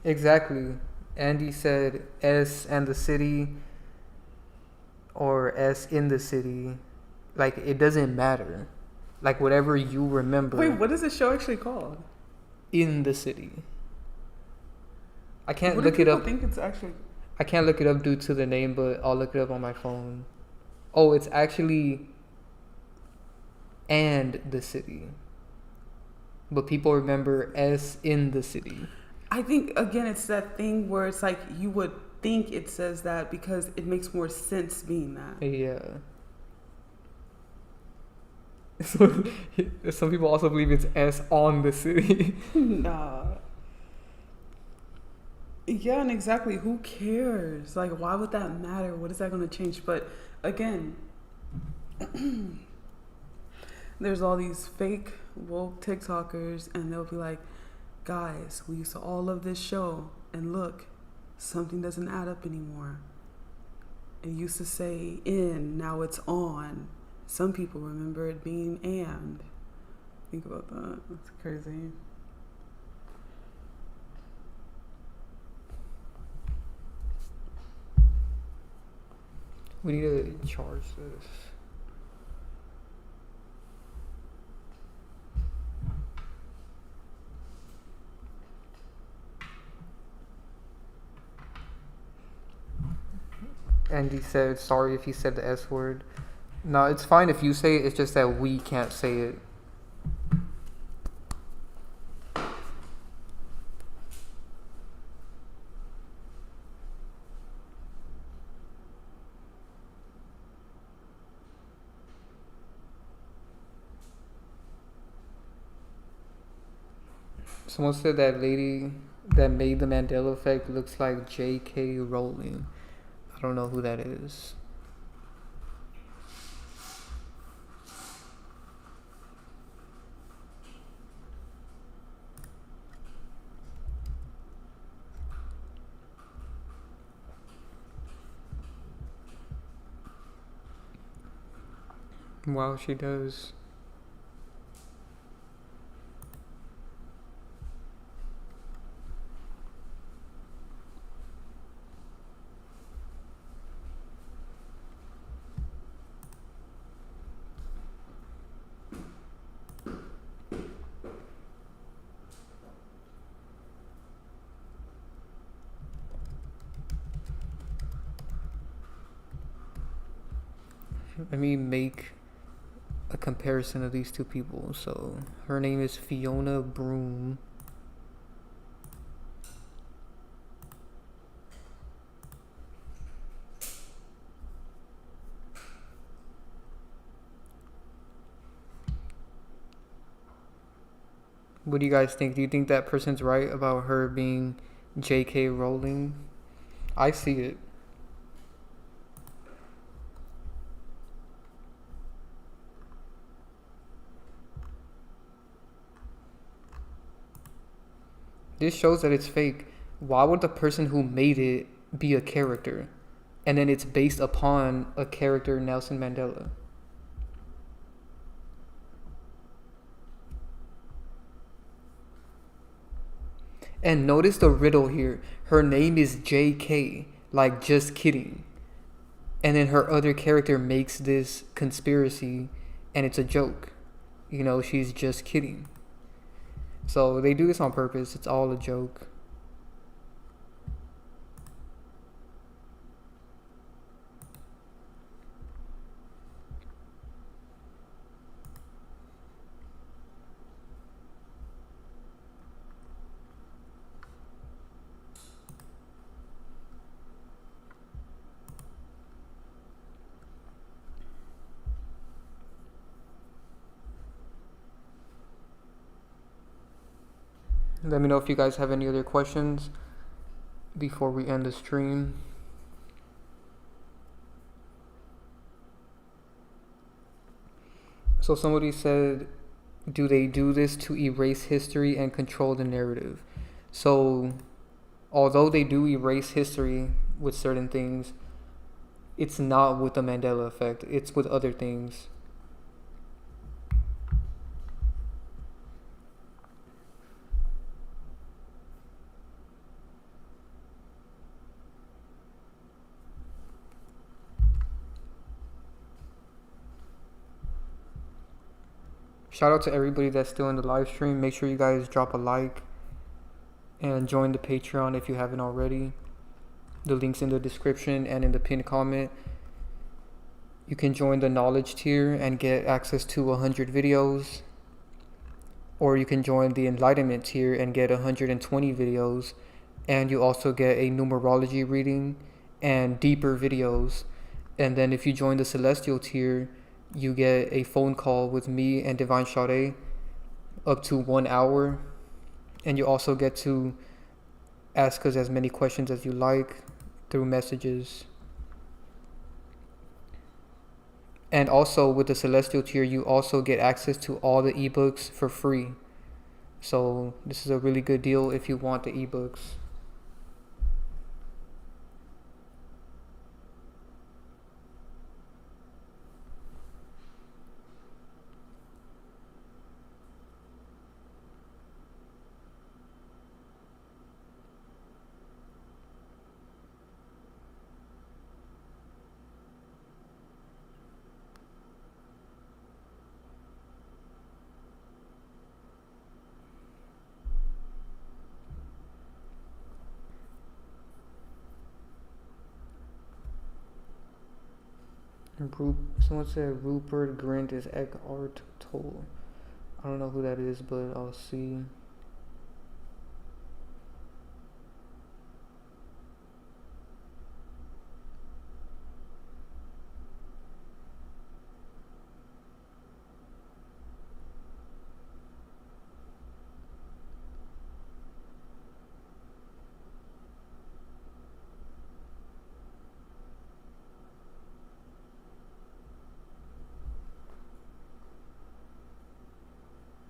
Exactly. Andy said S and the city, or S in the city. Like, it doesn't matter. Like, whatever you remember. Wait, what is the show actually called? In the city. I can't What look do it people up. think it's actually? I can't look it up due to the name, but I'll look it up on my phone. Oh, it's actually and the city. But people remember S in the city. I think, again, it's that thing where it's like you would think it says that because it makes more sense being that. Yeah. So, some people also believe it's S on the city. Nah. Yeah, and exactly. Who cares? Like, why would that matter? What is that going to change? But again, there's all these fake woke TikTokers, and they'll be like, guys, we used to all love this show, and look, something doesn't add up anymore. It used to say in, now it's on. Some people remember it being and. Think about that. That's crazy. We need to charge this. Andy said, sorry if he said the S word. No, it's fine if you say it. It's just that we can't say it. Someone said that lady that made the Mandela effect looks like J.K. Rowling. I don't know who that is. Wow, she does. Let me make a comparison of these two people. So her name is Fiona Broom. What do you guys think? Do you think that person's right about her being J.K. Rowling? I see it. This shows that it's fake. Why would the person who made it be a character? And then it's based upon a character, Nelson Mandela. And notice the riddle here. Her name is J.K., like just kidding. And then her other character makes this conspiracy and it's a joke. You know, she's just kidding. So they do this on purpose. It's all a joke. Let me know if you guys have any other questions before we end the stream. So somebody said, do they do this to erase history and control the narrative? So although they do erase history with certain things, it's not with the Mandela effect. It's with other things. Shout out to everybody that's still in the live stream. Make sure you guys drop a like and join the Patreon if you haven't already. The link's in the description and in the pinned comment. You can join the knowledge tier and get access to 100 videos. Or you can join the enlightenment tier and get 120 videos. And you also get a numerology reading and deeper videos. And then if you join the celestial tier, you get a phone call with me and Divine Sade up to 1 hour. And you also get to ask us as many questions as you like through messages. And also with the celestial tier, you also get access to all the ebooks for free. So this is a really good deal if you want the ebooks. Someone said Rupert Grint is Eckhart Tolle. I don't know who that is, but I'll see.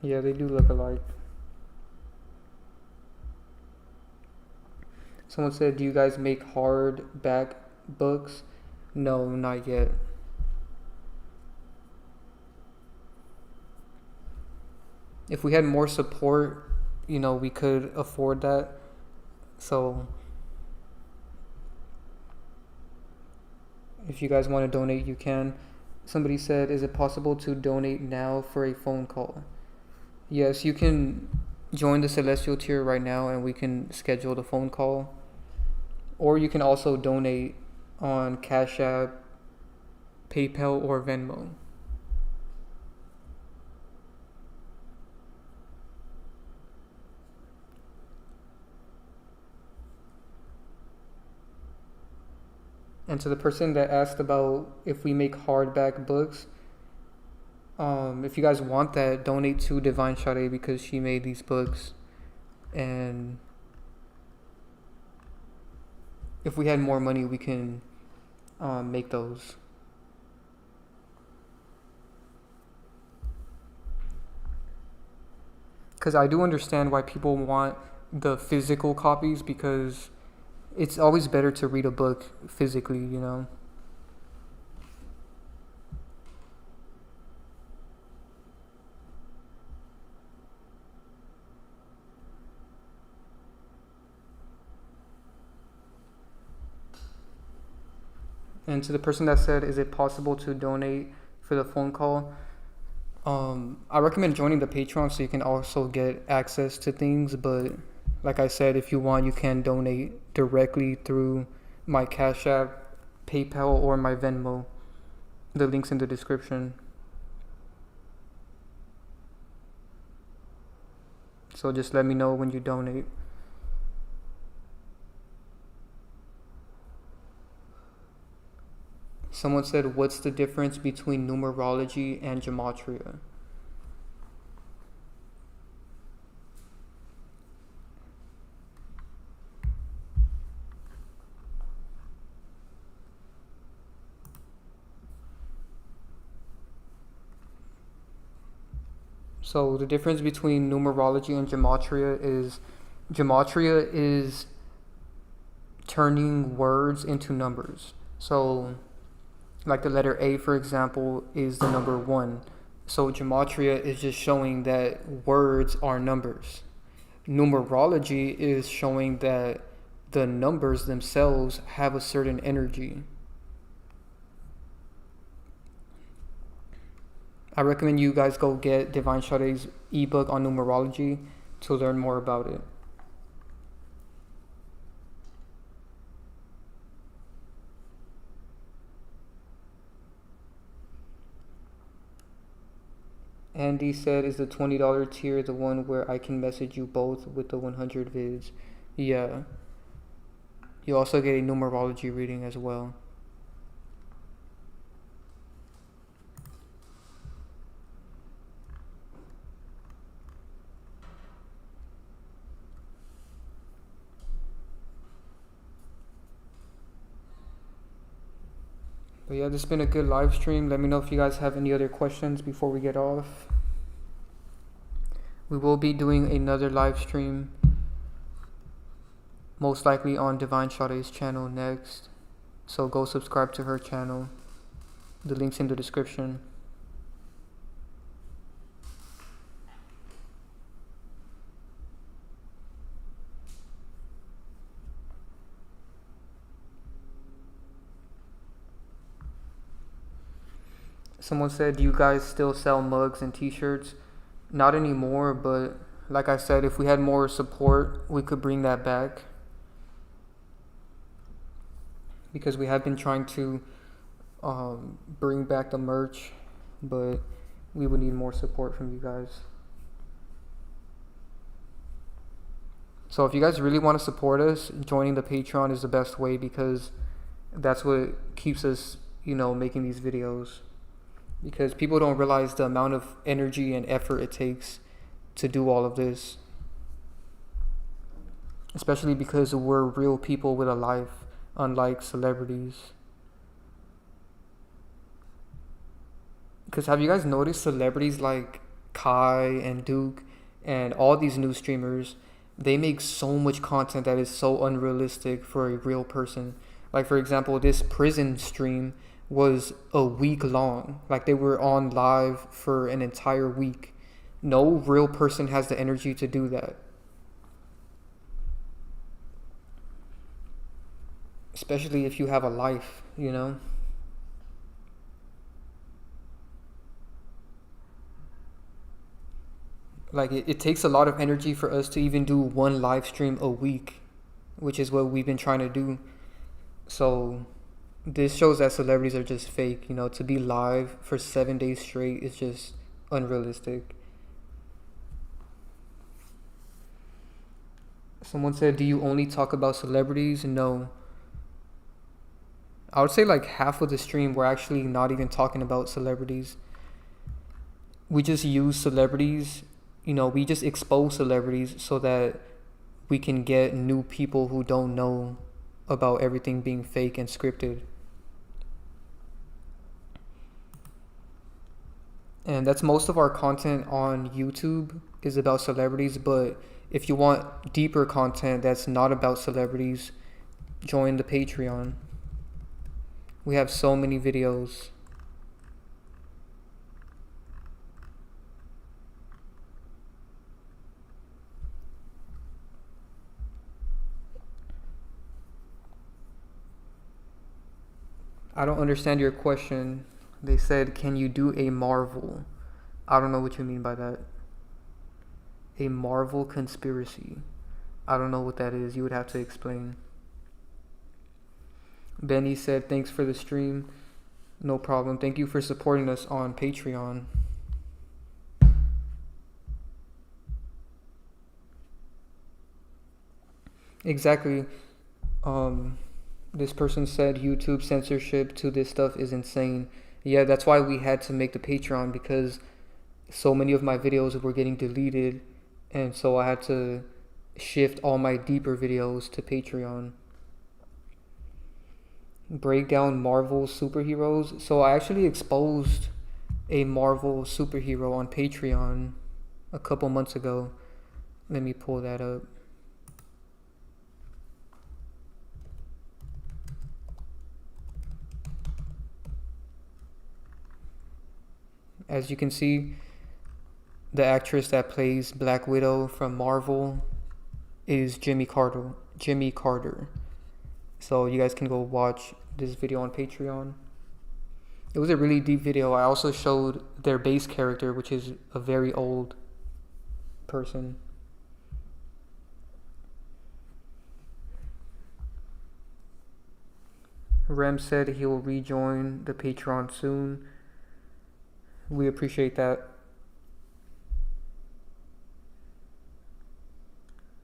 Yeah, they do look alike. Someone said, do you guys make hardback books? No, not yet. If we had more support, we could afford that. So if you guys want to donate, you can. Somebody said, is it possible to donate now for a phone call? Yes, you can join the celestial tier right now and we can schedule the phone call. Or you can also donate on Cashapp, PayPal, or Venmo. And to the person that asked about if we make hardback books, if you guys want that, donate to Divine Sade because she made these books. And if we had more money, we can make those. Because I do understand why people want the physical copies, because it's always better to read a book physically, And to the person that said, is it possible to donate for the phone call? I recommend joining the Patreon so you can also get access to things. But like I said, if you want, you can donate directly through my Cash App, PayPal, or my Venmo. The link's in the description. So just let me know when you donate. Someone said, what's the difference between numerology and Gematria? So the difference between numerology and gematria is turning words into numbers. So like the letter A, for example, is the number 1. So gematria is just showing that words are numbers. Numerology is showing that the numbers themselves have a certain energy. I recommend you guys go get Divine Sade's ebook on numerology to learn more about it. Andy said, is the $20 tier the one where I can message you both with the 100 vids? Yeah. You also get a numerology reading as well. But yeah, this has been a good live stream. Let me know if you guys have any other questions before we get off. We will be doing another live stream, most likely on Divine Sade's channel next. So go subscribe to her channel. The link's in the description. Someone said, do you guys still sell mugs and t-shirts? Not anymore, but like I said, if we had more support, we could bring that back. Because we have been trying to bring back the merch, but we would need more support from you guys. So if you guys really want to support us, joining the Patreon is the best way, because that's what keeps us, making these videos. Because people don't realize the amount of energy and effort it takes to do all of this. Especially because we're real people with a life, unlike celebrities. Because have you guys noticed celebrities like Kai and Duke and all these new streamers, they make so much content that is so unrealistic for a real person. Like, for example, this prison stream was a week long. Like, they were on live for an entire week. No real person has the energy to do that. Especially if you have a life, Like, it takes a lot of energy for us to even do one live stream a week, which is what we've been trying to do. So this shows that celebrities are just fake. To be live for 7 days straight is just unrealistic. Someone said, do you only talk about celebrities? No. I would say like half of the stream we're actually not even talking about celebrities. We just use celebrities, we just expose celebrities so that we can get new people who don't know about everything being fake and scripted. And that's most of our content on YouTube is about celebrities. But if you want deeper content that's not about celebrities, join the Patreon. We have so many videos. I don't understand your question. They said, can you do a Marvel? I don't know what you mean by that. A Marvel conspiracy. I don't know what that is. You would have to explain. Benny said, thanks for the stream. No problem. Thank you for supporting us on Patreon. Exactly. This person said YouTube censorship to this stuff is insane. Yeah, that's why we had to make the Patreon, because so many of my videos were getting deleted, and so I had to shift all my deeper videos to Patreon. Break down Marvel superheroes. So I actually exposed a Marvel superhero on Patreon. a couple months ago. Let me pull that up. As you can see, the actress that plays Black Widow from Marvel is Jimmy Carter. So you guys can go watch this video on Patreon. It was a really deep video. I also showed their base character, which is a very old person. Rem said he will rejoin the Patreon soon. We appreciate that.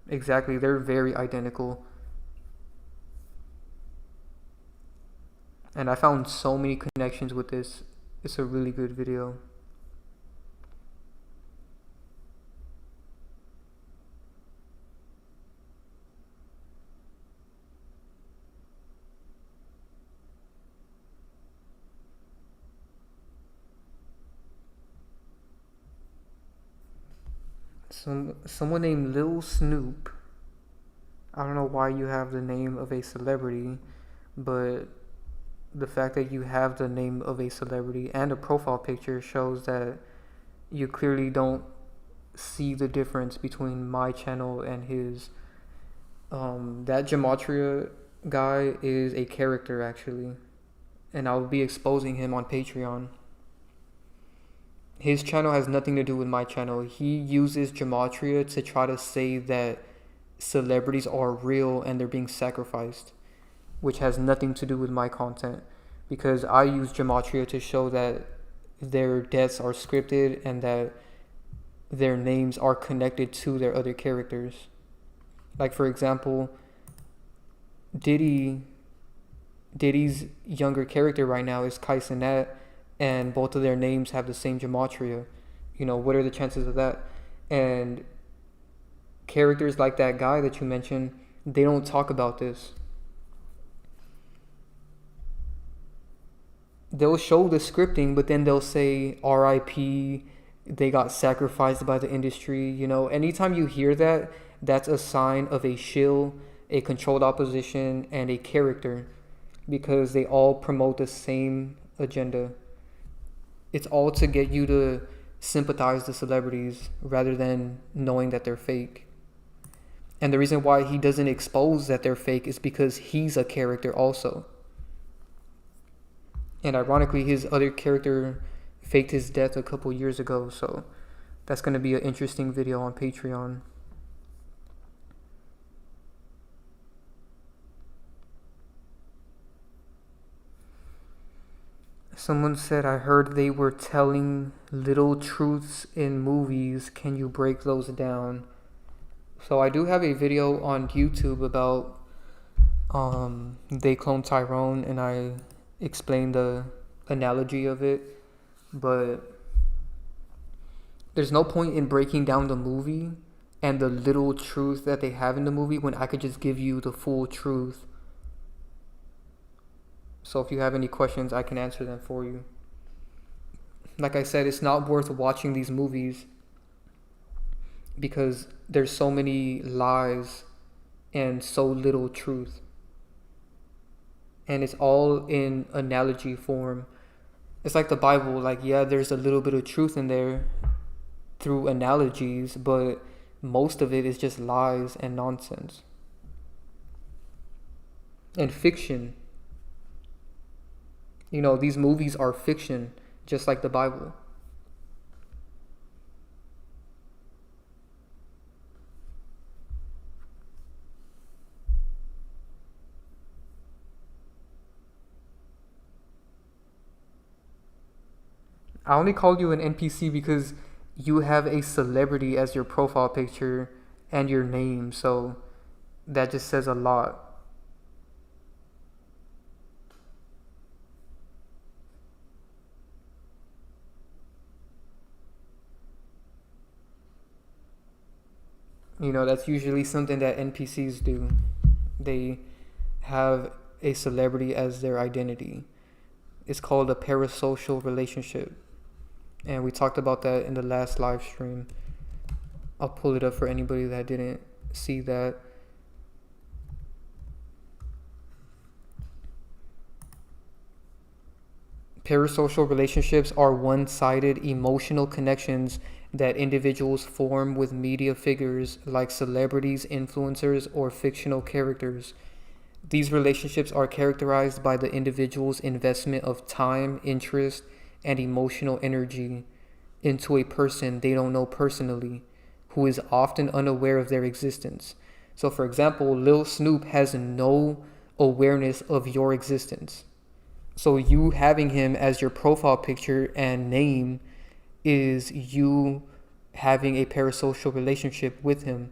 Exactly, they're very identical. And I found so many connections with this. It's a really good video. Someone named Lil Snoop. I don't know why you have the name of a celebrity, but the fact that you have the name of a celebrity and a profile picture shows that you clearly don't see the difference between my channel and his. That Gematria guy is a character actually, and I'll be exposing him on Patreon. His channel has nothing to do with my channel. He uses Gematria to try to say that celebrities are real and they're being sacrificed, which has nothing to do with my content, because I use Gematria to show that their deaths are scripted and that their names are connected to their other characters. Like, for example, Diddy's younger character right now is Cenat, and both of their names have the same Gematria. You know, what are the chances of that? And characters like that guy that you mentioned, they don't talk about this. They'll show the scripting, but then they'll say RIP, they got sacrificed by the industry. You know, anytime you hear that, that's a sign of a shill, a controlled opposition, and a character, because they all promote the same agenda. It's all to get you to sympathize the celebrities rather than knowing that they're fake. And the reason why he doesn't expose that they're fake is because he's a character also. And ironically, his other character faked his death a couple years ago, so that's going to be an interesting video on Patreon. Someone said, I heard they were telling little truths in movies. Can you break those down? So I do have a video on YouTube about They Clone Tyrone, and I explained the analogy of it. But there's no point in breaking down the movie and the little truth that they have in the movie when I could just give you the full truth. So if you have any questions, I can answer them for you. Like I said, it's not worth watching these movies because there's so many lies and so little truth. And it's all in analogy form. It's like the Bible. Like, yeah, there's a little bit of truth in there through analogies, but most of it is just lies and nonsense. And fiction. You know, these movies are fiction, just like the Bible. I only called you an NPC because you have a celebrity as your profile picture and your name, so that just says a lot. You know, that's usually something that NPCs do. They have a celebrity as their identity. It's called a parasocial relationship. And we talked about that in the last live stream. I'll pull it up for anybody that didn't see that. Parasocial relationships are one-sided emotional connections that individuals form with media figures like celebrities, influencers, or fictional characters. These relationships are characterized by the individual's investment of time, interest, and emotional energy into a person they don't know personally, who is often unaware of their existence. So, for example, Lil Snoop has no awareness of your existence. So you having him as your profile picture and name is you having a parasocial relationship with him.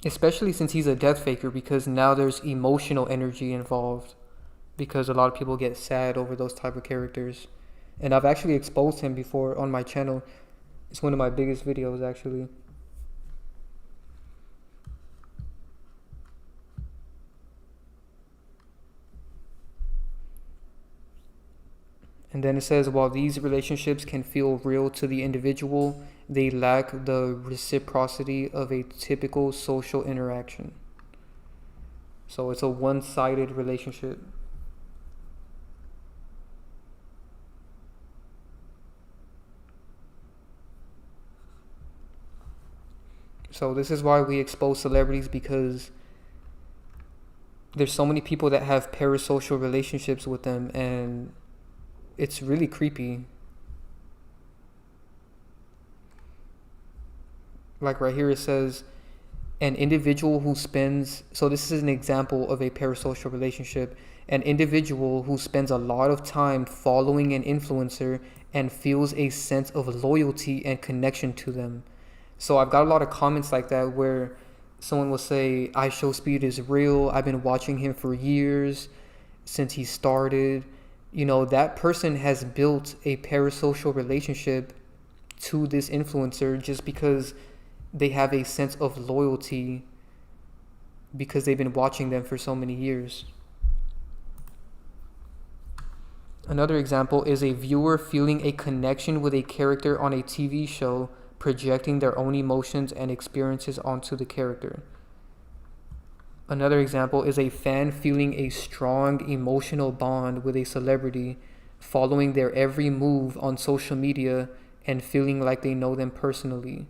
Especially since he's a death faker, because now there's emotional energy involved, because a lot of people get sad over those type of characters. And I've actually exposed him before on my channel. It's one of my biggest videos, actually. And then it says, while these relationships can feel real to the individual, they lack the reciprocity of a typical social interaction. So it's a one-sided relationship. So this is why we expose celebrities, because there's so many people that have parasocial relationships with them, and it's really creepy. Like right here it says, an individual who spends, so this is an example of a parasocial relationship, an individual who spends a lot of time following an influencer and feels a sense of loyalty and connection to them. So I've got a lot of comments like that where someone will say, I Show Speed is real, I've been watching him for years, since he started. You know, that person has built a parasocial relationship to this influencer just because they have a sense of loyalty, because they've been watching them for so many years. Another example is a viewer feeling a connection with a character on a TV show, projecting their own emotions and experiences onto the character. Another example is a fan feeling a strong emotional bond with a celebrity, following their every move on social media and feeling like they know them personally.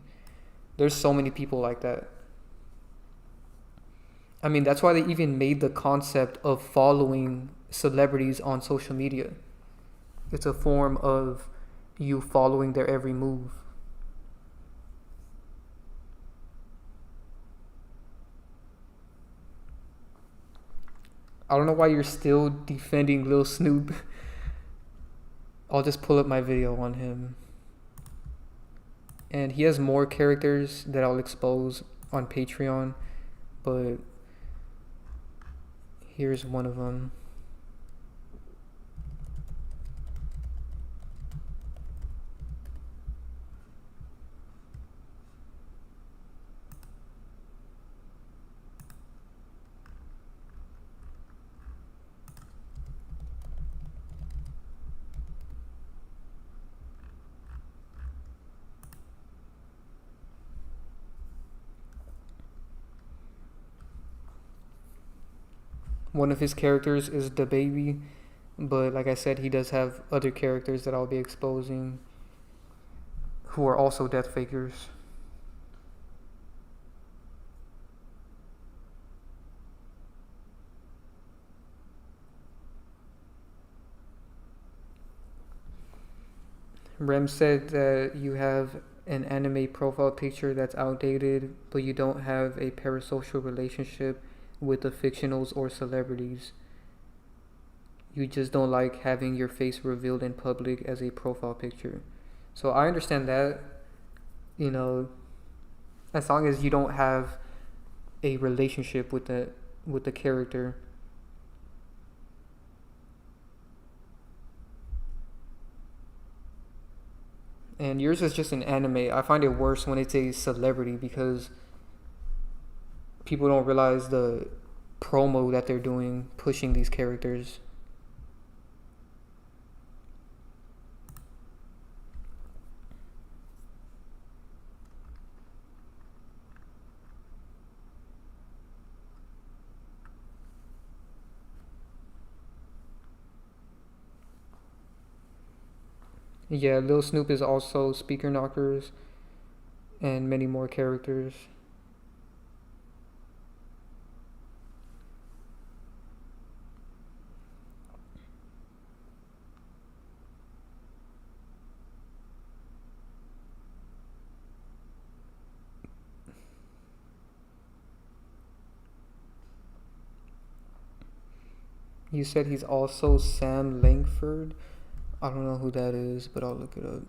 There's so many people like that. I mean, that's why they even made the concept of following celebrities on social media. It's a form of you following their every move. I don't know why you're still defending Lil Snoop. I'll just pull up my video on him. And he has more characters that I'll expose on Patreon, but here's one of them. One of his characters is the baby, but like I said, he does have other characters that I'll be exposing who are also death fakers. Rem said that you have an anime profile picture that's outdated, but you don't have a parasocial relationship with the fictionals or celebrities. You just don't like having your face revealed in public as a profile picture. So I understand that, you know, as long as you don't have a relationship with the character. And yours is just an anime. I find it worse when it's a celebrity, because people don't realize the promo that they're doing pushing these characters. Yeah, Lil Snoop is also Speaker Knockers and many more characters. You said he's also Sam Langford. I don't know who that is, but I'll look it up.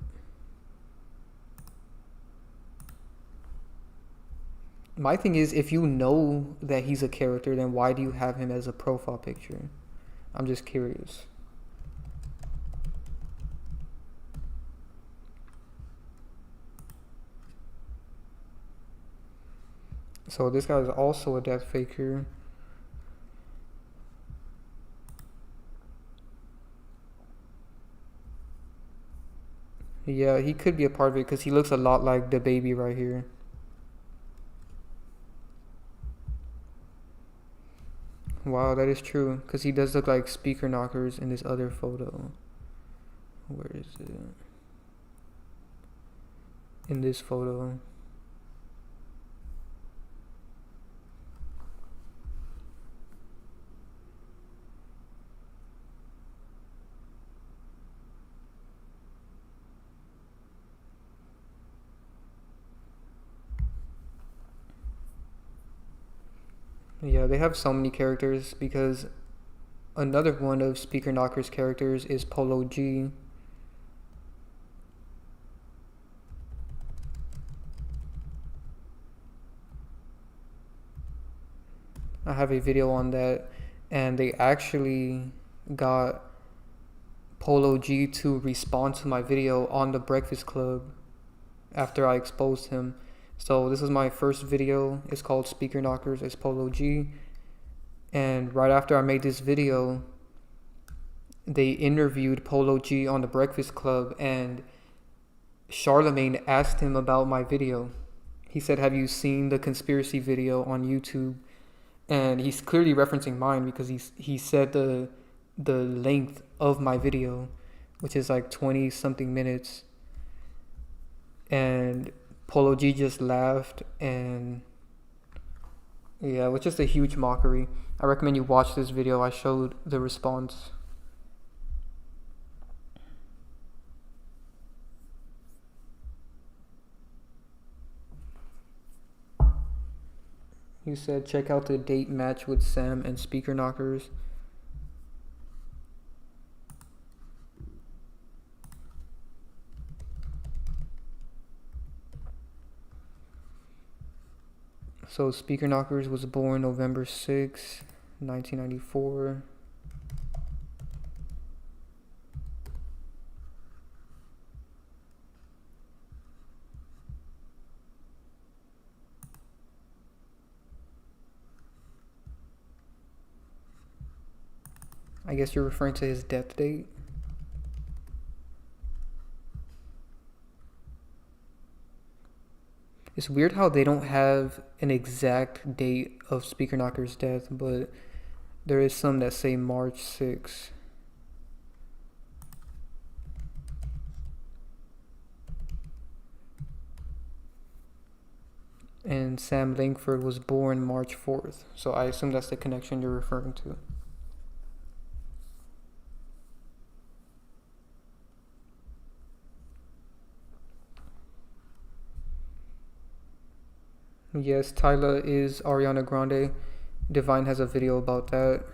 My thing is, if you know that he's a character, then why do you have him as a profile picture? I'm just curious. So this guy is also a death faker. Yeah, he could be a part of it because he looks a lot like the baby right here. Wow, that is true because he does look like Speaker Knockers in this other photo. Where is it? In this photo. Yeah, they have so many characters because another one of Speaker Knocker's characters is Polo G. I have a video on that, and they actually got Polo G to respond to my video on the Breakfast Club after I exposed him. So this is my first video. It's called Speaker Knockers. It's Polo G. And right after I made this video, they interviewed Polo G on the Breakfast Club, and Charlemagne asked him about my video. He said, "Have you seen the conspiracy video on YouTube?" And he's clearly referencing mine because he said the length of my video, which is like 20 something minutes. And Polo G just laughed, and yeah, it was just a huge mockery. I recommend you watch this video. I showed the response. You said check out the date match with Sam and Speaker Knockers. So Speaker Knockers was born November 6, 1994. I guess you're referring to his death date. It's weird how they don't have an exact date of Speaker Knocker's death, but there is some that say March 6. And Sam Langford was born March 4th, so I assume that's the connection you're referring to. Yes, Tyla is Ariana Grande. Divine has a video about that.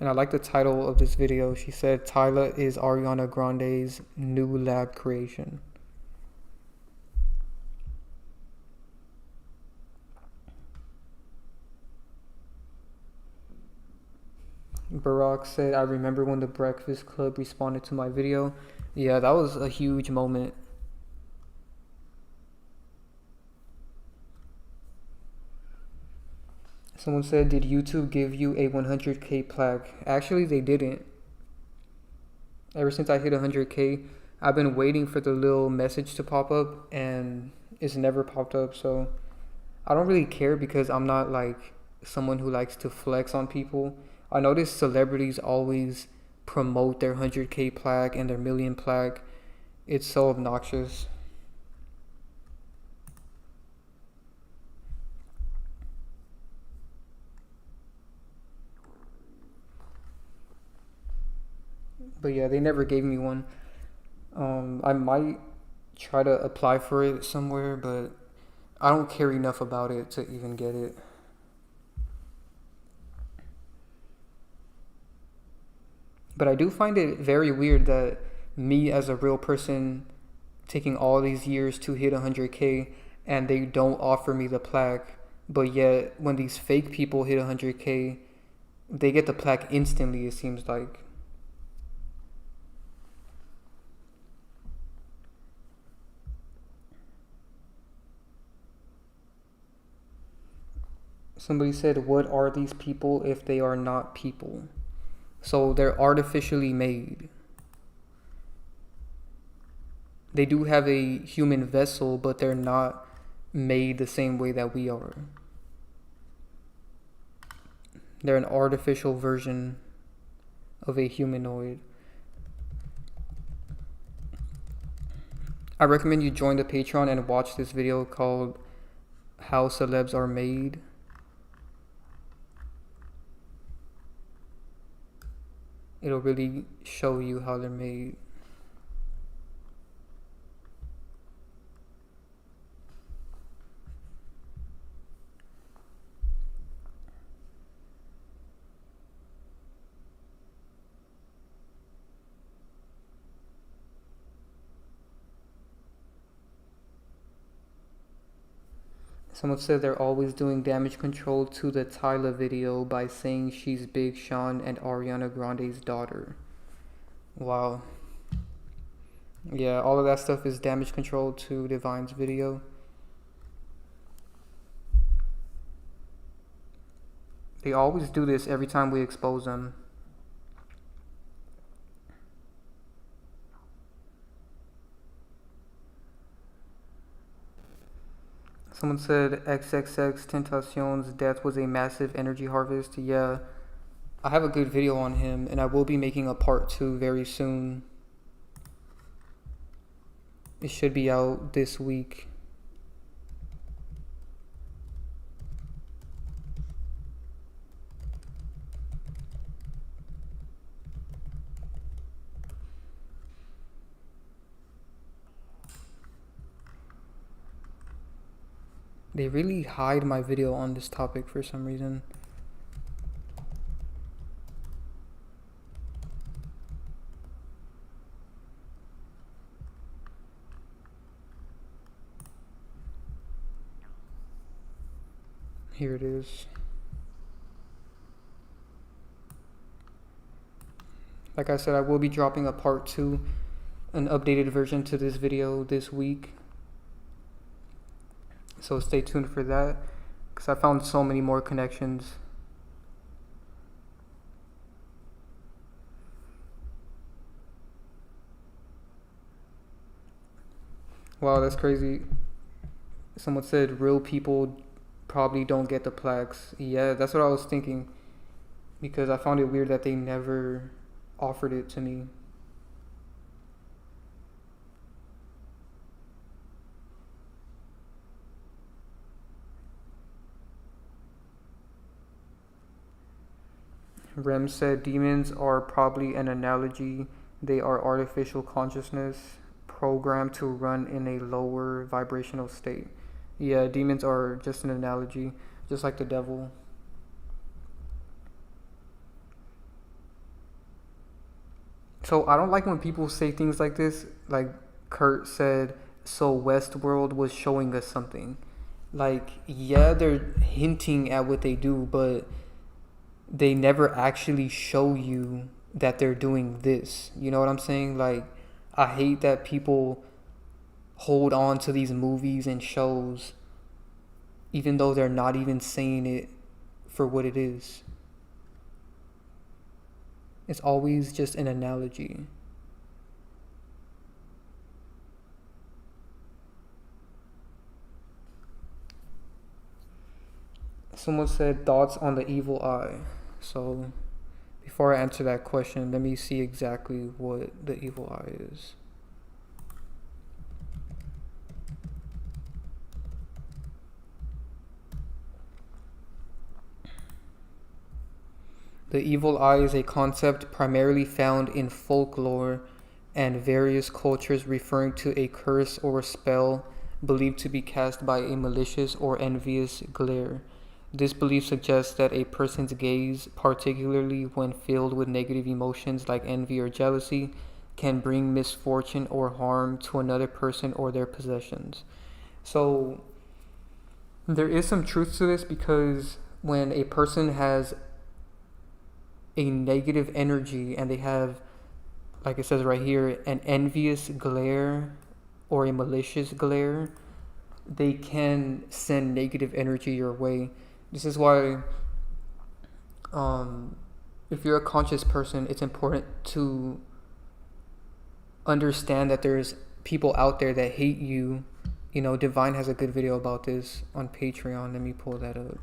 And I like the title of this video. She said Tyla is Ariana Grande's new lab creation. Barack said, I remember when the Breakfast Club responded to my video. Yeah, that was a huge moment. Someone said, did YouTube give you a 100K plaque? Actually, they didn't. Ever since I hit 100K, I've been waiting for the little message to pop up, and it's never popped up. So I don't really care because I'm not like someone who likes to flex on people. I notice celebrities always promote their 100K plaque and their million plaque. It's so obnoxious. But yeah, they never gave me one. I might try to apply for it somewhere, but I don't care enough about it to even get it. But I do find it very weird that me as a real person taking all these years to hit 100K and they don't offer me the plaque, but yet when these fake people hit 100K, they get the plaque instantly, it seems like. Somebody said, what are these people if they are not people? So they're artificially made. They do have a human vessel, but they're not made the same way that we are. They're an artificial version of a humanoid. I recommend you join the Patreon and watch this video called How Celebs Are Made. It'll really show you how they're made. Someone said they're always doing damage control to the Tyla video by saying she's Big Sean and Ariana Grande's daughter. Wow. Yeah, all of that stuff is damage control to Divine's video. They always do this every time we expose them. Someone said XXX Tentacion's death was a massive energy harvest. Yeah, I have a good video on him, and I will be making a part 2 very soon. It should be out this week. They really hide my video on this topic for some reason. Here it is. Like I said, I will be dropping a part 2, an updated version to this video this week. So stay tuned for that, because I found so many more connections. Wow, that's crazy. Someone said real people probably don't get the plaques. Yeah, that's what I was thinking, because I found it weird that they never offered it to me. Rem said demons are probably an analogy. They are artificial consciousness programmed to run in a lower vibrational state. Yeah, demons are just an analogy, just like the devil. So I don't like when people say things like this. Like Kurt said, so Westworld was showing us something. Like, yeah, they're hinting at what they do, but they never actually show you that they're doing this. You know what I'm saying? Like, I hate that people hold on to these movies and shows even though they're not even saying it for what it is. It's always just an analogy. Someone said thoughts on the evil eye. So before I answer that question, let me see exactly what the evil eye is. The evil eye is a concept primarily found in folklore and various cultures, referring to a curse or a spell believed to be cast by a malicious or envious glare. This belief suggests that a person's gaze, particularly when filled with negative emotions like envy or jealousy, can bring misfortune or harm to another person or their possessions. So there is some truth to this, because when a person has a negative energy and they have, like it says right here, an envious glare or a malicious glare, they can send negative energy your way. This is why if you're a conscious person, it's important to understand that there's people out there that hate you. You know, Divine has a good video about this on Patreon. Let me pull that up.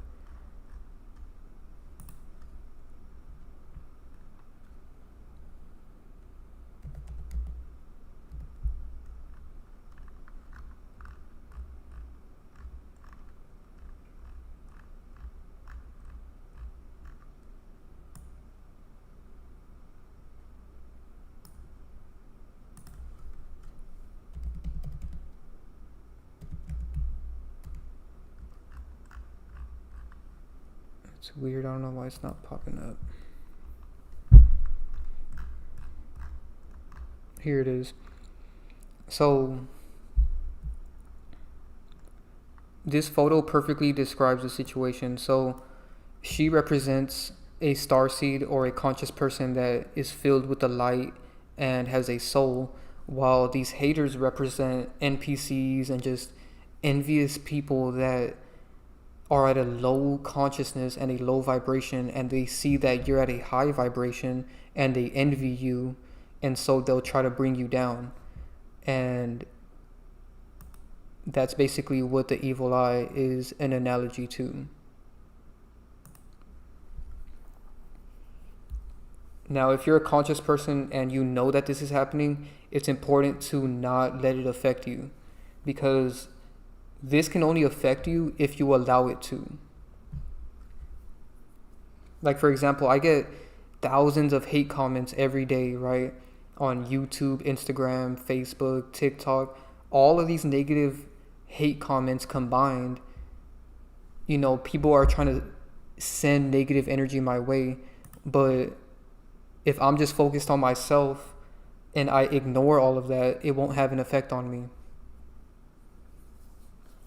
It's weird. I don't know why it's not popping up. Here it is. So this photo perfectly describes the situation. So she represents a starseed or a conscious person that is filled with the light and has a soul, while these haters represent NPCs and just envious people that are at a low consciousness and a low vibration, and they see that you're at a high vibration and they envy you, and so they'll try to bring you down. And that's basically what the evil eye is an analogy to. Now, if you're a conscious person and you know that this is happening, it's important to not let it affect you, because this can only affect you if you allow it to. Like, for example, I get thousands of hate comments every day, right? On YouTube, Instagram, Facebook, TikTok. All of these negative hate comments combined, you know, people are trying to send negative energy my way. But if I'm just focused on myself and I ignore all of that, it won't have an effect on me.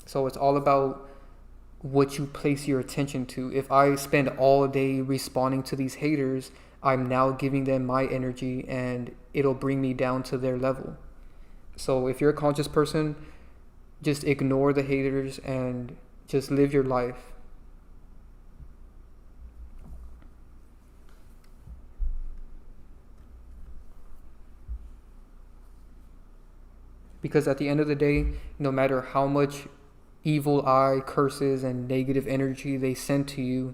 So it's all about what you place your attention to. If I spend all day responding to these haters, I'm now giving them my energy and it'll bring me down to their level. So if you're a conscious person, just ignore the haters and just live your life. Because at the end of the day, no matter how much evil eye, curses, and negative energy they send to you,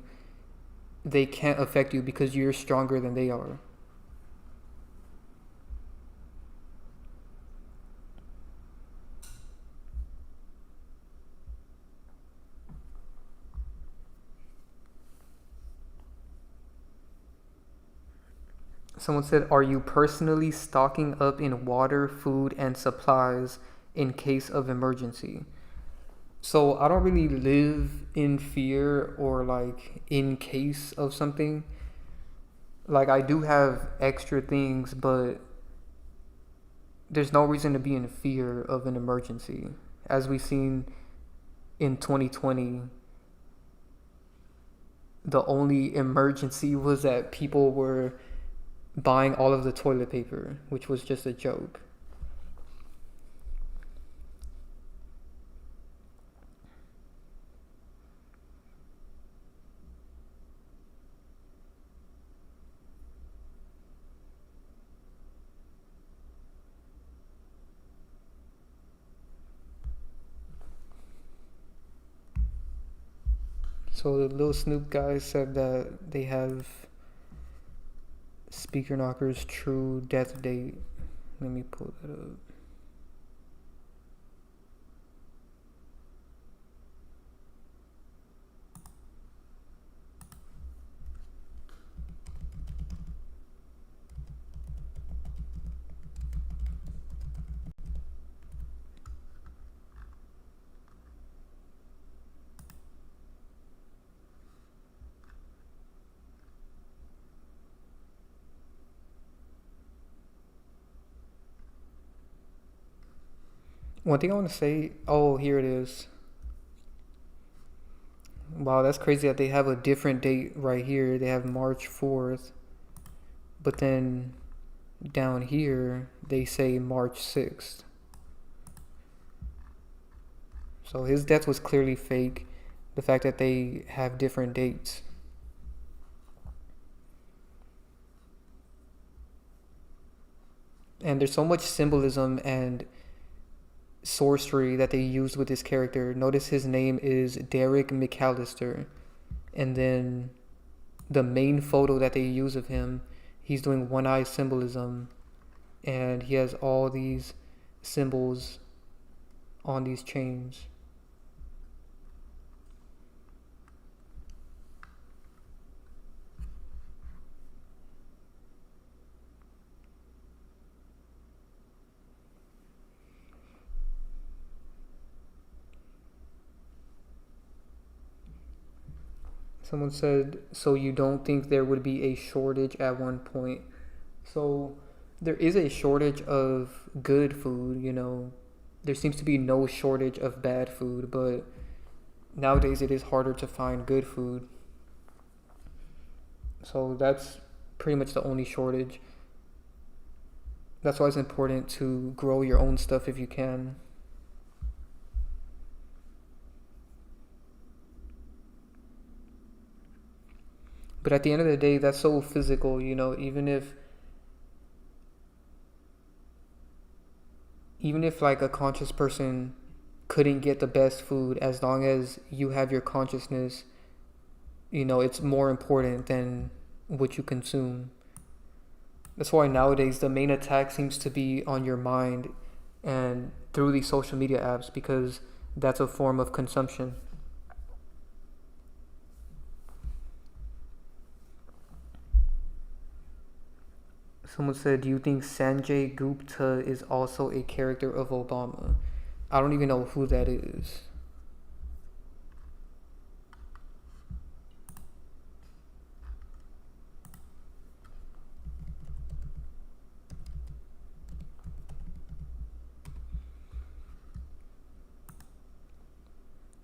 they can't affect you because you're stronger than they are. Someone said, are you personally stocking up in water, food, and supplies in case of emergency? So I don't really live in fear or like in case of something. Like, I do have extra things, but there's no reason to be in fear of an emergency. As we've seen in 2020, the only emergency was that people were buying all of the toilet paper, which was just a joke. So the Lil Snoop guy said that they have Speaker Knocker's true death date. Let me pull that up. One thing I want to say, oh, here it is. Wow, that's crazy that they have a different date right here. They have March 4th. But then down here, they say March 6th. So his death was clearly fake. The fact that they have different dates. And there's so much symbolism and sorcery that they used with this character. Notice his name is Derek McAllister. And then the main photo that they use of him, he's doing one-eye symbolism. And he has all these symbols on these chains. Someone said, so you don't think there would be a shortage at one point? So there is a shortage of good food, you know. There seems to be no shortage of bad food, but nowadays it is harder to find good food. So that's pretty much the only shortage. That's why it's important to grow your own stuff if you can. But at the end of the day, that's so physical, you know, even if like a conscious person couldn't get the best food, as long as you have your consciousness, you know, it's more important than what you consume. That's why nowadays the main attack seems to be on your mind and through these social media apps, because that's a form of consumption. Someone said, do you think Sanjay Gupta is also a character of Obama? I don't even know who that is.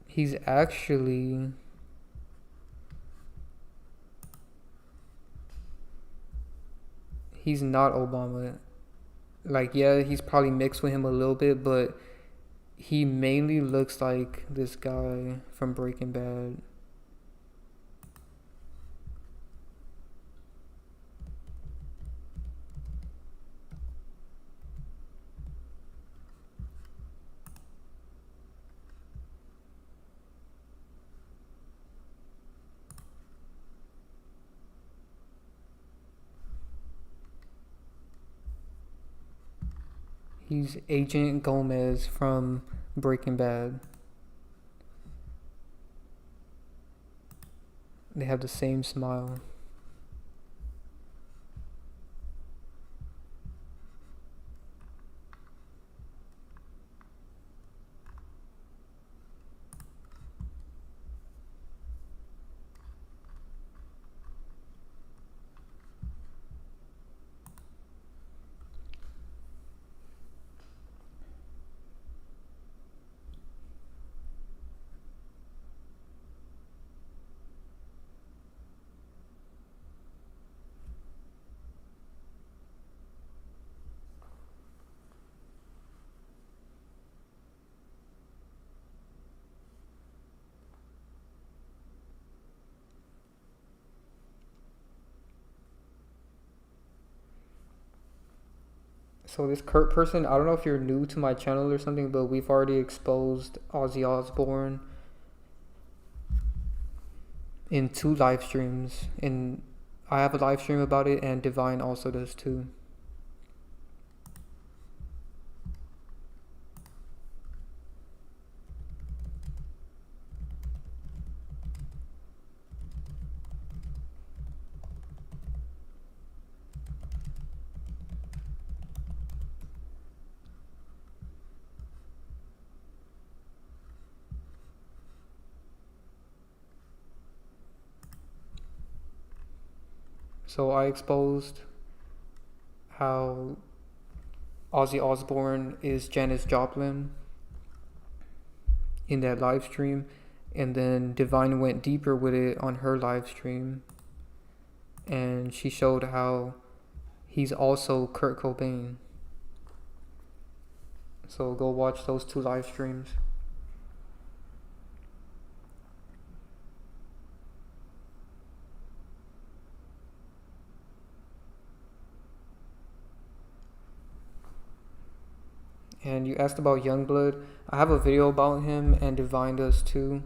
He's actually... he's not Obama. Like, yeah, he's probably mixed with him a little bit, but he mainly looks like this guy from Breaking Bad. He's Agent Gomez from Breaking Bad. They have the same smile. So this Kurt person, I don't know if you're new to my channel or something, but we've already exposed Ozzy Osbourne. in 2 live streams, and I have a live stream about it, and Divine also does too. So I exposed how Ozzy Osbourne is Janis Joplin in that live stream, and then Divine went deeper with it on her live stream, and she showed how he's also Kurt Cobain. So go watch those 2 live streams. And you asked about Youngblood. I have a video about him, and Divine does too.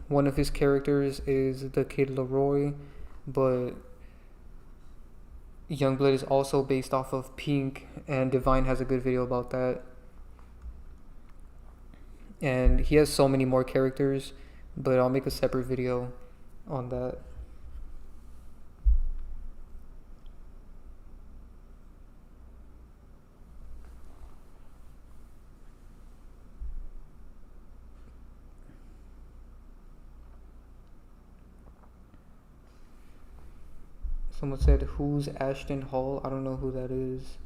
One of his characters is the Kid Leroy, but Youngblood is also based off of Pink, and Divine has a good video about that. And he has so many more characters, but I'll make a separate video on that. Someone said, who's Ashton Hall? I don't know who that is.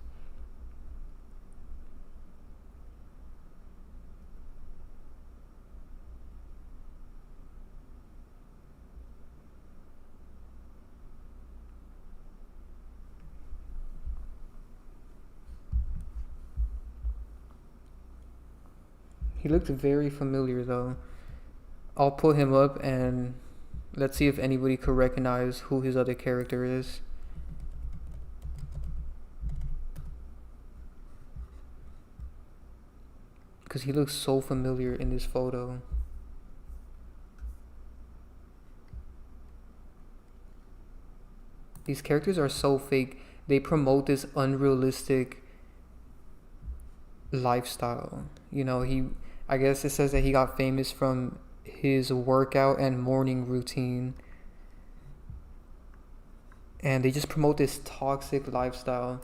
He looked very familiar though. I'll pull him up and let's see if anybody could recognize who his other character is. Because he looks so familiar in this photo. These characters are so fake. They promote this unrealistic lifestyle. You know, I guess it says that he got famous from his workout and morning routine. And they just promote this toxic lifestyle.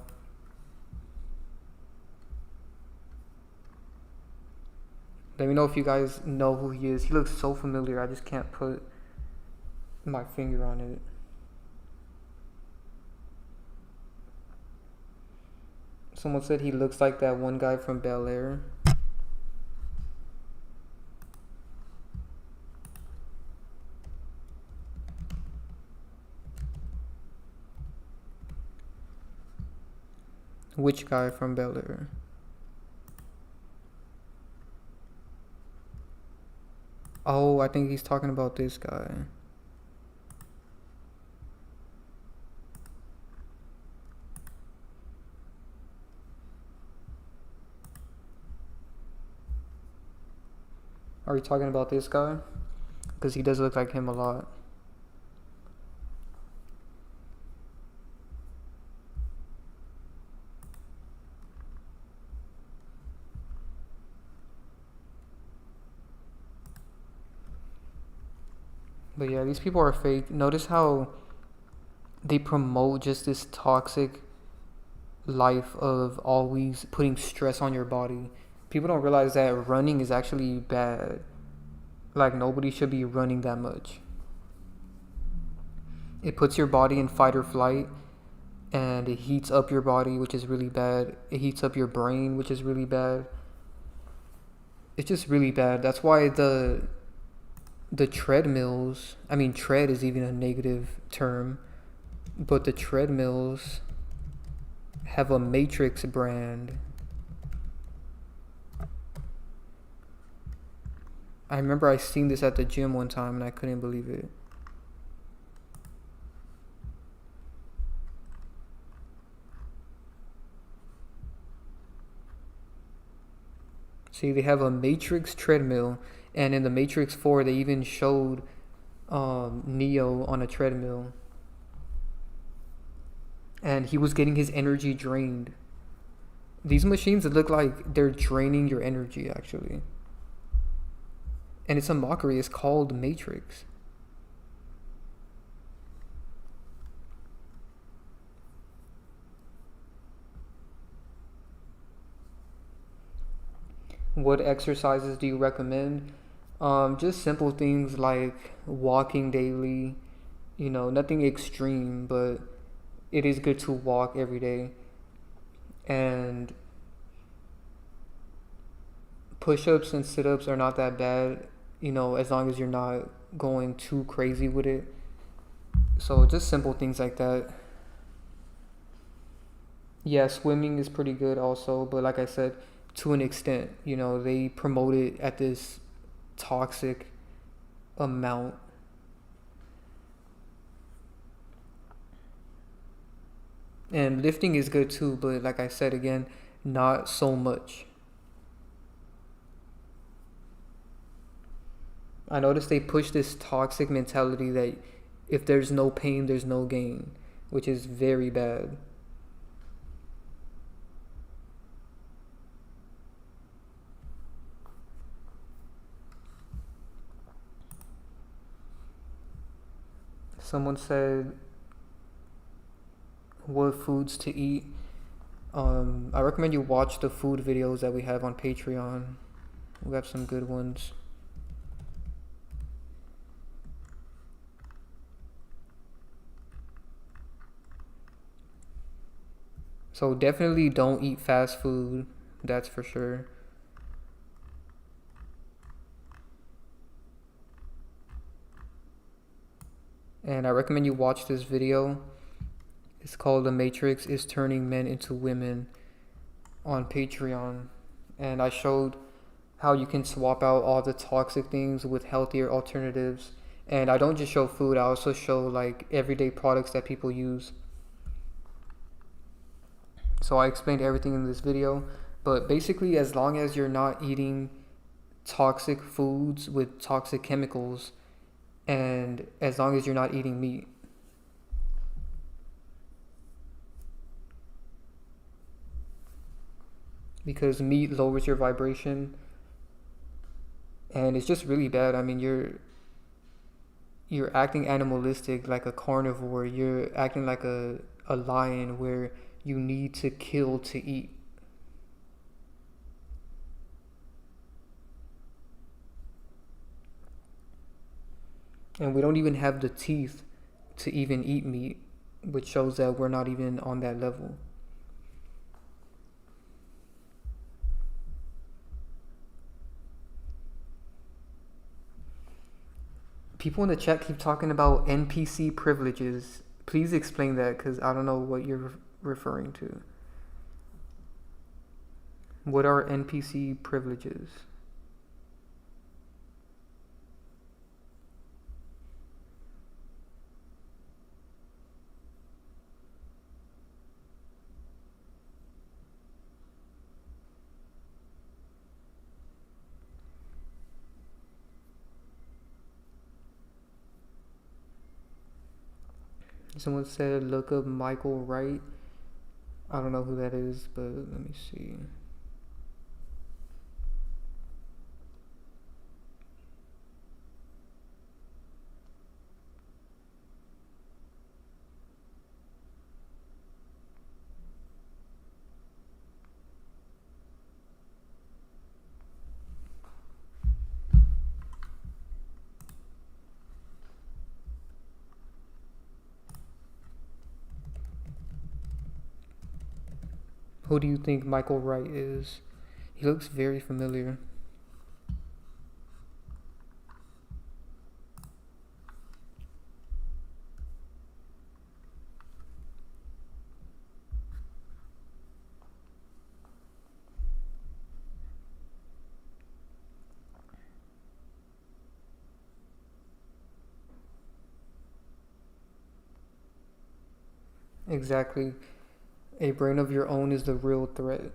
Let me know if you guys know who he is. He looks so familiar. I just can't put my finger on it. Someone said he looks like that one guy from Bel Air. Which guy from Bel Air? Oh, I think he's talking about this guy. Are you talking about this guy? Because he does look like him a lot. But yeah, these people are fake. Notice how they promote just this toxic life of always putting stress on your body. People don't realize that running is actually bad. Like, nobody should be running that much. It puts your body in fight or flight, and it heats up your body, which is really bad. It heats up your brain, which is really bad. It's just really bad. That's why the treadmills, I mean, tread is even a negative term, but the treadmills have a Matrix brand. I remember I seen this at the gym one time and I couldn't believe it. See, they have a Matrix treadmill, and in the Matrix 4, they even showed Neo on a treadmill, and he was getting his energy drained. These machines look like they're draining your energy, actually. And it's a mockery. It's called Matrix. What exercises do you recommend? Just simple things like walking daily. You know, nothing extreme, but it is good to walk every day. And push-ups and sit-ups are not that bad, you know, as long as you're not going too crazy with it. So just simple things like that. Yeah, swimming is pretty good also, but like I said, to an extent, you know, they promote it at this toxic amount. And lifting is good too, but like I said again, not so much. I noticed they push this toxic mentality that if there's no pain, there's no gain, which is very bad. Someone said what foods to eat. I recommend you watch the food videos that we have on Patreon. We have some good ones. So definitely don't eat fast food. That's for sure. And I recommend you watch this video. It's called "The Matrix is Turning Men into Women" on Patreon. And I showed how you can swap out all the toxic things with healthier alternatives. And I don't just show food, I also show like everyday products that people use. So I explained everything in this video. But basically, as long as you're not eating toxic foods with toxic chemicals, and as long as you're not eating meat. Because meat lowers your vibration, and it's just really bad. I mean, you're acting animalistic like a carnivore. You're acting like a lion where you need to kill to eat. And we don't even have the teeth to even eat meat, which shows that we're not even on that level. People in the chat keep talking about NPC privileges. Please explain that, because I don't know what you're referring to. What are NPC privileges? Someone said look up Michael Wright. I don't know who that is, but let me see. Who do you think Michael Wright is? He looks very familiar. Exactly. A brain of your own is the real threat.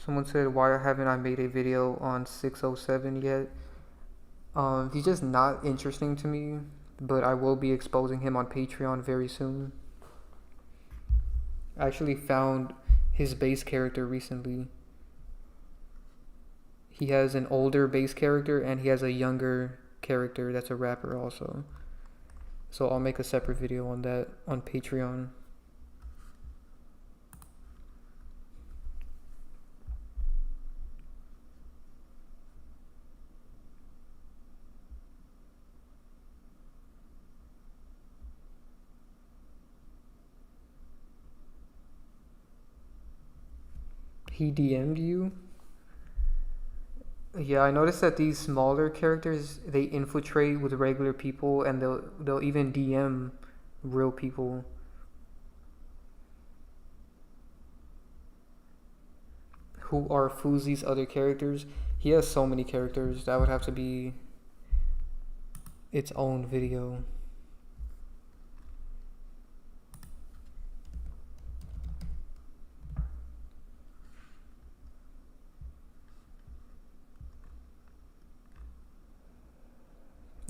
Someone said, why haven't I made a video on 607 yet? He's just not interesting to me, but I will be exposing him on Patreon very soon. I actually found his base character recently. He has an older base character and he has a younger character that's a rapper also. So I'll make a separate video on that on Patreon. He DM'd you? Yeah, I noticed that these smaller characters, they infiltrate with regular people and they'll even DM real people. Who are Fuzi's other characters? He has so many characters. That would have to be its own video.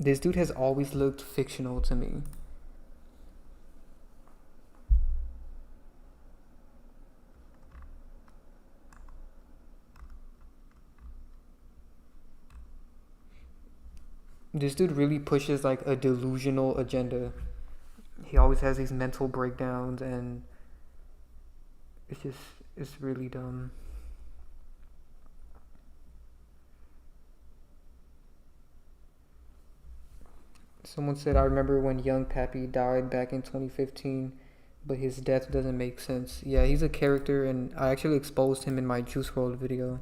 This dude has always looked fictional to me. This dude really pushes like a delusional agenda. He always has these mental breakdowns and it's really dumb. Someone said, I remember when Young Pappy died back in 2015, but his death doesn't make sense. Yeah, he's a character, and I actually exposed him in my Juice WRLD video.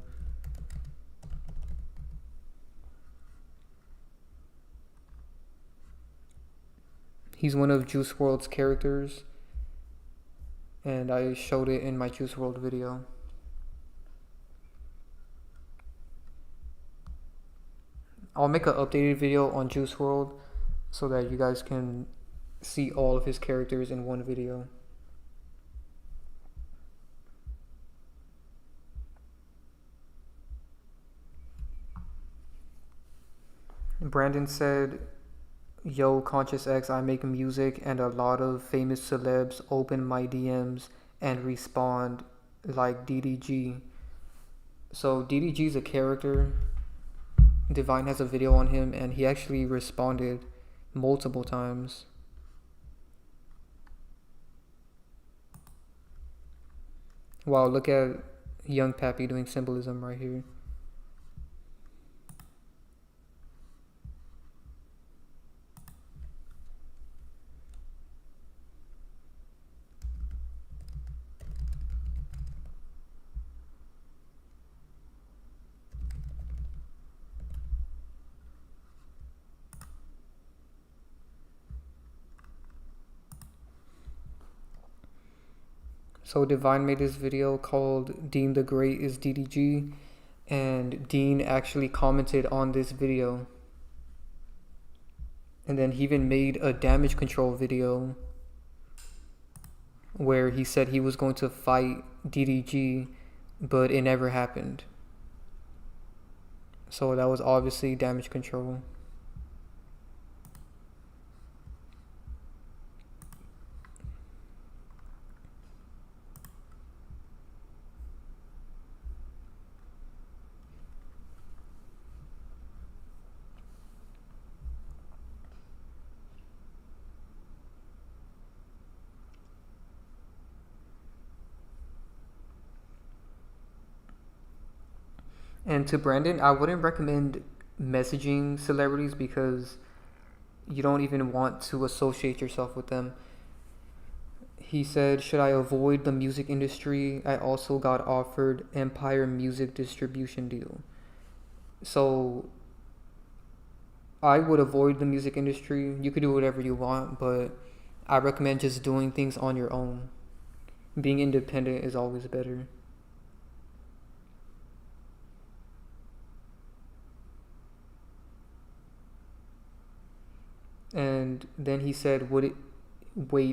He's one of Juice WRLD's characters, and I showed it in my Juice WRLD video. I'll make an updated video on Juice WRLD so that you guys can see all of his characters in one video. Brandon said, yo, Conscious X, I make music and a lot of famous celebs open my DMs and respond like DDG. So DDG is a character. Divine has a video on him and he actually responded multiple times. Wow, look at Young Pappy doing symbolism right here. So Divine made this video called Dean the Great is DDG, and Dean actually commented on this video. And then he even made a damage control video where he said he was going to fight DDG, but it never happened. So that was obviously damage control. And to Brandon, I wouldn't recommend messaging celebrities because you don't even want to associate yourself with them. He said, should I avoid the music industry? I also got offered Empire Music distribution deal. So I would avoid the music industry. You could do whatever you want, but I recommend just doing things on your own. Being independent is always better. And then he said, wait,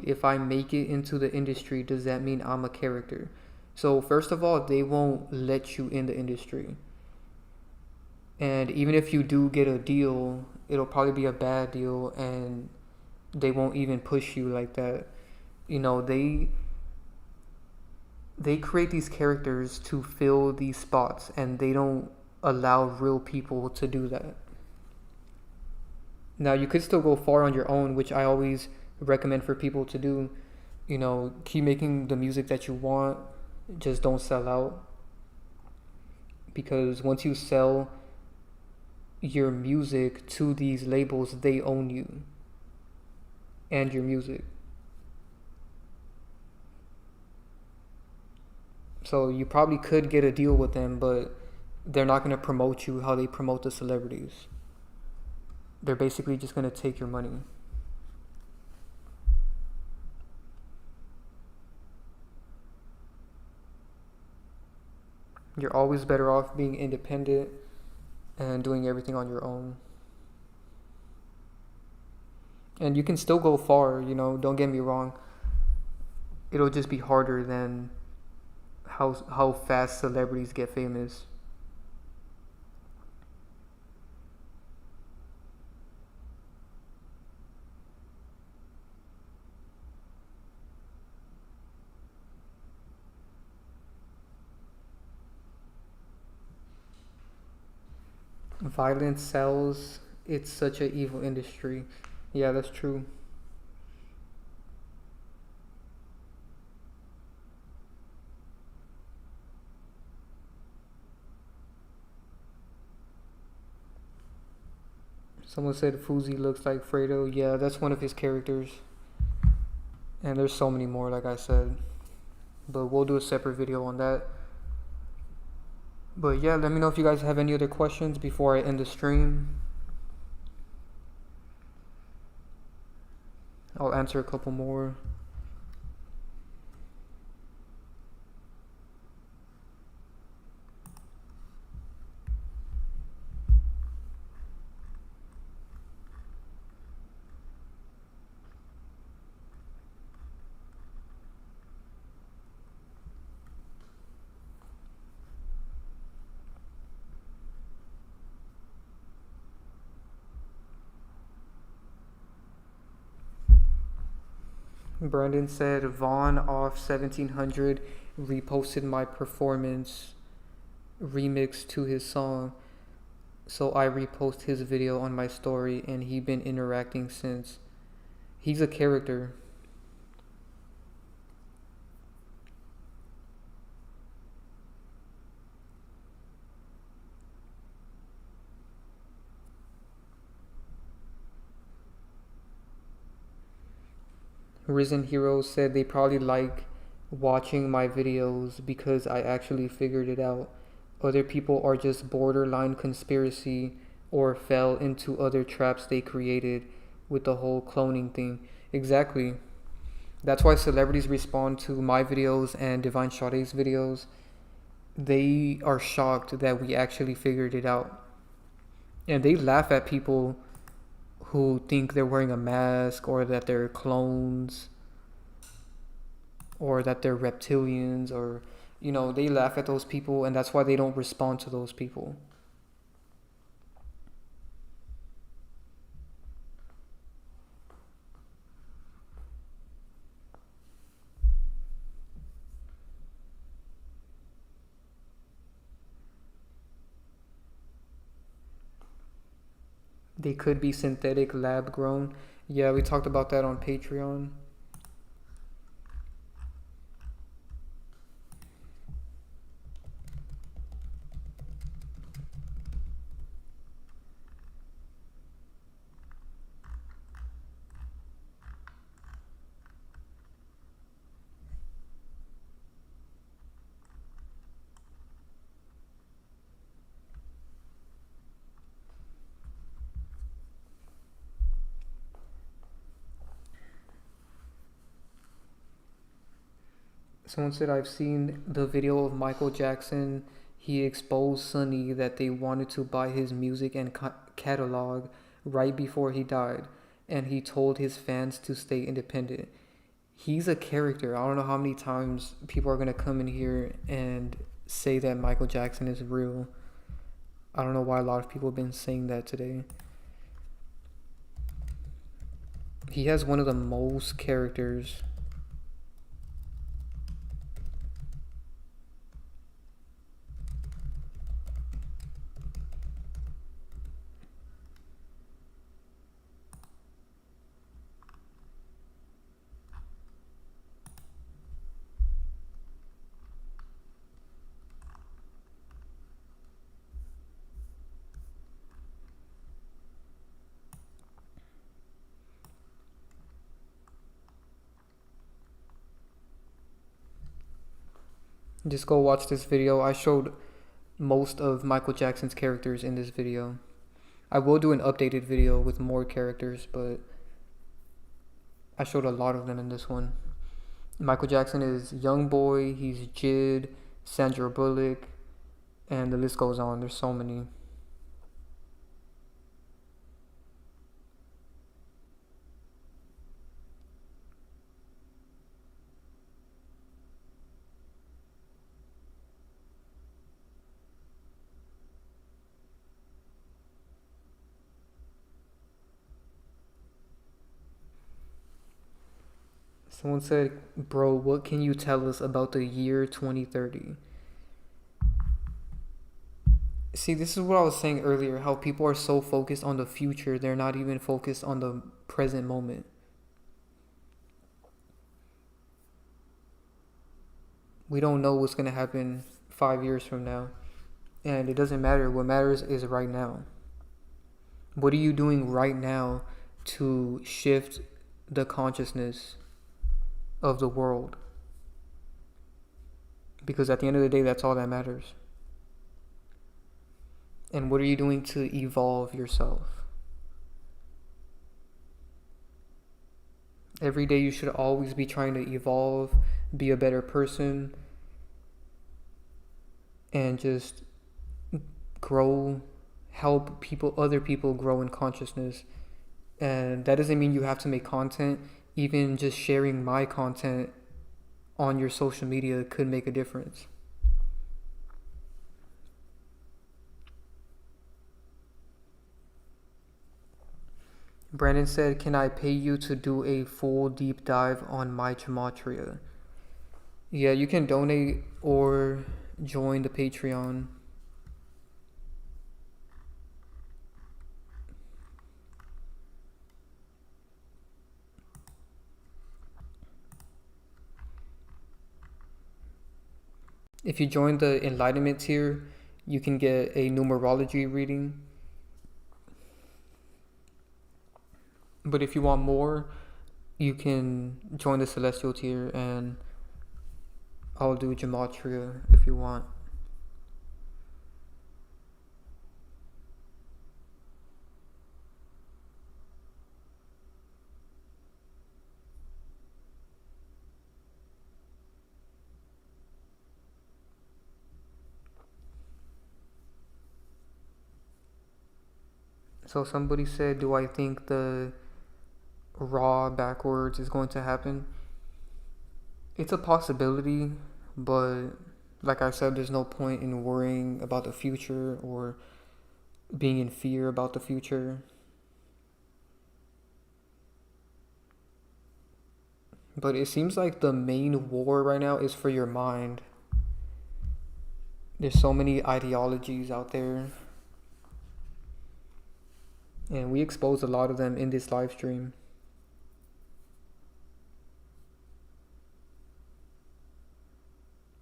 if I make it into the industry, does that mean I'm a character? So first of all, they won't let you in the industry. And even if you do get a deal, it'll probably be a bad deal, and they won't even push you like that. You know, they create these characters to fill these spots, and they don't allow real people to do that. Now, you could still go far on your own, which I always recommend for people to do. You know, keep making the music that you want, just don't sell out. Because once you sell your music to these labels, they own you and your music. So you probably could get a deal with them, but they're not going to promote you how they promote the celebrities. They're basically just going to take your money. You're always better off being independent and doing everything on your own. And you can still go far, you know, don't get me wrong. It'll just be harder than how fast celebrities get famous. Violence sells. It's such an evil industry. Yeah, that's true. Someone said Fuzi looks like Fredo. Yeah, that's one of his characters. And there's so many more, like I said. But we'll do a separate video on that. But yeah, let me know if you guys have any other questions before I end the stream. I'll answer a couple more. Brandon said Vaughn off 1700 reposted my performance remix to his song, so I repost his video on my story, and he been interacting since. He's a character. Risen Heroes said they probably like watching my videos because I actually figured it out. Other people are just borderline conspiracy or fell into other traps they created with the whole cloning thing. Exactly. That's why celebrities respond to my videos and Divine Sade's videos. They are shocked that we actually figured it out. And they laugh at people who think they're wearing a mask, or that they're clones, or that they're reptilians, or, you know, they laugh at those people, and that's why they don't respond to those people. They could be synthetic, lab grown. Yeah, we talked about that on Patreon. Someone said, I've seen the video of Michael Jackson. He exposed Sonny that they wanted to buy his music and catalog right before he died, and he told his fans to stay independent. he's a character. I don't know how many times people are gonna come in here and say that Michael Jackson is real. I don't know why a lot of people have been saying that today. He has one of the most characters. Just go watch this video. I showed most of Michael Jackson's characters in this video. I will do an updated video with more characters, but I showed a lot of them in this one. Michael Jackson is Young Boy, he's Jid, Sandra Bullock, and the list goes on. There's so many. Someone said, bro, what can you tell us about the year 2030? See, this is what I was saying earlier, how people are so focused on the future, they're not even focused on the present moment. We don't know what's going to happen 5 years from now. And it doesn't matter. What matters is right now. What are you doing right now to shift the consciousness of the world? Because at the end of the day, that's all that matters. And what are you doing to evolve yourself? Every day you should always be trying to evolve, be a better person, and just grow, help people, other people grow in consciousness. And that doesn't mean you have to make content. Even just sharing my content on your social media could make a difference. Brandon said, can I pay you to do a full deep dive on my Gematria? Yeah, you can donate or join the Patreon. If you join the Enlightenment tier, you can get a numerology reading. But if you want more, you can join the Celestial tier and I'll do Gematria if you want. So somebody said, do I think the Raw backwards is going to happen? It's a possibility, but like I said, there's no point in worrying about the future or being in fear about the future. But it seems like the main war right now is for your mind. There's so many ideologies out there. And we expose a lot of them in this live stream.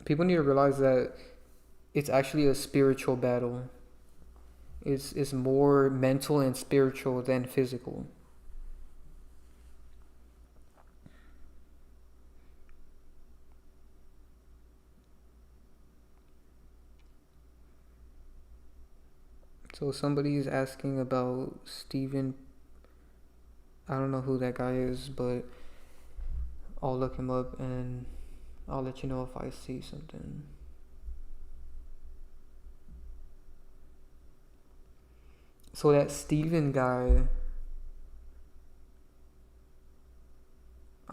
People need to realize that it's actually a spiritual battle. It's more mental and spiritual than physical. So somebody's asking about Steven. I don't know who that guy is, but I'll look him up and I'll let you know if I see something. So that Steven guy,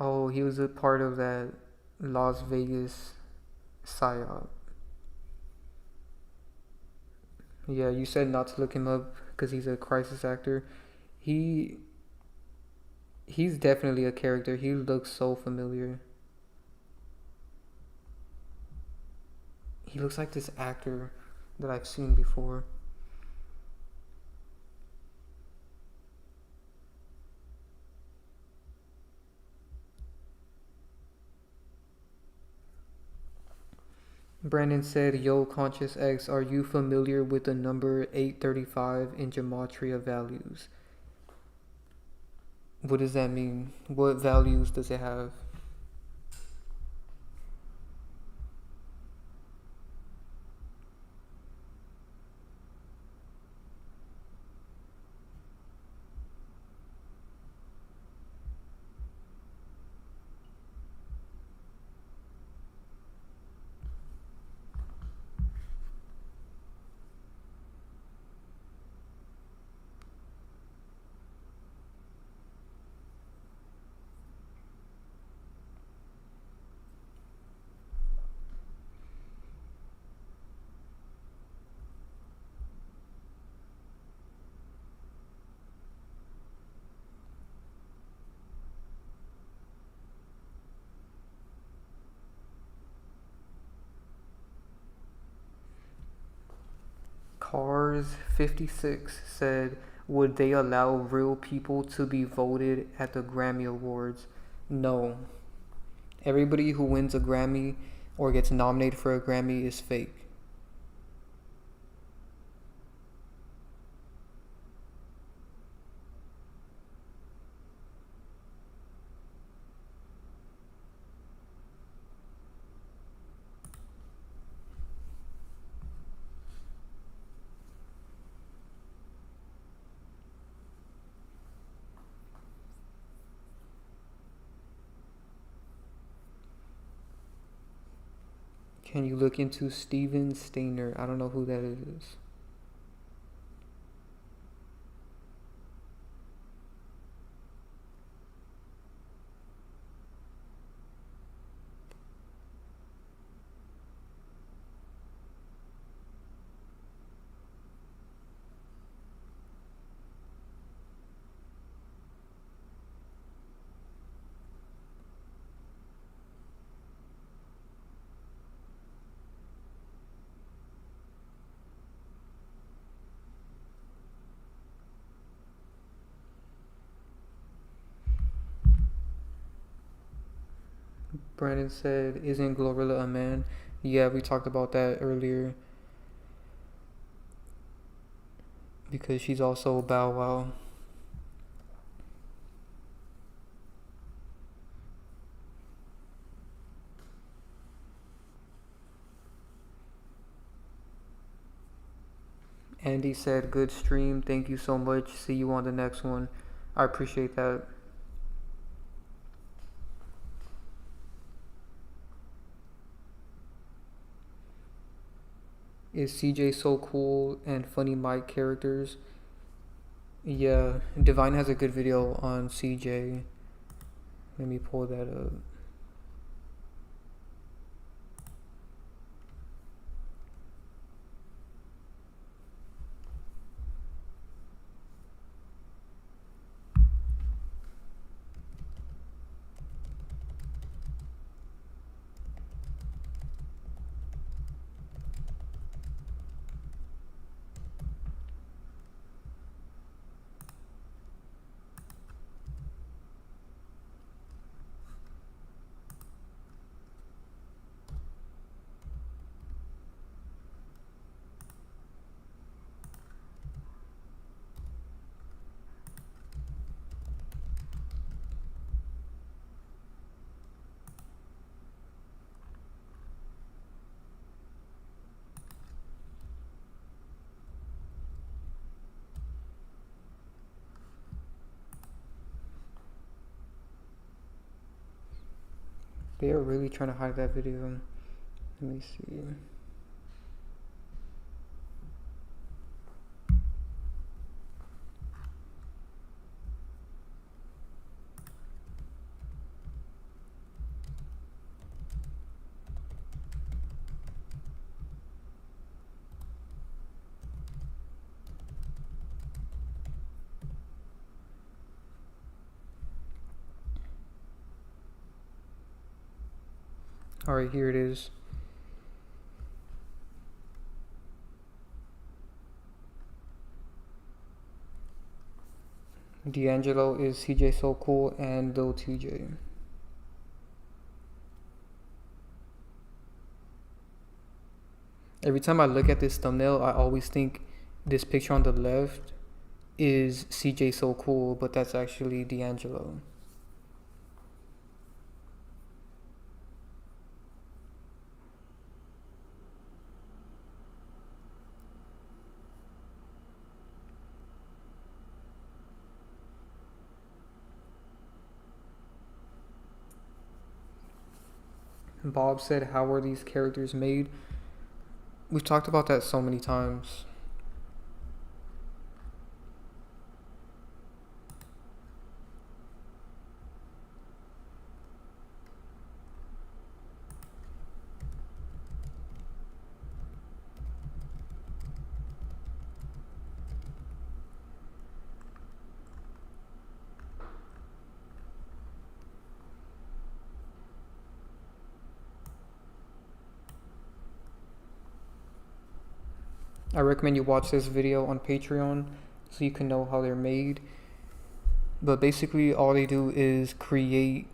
Oh, he was a part of that Las Vegas psyop. Yeah, you said not to look him up because he's a crisis actor. He he's definitely a character. He looks so familiar. He looks like this actor that I've seen before. Brandon said, "Yo, Conscious X, are you familiar with the number 835 in Gematria values? What does that mean? What values does it have?" Cars 56 said, "Would they allow real people to be voted at the Grammy Awards?" No. Everybody who wins a Grammy or gets nominated for a Grammy is fake. Can you look into Steven Stainer? I don't know who that is. Brandon said, "Isn't GloRilla a man?" Yeah, we talked about that earlier because she's also Bow Wow. Andy said, "Good stream. Thank you so much. See you on the next one." I appreciate that. Is CJ so cool and funny Mike characters? Yeah, Divine has a good video on CJ. Let me pull that up. They are really trying to hide that video. Let me see. Alright, here it is. D'Angelo is CJ So Cool and Lil TJ. Every time I look at this thumbnail, I always think this picture on the left is CJ So Cool, but that's actually D'Angelo. Bob said, how were these characters made? We've talked about that so many times. I recommend you watch this video on Patreon so you can know how they're made. But basically all they do is create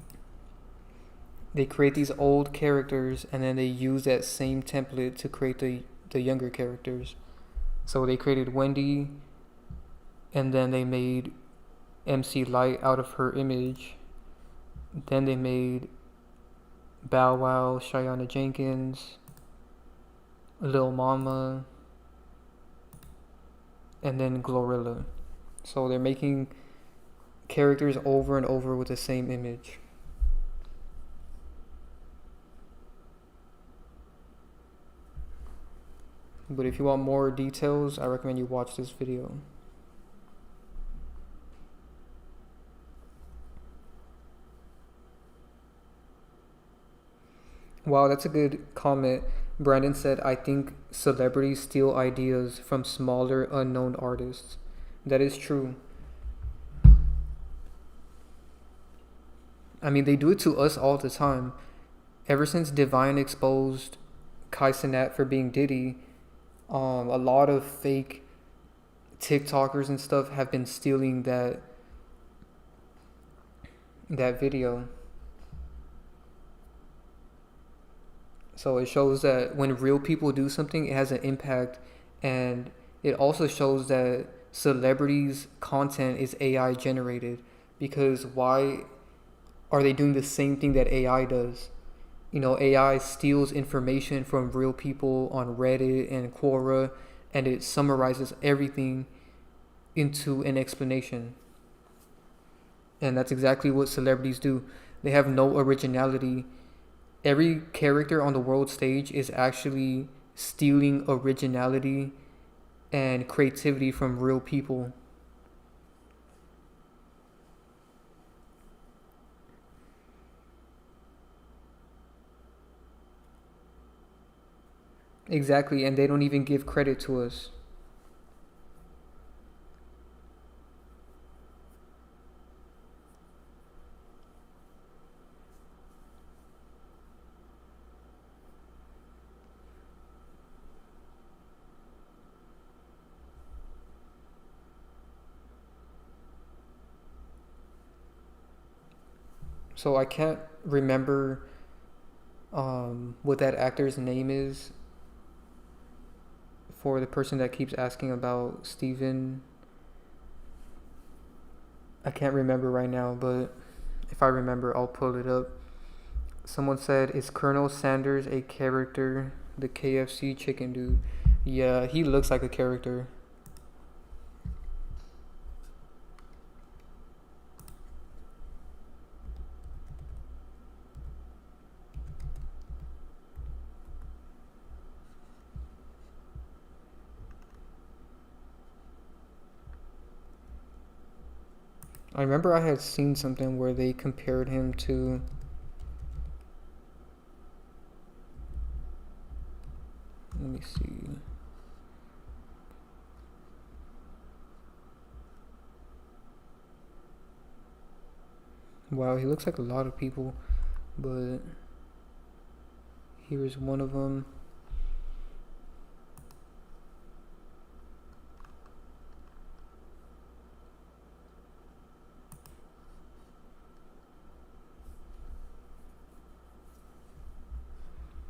these old characters, and then they use that same template to create the younger characters. So they created Wendy, and then they made MC Light out of her image. Then they made Bow Wow, Shayana Jenkins, Lil Mama, and then GloRilla. So they're making characters over and over with the same image. But if you want more details, I recommend you watch this video. Wow, that's a good comment. Brandon said, I think celebrities steal ideas from smaller, unknown artists. That is true. I mean, they do it to us all the time. Ever since Divine exposed Cenat for being Diddy, a lot of fake TikTokers and stuff have been stealing that video. So it shows that when real people do something, it has an impact, and it also shows that celebrities' content is AI generated, because why are they doing the same thing that AI does? You know, AI steals information from real people on Reddit and Quora, and it summarizes everything into an explanation. And that's exactly what celebrities do. They have no originality. Every character on the world stage is actually stealing originality and creativity from real people. Exactly, and they don't even give credit to us. So I can't remember what that actor's name is for the person that keeps asking about Steven. I can't remember right now, but if I remember, I'll pull it up. Someone said, is Colonel Sanders a character? The KFC chicken dude. Yeah, he looks like a character. I remember I had seen something where they compared him to... Let me see. Wow, he looks like a lot of people, but... Here's one of them.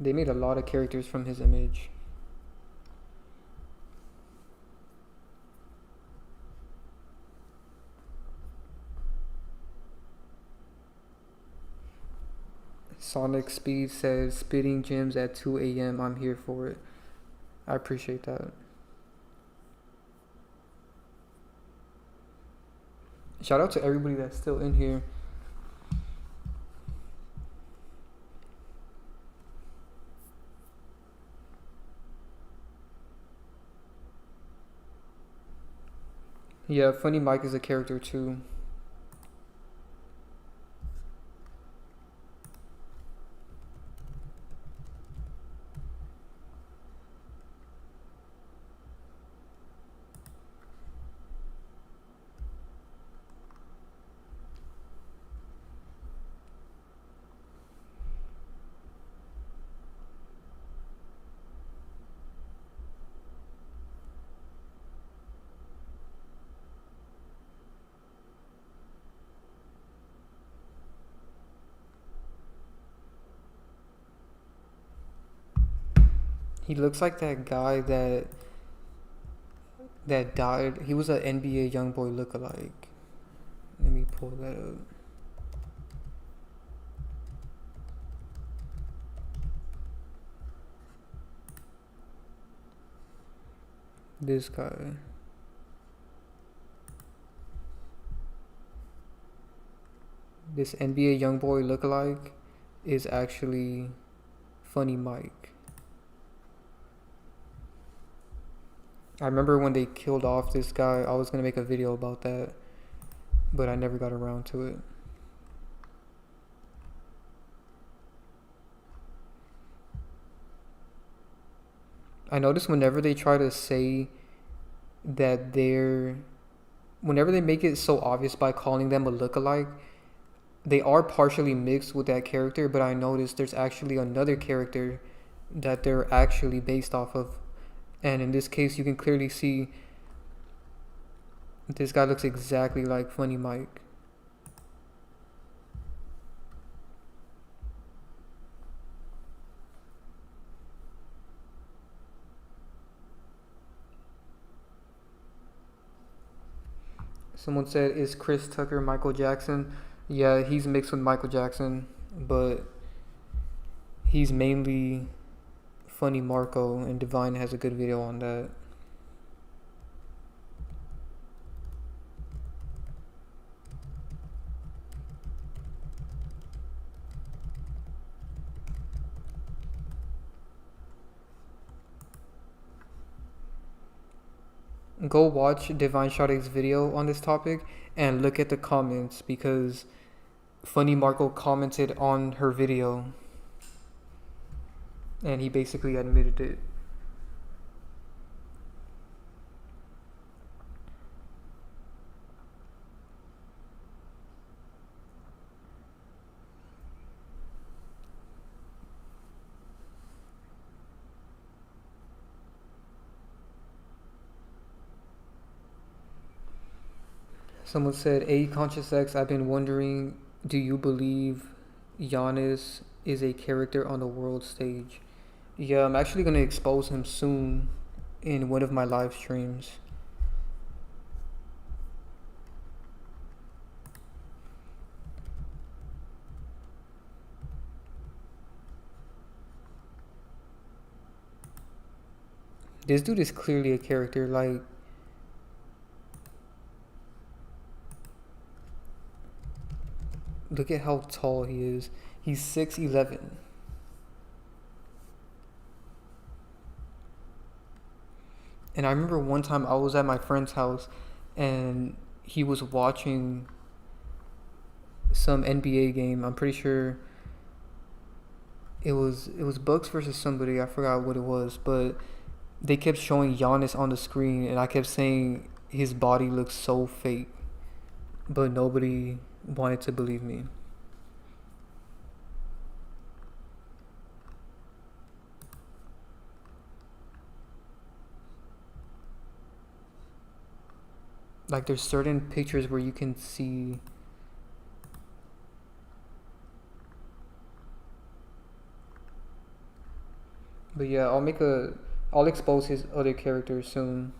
They made a lot of characters from his image. Sonic Speed says, spitting gems at 2 a.m. I'm here for it. I appreciate that. Shout out to everybody that's still in here. Yeah, Funny Mike is a character too. He looks like that guy that died. He was an NBA YoungBoy lookalike. Let me pull that up. This guy. This NBA YoungBoy lookalike is actually Funny Mike. I remember when they killed off this guy, I was going to make a video about that, but I never got around to it. I notice whenever they try to say that whenever they make it so obvious by calling them a lookalike, they are partially mixed with that character, but I noticed there's actually another character that they're actually based off of. And in this case, you can clearly see this guy looks exactly like Funny Mike. Someone said, is Chris Tucker Michael Jackson? Yeah, he's mixed with Michael Jackson, but he's mainly Funny Marco, and Divine has a good video on that. Go watch Divine Sade's video on this topic and look at the comments, because Funny Marco commented on her video and he basically admitted it. Someone said, A Conscious X, I've been wondering, do you believe Giannis is a character on the world stage? Yeah, I'm actually going to expose him soon in one of my live streams. This dude is clearly a character, like, look at how tall he is. He's 6'11". And I remember one time I was at my friend's house and he was watching some NBA game. I'm pretty sure it was Bucks versus somebody. I forgot what it was, but they kept showing Giannis on the screen and I kept saying his body looks so fake, but nobody wanted to believe me. Like there's certain pictures where you can see. But yeah, I'll expose his other characters soon.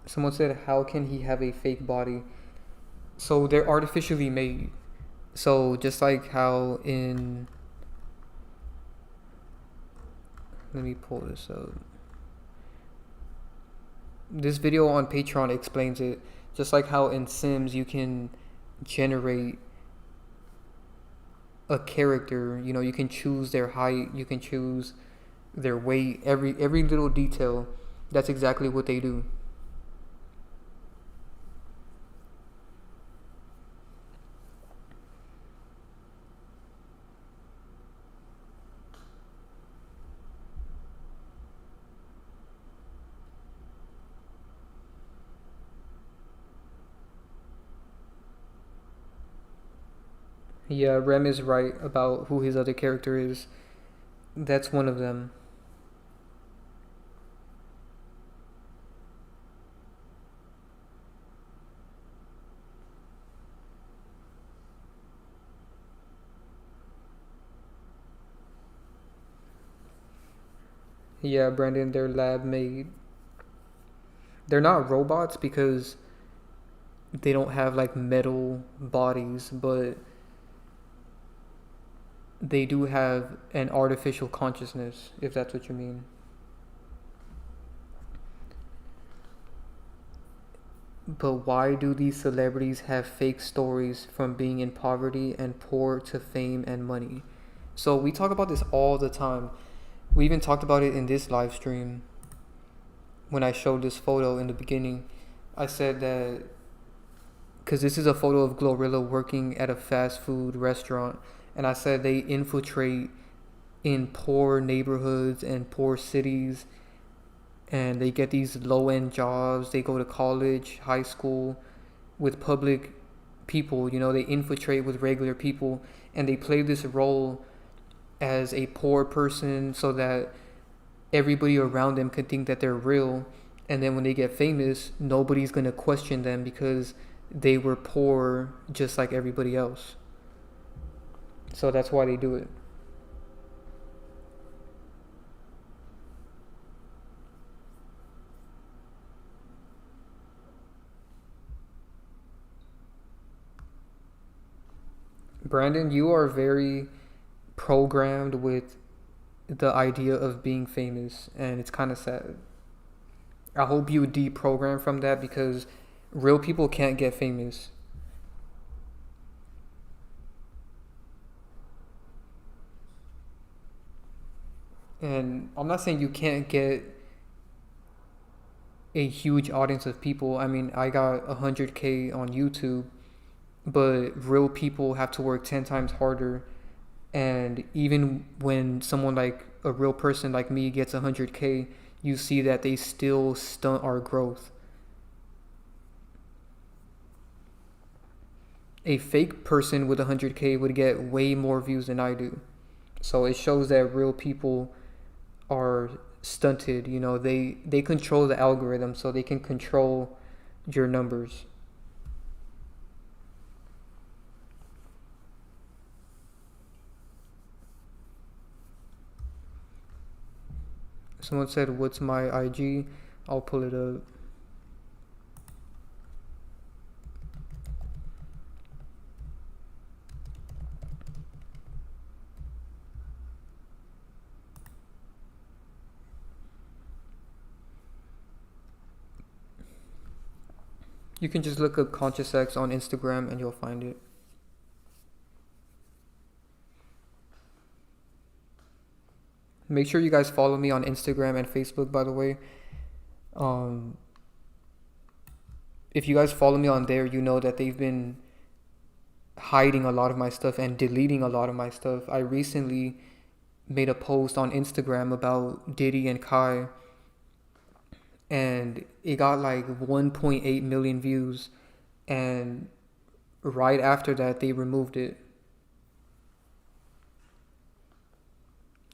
Someone said, how can he have a fake body? So they're artificially made. So just like how in, let me pull this up. This video on Patreon explains it. Just like how in Sims you can generate a character, you know, you can choose their height, you can choose their weight, every little detail. That's exactly what they do. Yeah, Rem is right about who his other character is. That's one of them. Yeah, Brandon, they're lab made. They're not robots because they don't have like metal bodies, but they do have an artificial consciousness, if that's what you mean. But why do these celebrities have fake stories from being in poverty and poor to fame and money? So we talk about this all the time. We even talked about it in this live stream when I showed this photo in the beginning. I said that because this is a photo of GloRilla working at a fast food restaurant, and I said they infiltrate in poor neighborhoods and poor cities, and they get these low-end jobs. They go to college, high school with public people, you know, they infiltrate with regular people, and they play this role as a poor person so that everybody around them can think that they're real. And then when they get famous, nobody's going to question them because they were poor just like everybody else. So that's why they do it. Brandon, you are very programmed with the idea of being famous, and it's kind of sad. I hope you deprogram from that because real people can't get famous. And I'm not saying you can't get a huge audience of people. I mean, I got 100K on YouTube, but real people have to work 10 times harder. And even when someone like a real person like me gets 100K, you see that they still stunt our growth. A fake person with 100K would get way more views than I do. So it shows that real people are stunted. You know, they control the algorithm, so they can control your numbers. Someone said, what's my IG? I'll pull it up. You can just look up Conscious X on Instagram and you'll find it. Make sure you guys follow me on Instagram and Facebook, by the way. If you guys follow me on there, you know that they've been hiding a lot of my stuff and deleting a lot of my stuff. I recently made a post on Instagram about Diddy and Kai, and it got like 1.8 million views, and right after that they removed it.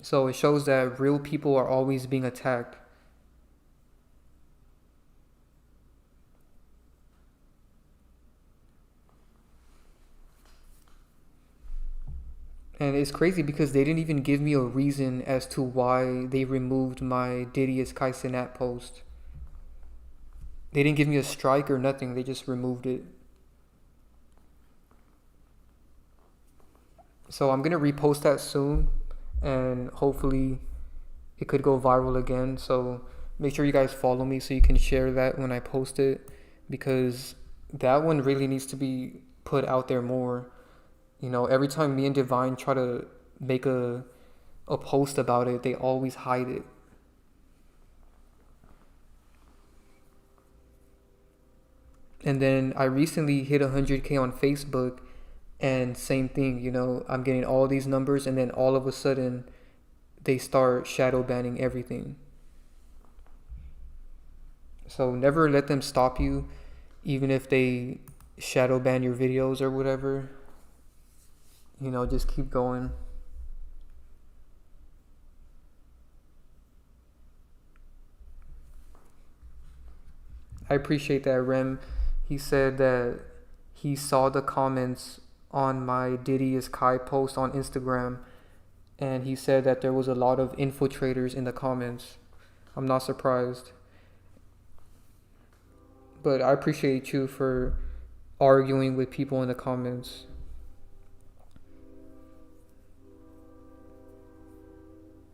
So it shows that real people are always being attacked. And it's crazy because they didn't even give me a reason as to why they removed my Diddy is Kai Cenat post. They didn't give me a strike or nothing. They just removed it. So I'm gonna repost that soon, and hopefully it could go viral again. So make sure you guys follow me so you can share that when I post it, because that one really needs to be put out there more. You know, every time me and Divine try to make a post about it, they always hide it. And then I recently hit 100K on Facebook, and same thing, you know, I'm getting all these numbers, and then all of a sudden they start shadow banning everything. So never let them stop you, even if they shadow ban your videos or whatever. You know, just keep going. I appreciate that, Rem. He said that he saw the comments on my Diddy is Kai post on Instagram, and he said that there was a lot of infiltrators in the comments. I'm not surprised. But I appreciate you for arguing with people in the comments.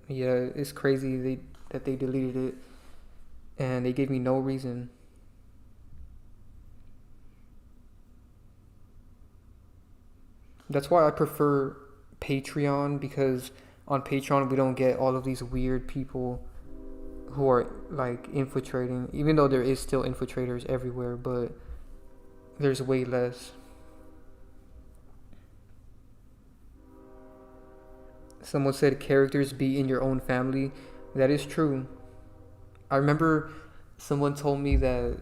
Yeah, it's crazy that they deleted it, and they gave me no reason. That's why I prefer Patreon, because on Patreon we don't get all of these weird people who are like infiltrating, even though there is still infiltrators everywhere, but there's way less. Someone said characters be in your own family. That is true. I remember someone told me that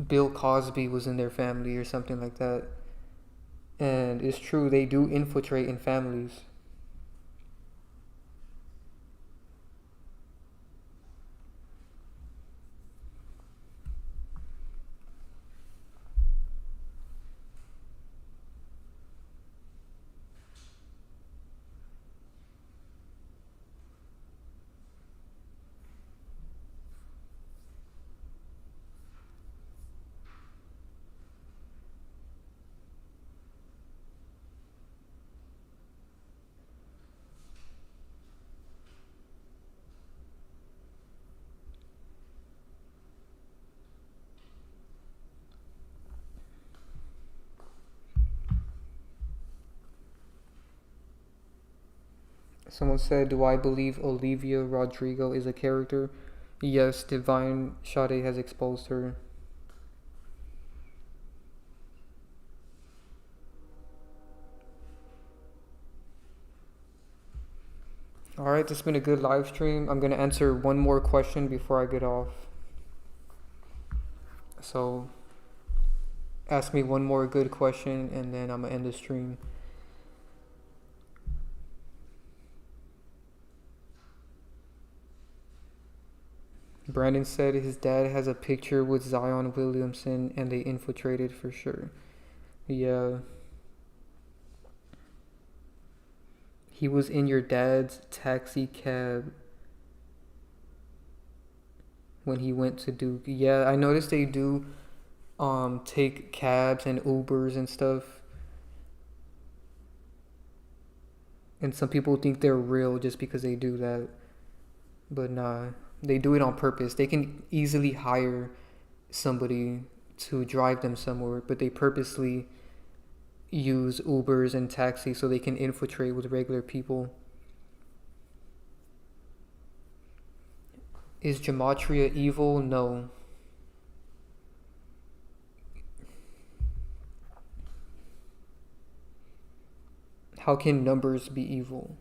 Bill Cosby was in their family or something like that. And it's true, they do infiltrate in families. Someone said, do I believe Olivia Rodrigo is a character? Yes, Divine Sade has exposed her. Alright, this has been a good live stream. I'm going to answer one more question before I get off. So, ask me one more good question and then I'm going to end the stream. Brandon said his dad has a picture with Zion Williamson and they infiltrated for sure. Yeah. He was in your dad's taxi cab when he went to Duke. Yeah, I noticed they do take cabs and Ubers and stuff. And some people think they're real just because they do that. But nah, they do it on purpose. They can easily hire somebody to drive them somewhere, but they purposely use Ubers and taxis so they can infiltrate with regular people. Is Gematria evil? No. How can numbers be evil?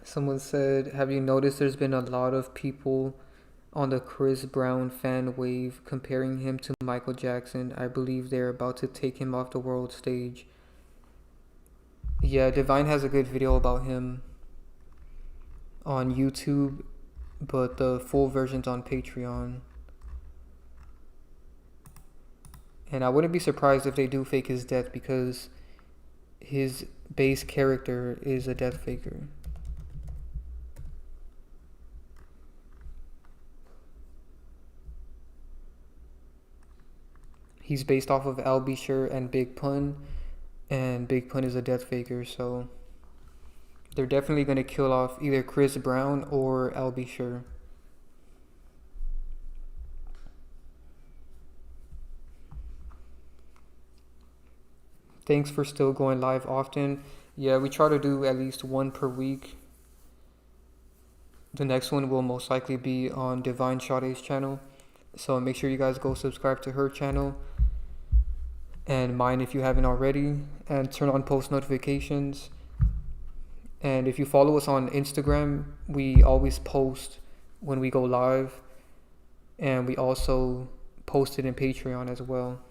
Someone said, have you noticed there's been a lot of people on the Chris Brown fan wave, comparing him to Michael Jackson. I believe they're about to take him off the world stage. Yeah, Divine has a good video about him on YouTube, but the full version's on Patreon. And I wouldn't be surprised if they do fake his death, because his base character is a death faker. He's based off of Al Bishir and Big Pun, and Big Pun is a death faker, so they're definitely going to kill off either Chris Brown or Al Bishir. Thanks for still going live often. Yeah, we try to do at least one per week. The next one will most likely be on Divine Sade's channel, so make sure you guys go subscribe to her channel and mine if you haven't already, and turn on post notifications. And if you follow us on Instagram, we always post when we go live, and we also post it in Patreon as well.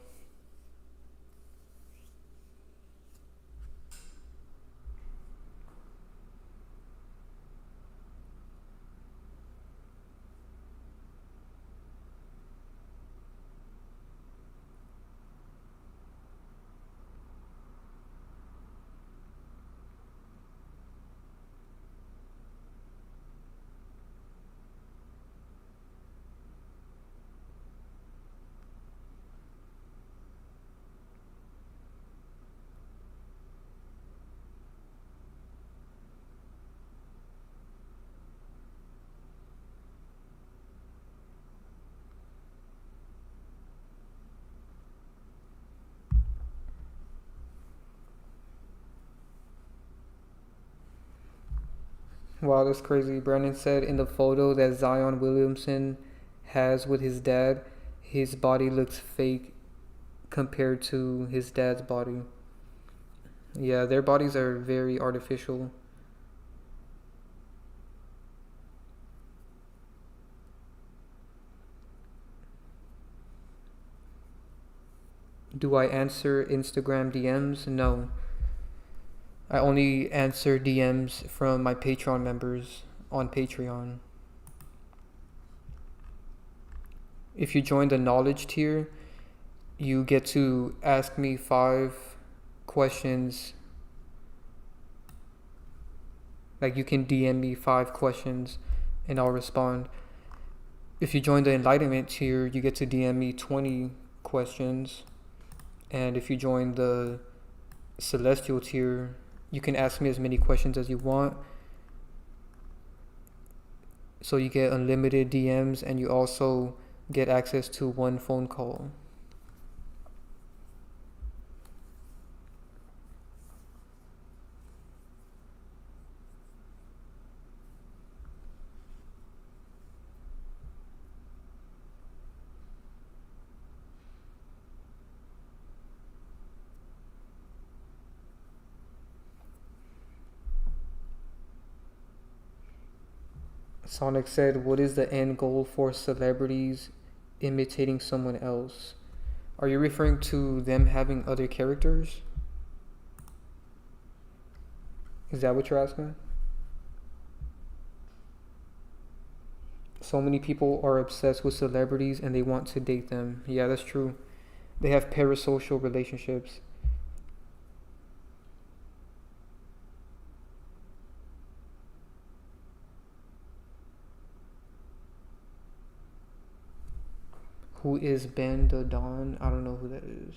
Wow, that's crazy. Brandon said in the photo that Zion Williamson has with his dad, his body looks fake compared to his dad's body. Yeah, their bodies are very artificial. Do I answer Instagram DMs? No. I only answer DMs from my Patreon members on Patreon. If you join the knowledge tier, you get to ask me 5 questions. Like, you can DM me 5 questions and I'll respond. If you join the enlightenment tier, you get to DM me 20 questions. And if you join the celestial tier, you can ask me as many questions as you want. So you get unlimited DMs, and you also get access to 1 phone call. Sonic said, what is the end goal for celebrities imitating someone else? Are you referring to them having other characters? Is that what you're asking? So many people are obsessed with celebrities and they want to date them. Yeah, that's true. They have parasocial relationships. Who is Ben the Don? I don't know who that is.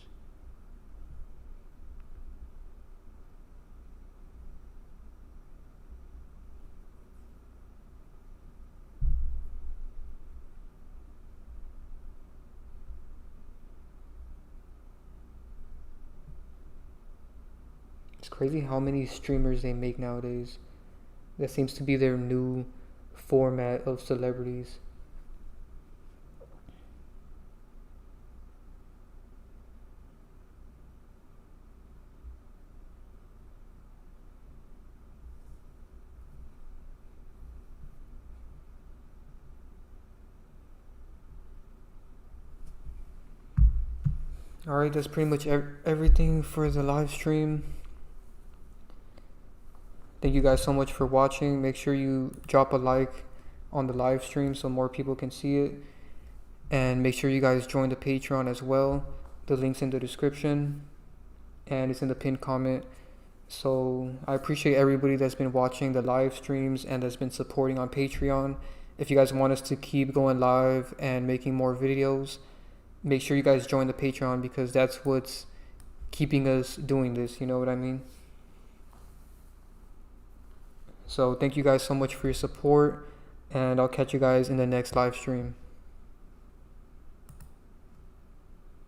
It's crazy how many streamers they make nowadays. That seems to be their new format of celebrities. Alright, that's pretty much everything for the live stream. Thank you guys so much for watching. Make sure you drop a like on the live stream so more people can see it. And make sure you guys join the Patreon as well. The link's in the description and it's in the pinned comment. So I appreciate everybody that's been watching the live streams and that's been supporting on Patreon. If you guys want us to keep going live and making more videos, make sure you guys join the Patreon because that's what's keeping us doing this, you know what I mean? So thank you guys so much for your support, and I'll catch you guys in the next live stream.